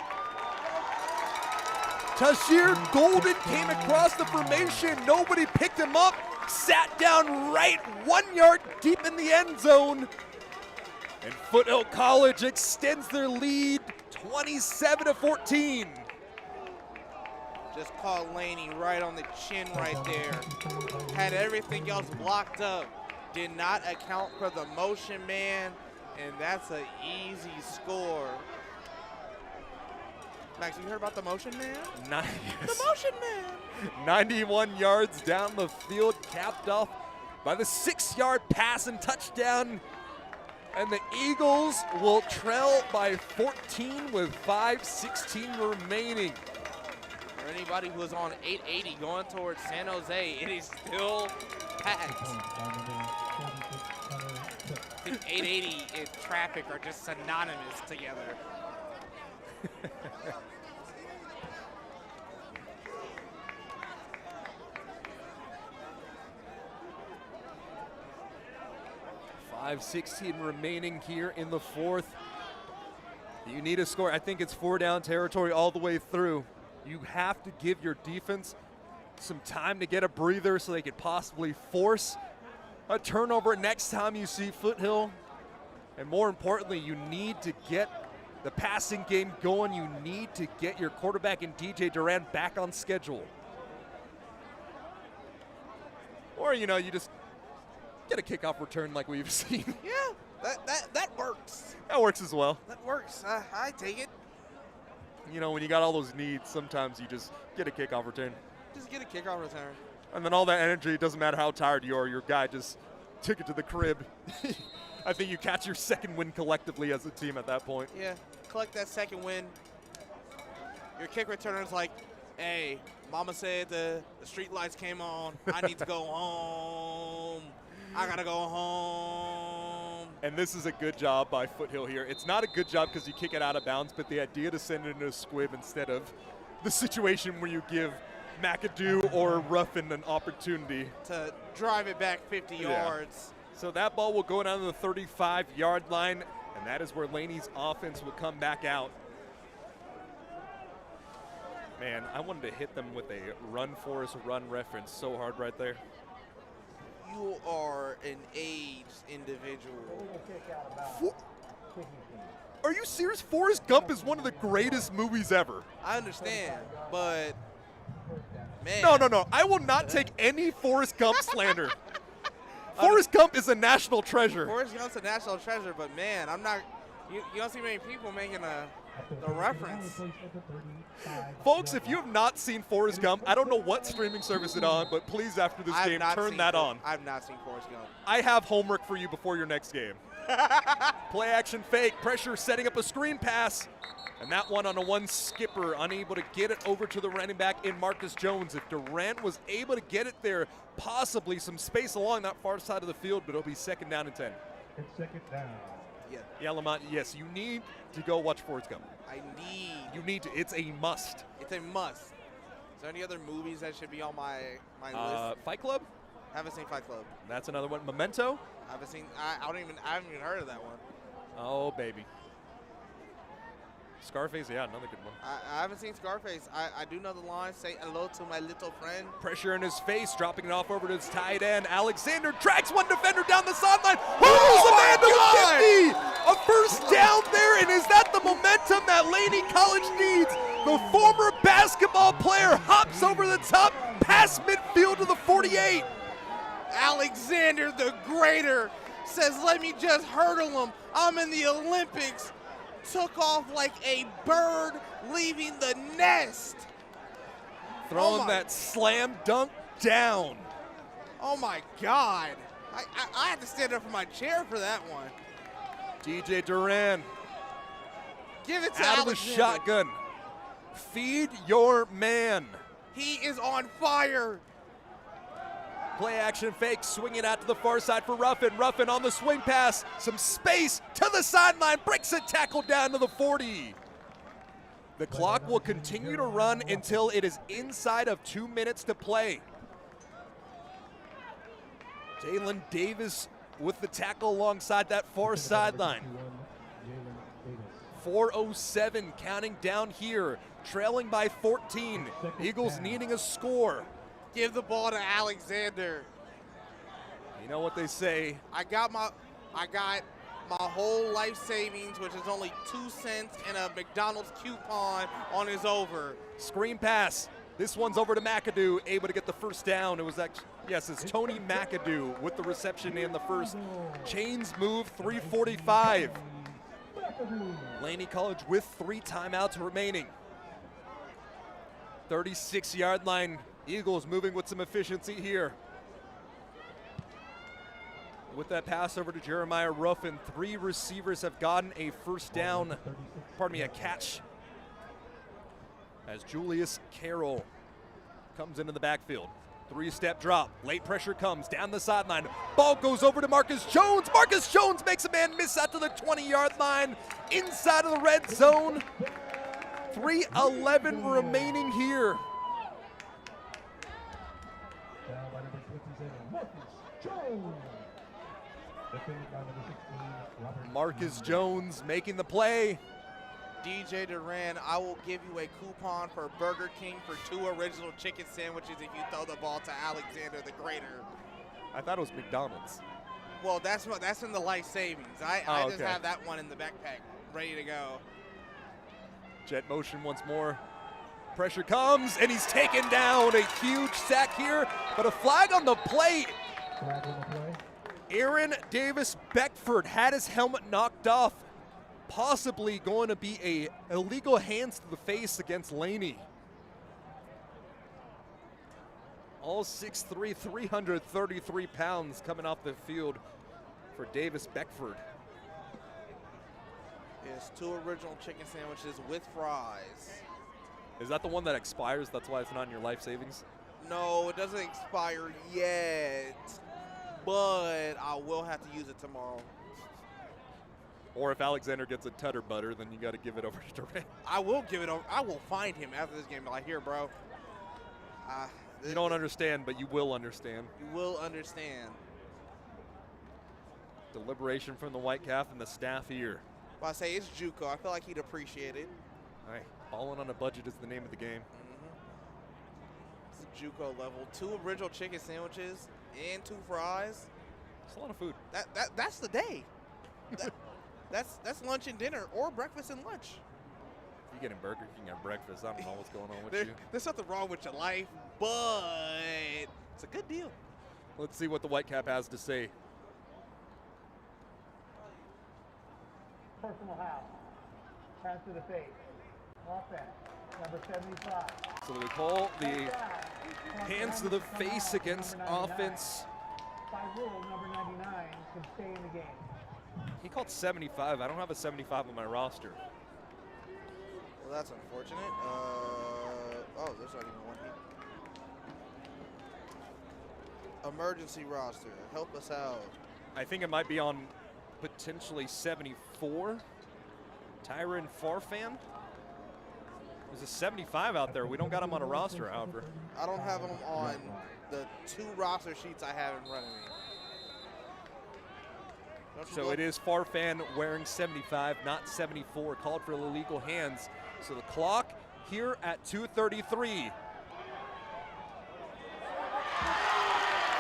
Tashir Golden came across the formation. Nobody picked him up. Sat down right 1 yard deep in the end zone. And Foothill College extends their lead 27-14. Just caught Laney right on the chin right there. Had everything else blocked up. Did not account for the motion man, and that's an easy score. Max, you heard about the motion man? Yes. The motion man. 91 yards down the field, capped off by the 6-yard pass and touchdown. And the Eagles will trail by 14 with 5:16 remaining. For anybody who was on 880 going towards San Jose, it is still packed. I think 880 and traffic are just synonymous together. $5:16 remaining here in the 4th. You need a score. I think it's 4-down territory all the way through. You have to give your defense some time to get a breather so they could possibly force a turnover next time you see Foothill. And more importantly, you need to get the passing game going. You need to get your quarterback and DJ Duran back on schedule. Or, you just get a kickoff return like we've seen. Yeah, that works. That works as well. That works. I take it. When you got all those needs, sometimes you just get a kickoff return. Just get a kickoff return. And then all that energy, it doesn't matter how tired you are, your guy just took it to the crib. I think you catch your second win collectively as a team at that point. Yeah, collect that second win. Your kick returner's like, hey, mama said the street lights came on. I need to go home. I got to go home. And this is a good job by Foothill here. It's not a good job because you kick it out of bounds, but the idea to send it into a squib instead of the situation where you give McAdoo or Ruffin an opportunity to drive it back 50 yards. So that ball will go down to the 35-yard line, and that is where Laney's offense will come back out. Man, I wanted to hit them with a run for us, run reference so hard right there. You are an aged individual. Are you serious? Forrest Gump is one of the greatest movies ever. I understand, but man. No. I will not take any Forrest Gump slander. Forrest Gump is a national treasure. Forrest Gump's a national treasure, but man, I'm not. You don't see many people making the reference. Folks, if you have not seen Forrest Gump, I don't know what streaming service it's on, but please, after this game, turn that on. I've not seen Forrest Gump. I have homework for you before your next game. Play action fake, pressure setting up a screen pass, and that one on a one skipper, unable to get it over to the running back in Marcus Jones. If Durant was able to get it there, possibly some space along that far side of the field, but it'll be 2nd down and 10. It's 2nd down. Yeah, Lamont, yes, you need to go watch Forrest Gump. You need to. It's a must. It's a must. Is there any other movies that should be on my list? Fight Club? Haven't seen Fight Club. That's another one. Memento? I haven't even heard of that one. Oh, baby. Scarface, yeah, another good one. I haven't seen Scarface. I do know the line, say hello to my little friend. Pressure in his face, dropping it off over to his tight end. Alexander drags one defender down the sideline. Hurdles a man to the 50. A first down there, and is that the momentum that Laney College needs? The former basketball player hops over the top, past midfield to the 48. Alexander the Greater says, let me just hurdle him. I'm in the Olympics. Took off like a bird leaving the nest. Throwing that slam dunk down. Oh my God. I had to stand up from my chair for that one. DJ Duran. Give it to Out of the Alexander. shotgun. Feed your man. He is on fire. Play action fake, swing it out to the far side for Ruffin. Ruffin on the swing pass, some space to the sideline, breaks a tackle down to the 40. The clock will continue to run until it is inside of 2 minutes to play. Jalen Davis with the tackle alongside that far sideline. 4:07 counting down here, trailing by 14. Eagles needing a score. Give the ball to Alexander. You know what they say. I got my whole life savings, which is only 2 cents, and a McDonald's coupon on his over. Screen pass. This one's over to McAdoo, able to get the first down. It was actually, yes, it's Tony McAdoo with the reception and the first. Chains move, 3:45. Laney College with 3 timeouts remaining. 36-yard line. Eagles moving with some efficiency here. With that pass over to Jeremiah Ruffin, 3 receivers have gotten a first down, a catch. As Julius Carroll comes into the backfield. 3-step drop, late pressure comes down the sideline. Ball goes over to Marcus Jones. Marcus Jones makes a man miss out to the 20-yard line, inside of the red zone. 3:11 remaining here. Marcus Jones making the play. DJ Duran, I will give you a coupon for Burger King for 2 original chicken sandwiches if you throw the ball to Alexander the Greater. I thought it was McDonald's. Well, that's in the life savings. I just okay. have that one in the backpack, ready to go. Jet motion once more. Pressure comes, and he's taken down. A huge sack here, but a flag on the plate. Aaron Davis Beckford had his helmet knocked off. Possibly going to be a illegal hands to the face against Laney. All 6'3", 333 pounds coming off the field for Davis Beckford. It's 2 original chicken sandwiches with fries. Is that the one that expires? That's why it's not in your life savings? No, it doesn't expire yet, but I will have to use it tomorrow. Or if Alexander gets a Tutter Butter, then you got to give it over to Durant. I will give it over. I will find him after this game. Like, here, bro. You don't understand, but you will understand. You will understand. Deliberation from the White Calf and the staff here. Well, I say it's JUCO. I feel like he'd appreciate it. All right, balling on a budget is the name of the game. It's a JUCO level. 2 original chicken sandwiches and 2 fries. It's a lot of food. That's the day. That's lunch and dinner, or breakfast and lunch. If you're getting Burger King at breakfast, I don't know what's going on with you. There's something wrong with your life, but it's a good deal. Let's see what the White Cap has to say. Personal house. Pass to the face. Offense. Number 75. So we call the hands to the face against offense. By rule, number 99 can stay in the game. He called 75. I don't have a 75 on my roster. Well, that's unfortunate. Oh, there's not even one here. Emergency roster. Help us out. I think it might be on potentially 74. Tyron Farfan. There's a 75 out there. We don't got him on a roster, however. I don't have him on the 2 roster sheets I have in front of me. So it is Farfan wearing 75, not 74. Called for illegal hands. So the clock here at 2:33.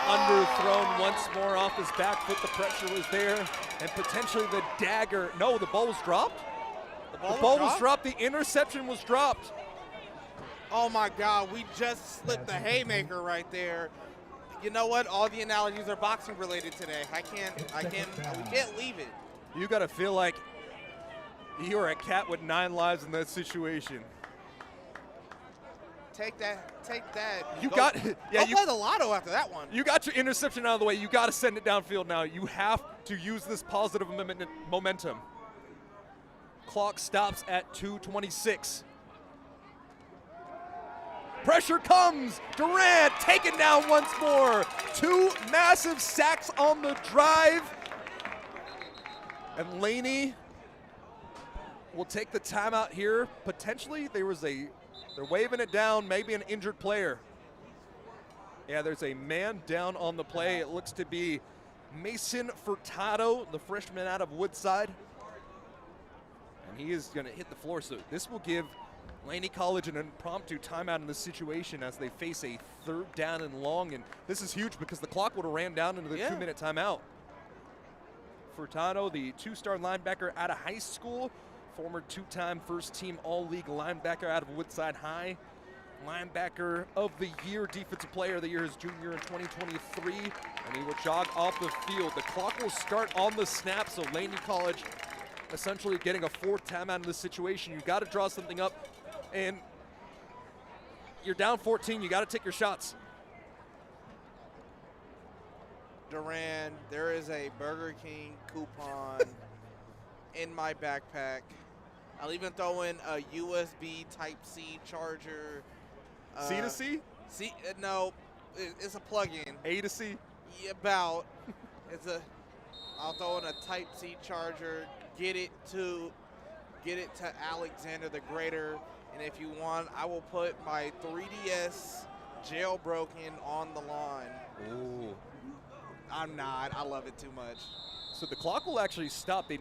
Underthrown once more off his back foot. The pressure was there. And potentially the dagger. No, the ball was dropped. The ball was dropped. The interception was dropped. Oh my God, we just slipped the haymaker right there. You know what? All the analogies are boxing related today. We can't leave it. You gotta feel like you're a cat with 9 lives in that situation. Take that. You Go play the lotto after that one. You got your interception out of the way. You got to send it downfield now. You have to use this positive momentum. Clock stops at 2:26. Pressure comes. Durant taken down once more. 2 massive sacks on the drive. And Laney will take the timeout here. Potentially they're waving it down, maybe an injured player. Yeah, there's a man down on the play. It looks to be Mason Furtado, the freshman out of Woodside. And he is going to hit the floor. So this will give Laney College an impromptu timeout in this situation as they face a 3rd down and long. And this is huge because the clock would have ran down into the 2-minute timeout. Furtado, the 2-star linebacker out of high school, former 2-time first-team All-League linebacker out of Woodside High. Linebacker of the year, defensive player of the year, his junior in 2023, and he will jog off the field. The clock will start on the snap, so Laney College essentially getting a 4th timeout in this situation. You got to draw something up, and you're down 14. You got to take your shots. Duran, there is a Burger King coupon in my backpack. I'll even throw in a USB Type-C charger. C to C? No, it's a plug-in. A to C? Yeah, I'll throw in a Type-C charger. Get it to Alexander the Greater, and if you want, I will put my 3DS jailbroken on the line. Ooh. I'm not. I love it too much. So the clock will actually stop.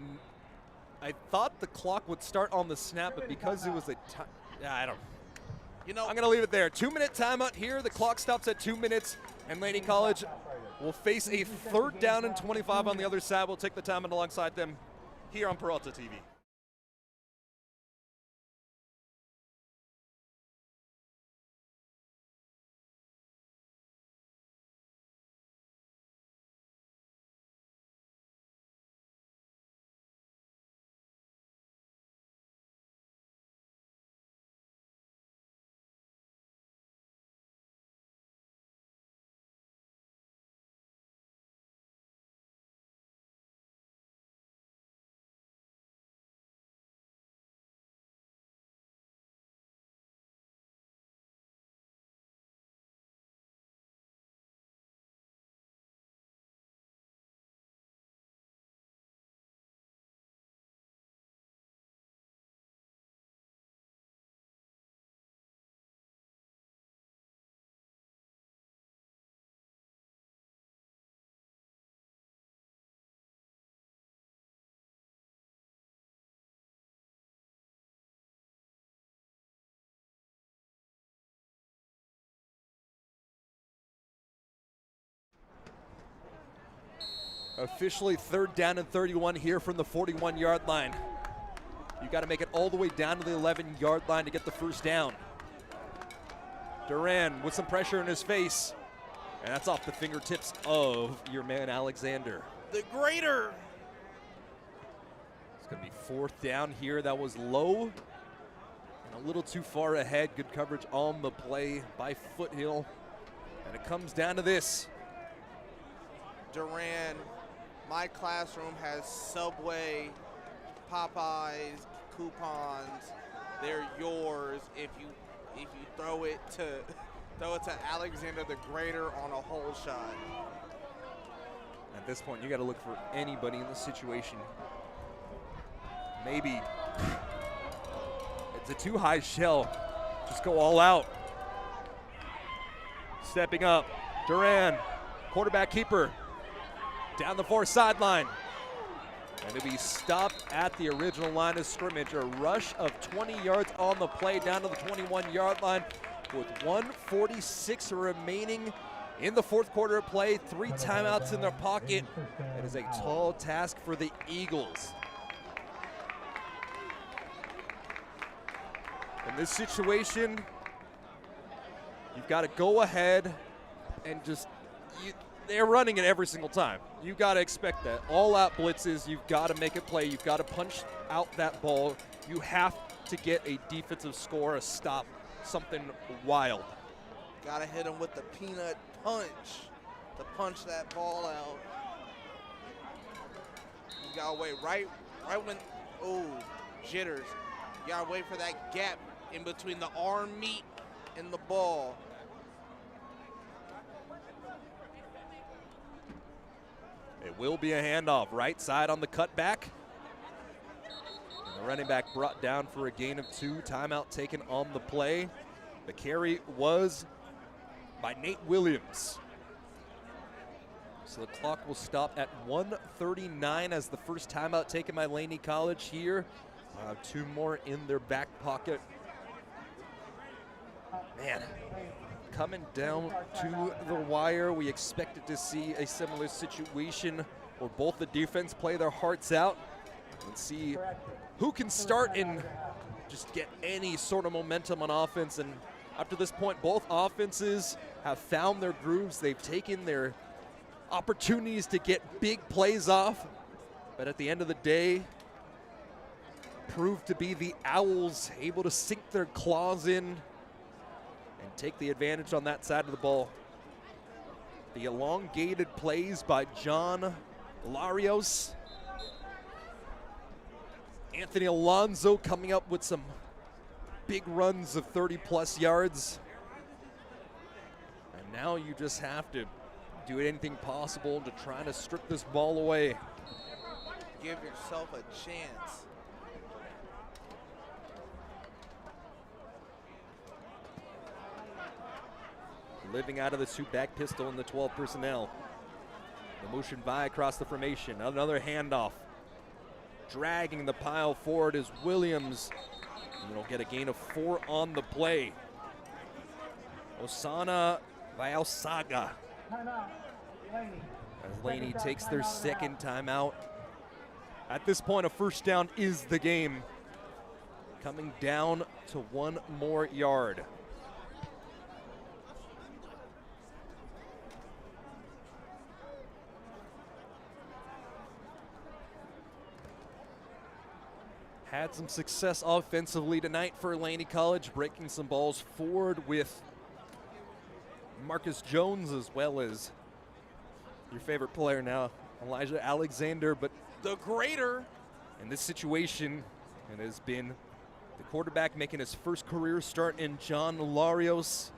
I thought the clock would start on the snap, but because it was I don't. I'm going to leave it there. 2-minute timeout here. The clock stops at 2 minutes, and Laney College will face a 3rd down and 25 on the other side. We'll take the timeout alongside them here on Peralta TV. Officially 3rd down and 31 here from the 41-yard line. You got to make it all the way down to the 11-yard line to get the 1st down. Duran with some pressure in his face. And that's off the fingertips of your man Alexander. The Greater. It's going to be 4th down here. That was low and a little too far ahead. Good coverage on the play by Foothill. And it comes down to this. Duran, my classroom has Subway, Popeyes, coupons. They're yours if you throw it to Alexander the Greater on a hole shot. At this point, you got to look for anybody in this situation. Maybe it's a too high shell. Just go all out. Stepping up, Duran, quarterback keeper, down the far sideline. And to be stopped at the original line of scrimmage, a rush of 20 yards on the play down to the 21-yard line with 1:46 remaining in the fourth quarter of play. 3 timeouts in their pocket. It is a tall task for the Eagles. In this situation, you've got to go ahead and just, they're running it every single time. You've got to expect that. All out blitzes, you've got to make it play. You've got to punch out that ball. You have to get a defensive score, a stop, something wild. Got to hit him with the peanut punch to punch that ball out. You got to wait right when, oh, jitters. You got to wait for that gap in between the arm meat and the ball. It will be a handoff, right side on the cutback. And the running back brought down for a gain of 2. Timeout taken on the play. The carry was by Nate Williams. So the clock will stop at 1:39 as the first timeout taken by Laney College here. 2 more in their back pocket. Man, coming down to the wire, we expected to see a similar situation where both the defense play their hearts out and see who can start and just get any sort of momentum on offense. And up to this point, both offenses have found their grooves. They've taken their opportunities to get big plays off, but at the end of the day, proved to be the Owls able to sink their claws in and take the advantage on that side of the ball. The elongated plays by John Larios. Anthony Alonso coming up with some big runs of 30-plus yards. And now you just have to do anything possible to try to strip this ball away. Give yourself a chance. Living out of the two-back pistol in the 12 personnel. The motion by across the formation. Another handoff. Dragging the pile forward is Williams. And he'll get a gain of 4 on the play. Osana Vialsaga. As Laney takes their second timeout. At this point, a first down is the game. Coming down to 1 more yard. Had some success offensively tonight for Laney College, breaking some balls forward with Marcus Jones as well as your favorite player now, Elijah Alexander. But the greater. In this situation, it has been the quarterback making his first career start in John Larios,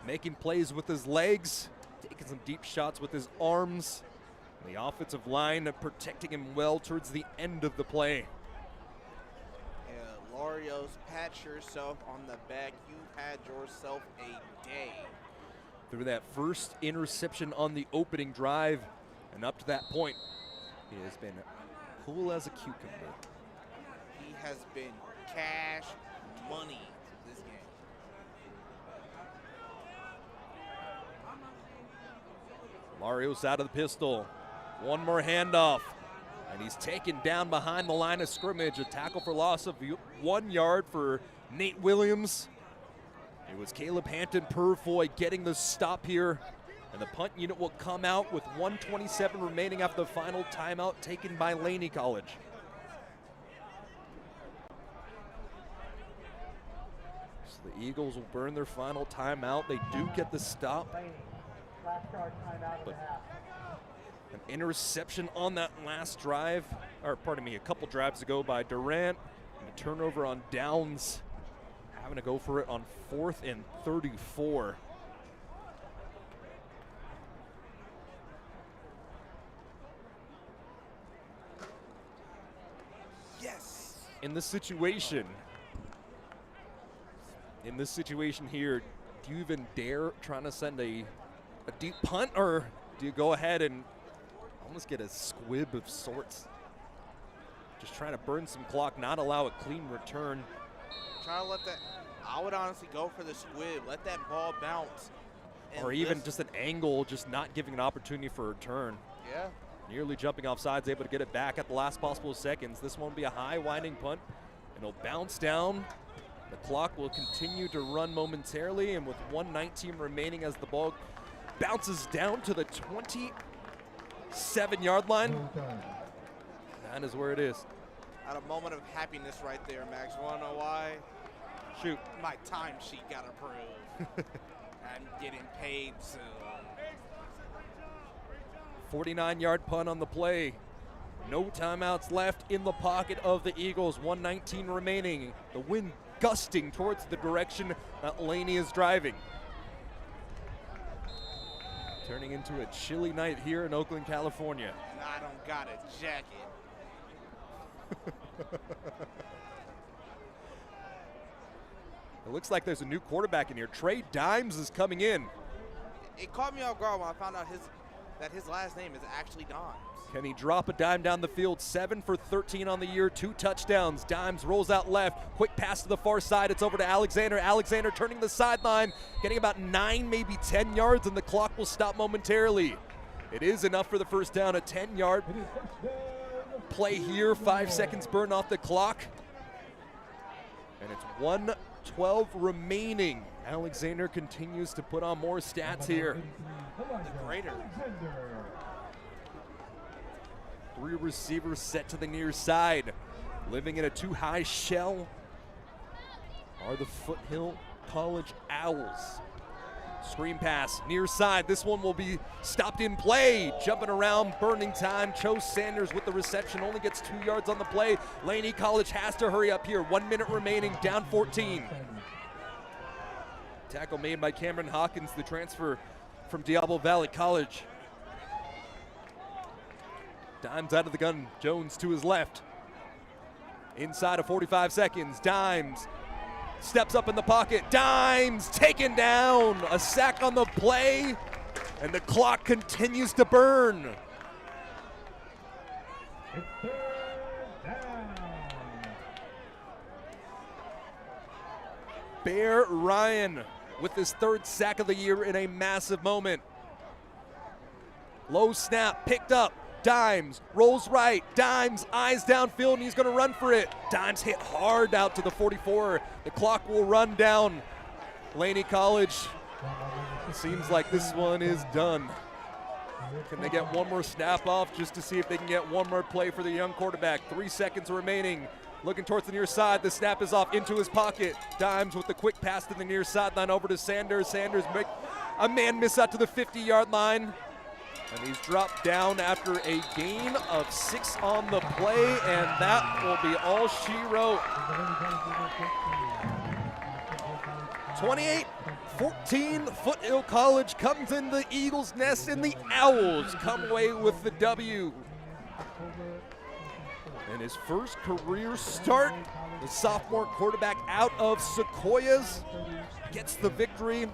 making plays with his legs, taking some deep shots with his arms. The offensive line protecting him well towards the end of the play. Larios, pat yourself on the back. You had yourself a day. Through that first interception on the opening drive, and up to that point, he has been cool as a cucumber. He has been cash money this game. Larios out of the pistol. 1 more handoff. And he's taken down behind the line of scrimmage. A tackle for loss of 1 yard for Nate Williams. It was Caleb Hampton Purfoy getting the stop here. And the punt unit will come out with 1:27 remaining after the final timeout taken by Laney College. So the Eagles will burn their final timeout. They do get the stop. But an interception on that last drive, or pardon me, a couple drives ago by Durant, and a turnover on downs, having to go for it on 4th and 34. Yes. In this situation here, do you even dare trying to send a deep punt, or do you go ahead and almost get a squib of sorts? Just trying to burn some clock, not allow a clean return. Try to let that, I would honestly go for the squib. Let that ball bounce. Or even just an angle, just not giving an opportunity for a return. Yeah. Nearly jumping off sides, able to get it back at the last possible seconds. This one will be a high winding punt, and it'll bounce down. The clock will continue to run momentarily, and with 1:19 remaining as the ball bounces down to the 27-yard line. That is where it is. At a moment of happiness right there, Max. You wanna know why? Shoot. My timesheet got approved. I'm getting paid soon. 49-yard punt on the play. No timeouts left in the pocket of the Eagles. 1:19 remaining. The wind gusting towards the direction that Laney is driving. Turning into a chilly night here in Oakland, California. And I don't got a jacket. It looks like there's a new quarterback in here. Trey Dimes is coming in. It caught me off guard when I found out that his last name is actually Dimes. Can he drop a dime down the field? 7 for 13 on the year, 2 touchdowns. Dimes rolls out left, quick pass to the far side. It's over to Alexander. Alexander turning the sideline, getting about 9, maybe 10 yards, and the clock will stop momentarily. It is enough for the first down, a 10-yard play here. 5 seconds burned off the clock. And it's 1:12 remaining. Alexander continues to put on more stats here. The greater. 3 receivers set to the near side. Living in a 2-high shell are the Foothill College Owls. Screen pass, near side. This one will be stopped in play. Jumping around, burning time. Cho Sanders with the reception, only gets 2 yards on the play. Laney College has to hurry up here. 1 minute remaining, down 14. Tackle made by Cameron Hawkins, the transfer from Diablo Valley College. Dimes out of the gun, Jones to his left. Inside of 45 seconds, Dimes steps up in the pocket. Dimes taken down, a sack on the play, and the clock continues to burn. It's third down. Bear Ryan with his 3rd sack of the year in a massive moment. Low snap, picked up. Dimes rolls right. Dimes eyes downfield, and he's going to run for it. Dimes hit hard out to the 44. The clock will run down. Laney College, seems like this one is done. Can they get one more snap off just to see if they can get one more play for the young quarterback? 3 seconds remaining. Looking towards the near side. The snap is off into his pocket. Dimes with the quick pass to the near sideline over to Sanders. Sanders make a man miss out to the 50-yard line. And he's dropped down after a gain of 6 on the play, and that will be all she wrote. 28-14, Foothill College comes in the Eagles' nest, and the Owls come away with the W. And his first career start, the sophomore quarterback out of Sequoias gets the victory.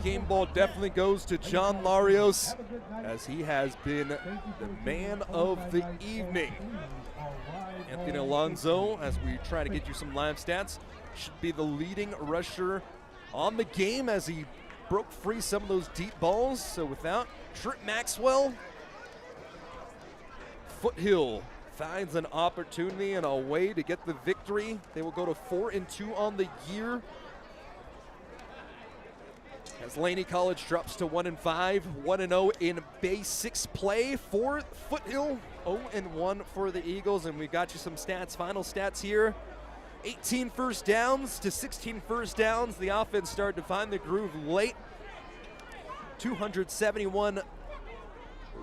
Game ball definitely goes to John Larios, as he has been the man of the evening. Anthony Alonso, as we try to get you some live stats, should be the leading rusher on the game as he broke free some of those deep balls. So without Trip Maxwell, Foothill finds an opportunity and a way to get the victory. They will go to 4-2 on the year, as Laney College drops to 1-5, 1-0 in base 6 play for Foothill, 0-1 for the Eagles. And we got you some stats, final stats here. 18 first downs to 16 first downs. The offense started to find the groove late. 271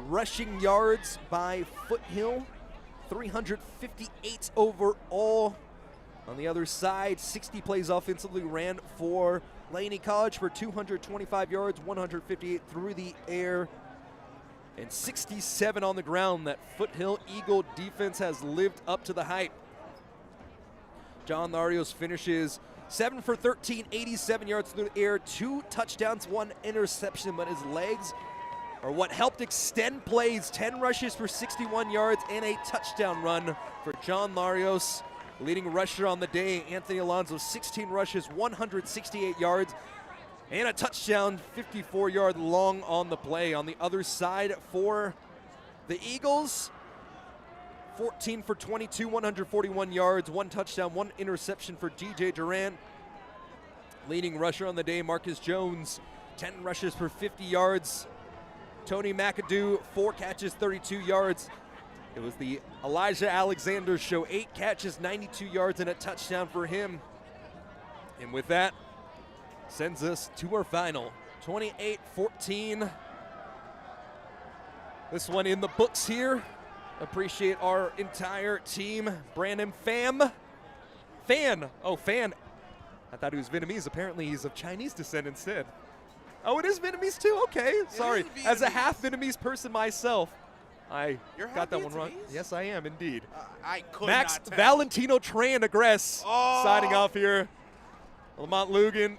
rushing yards by Foothill, 358 overall. On the other side, 60 plays offensively ran for Laney College for 225 yards, 158 through the air, and 67 on the ground. That Foothill Eagle defense has lived up to the hype. John Larios finishes 7 for 13, 87 yards through the air, 2 touchdowns, 1 interception, but his legs or what helped extend plays. 10 rushes for 61 yards and a touchdown run for John Larios. Leading rusher on the day, Anthony Alonso, 16 rushes, 168 yards, and a touchdown, 54-yard long on the play. On the other side for the Eagles, 14 for 22, 141 yards, 1 touchdown, 1 interception for DJ Durant. Leading rusher on the day, Marcus Jones, 10 rushes for 50 yards. Tony McAdoo, 4 catches, 32 yards. It was the Elijah Alexander show, 8 catches, 92 yards, and a touchdown for him. And with that, sends us to our final, 28-14. This one in the books here. Appreciate our entire team. Brandon Fan. I thought he was Vietnamese. Apparently he's of Chinese descent instead. Oh, it is Vietnamese too? Okay, sorry. As a half Vietnamese person myself, I got that one wrong. Yes, I am indeed. I could Max not tell. Valentino Tran Agress signing off here. Lamont Lugan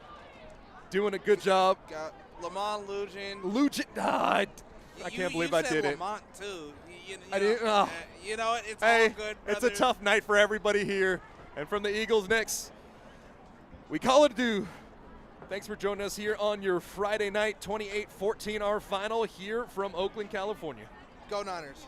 doing a good job. Got Lamont Lujan. I can't believe I did it. Lamont too. I didn't. Oh. You know what? It's Hey, all good, it's a brother. tough night for everybody here. And from the Eagles next, we call it due. Thanks for joining us here on your Friday night, 28-14, our final here from Oakland, California. Go Niners.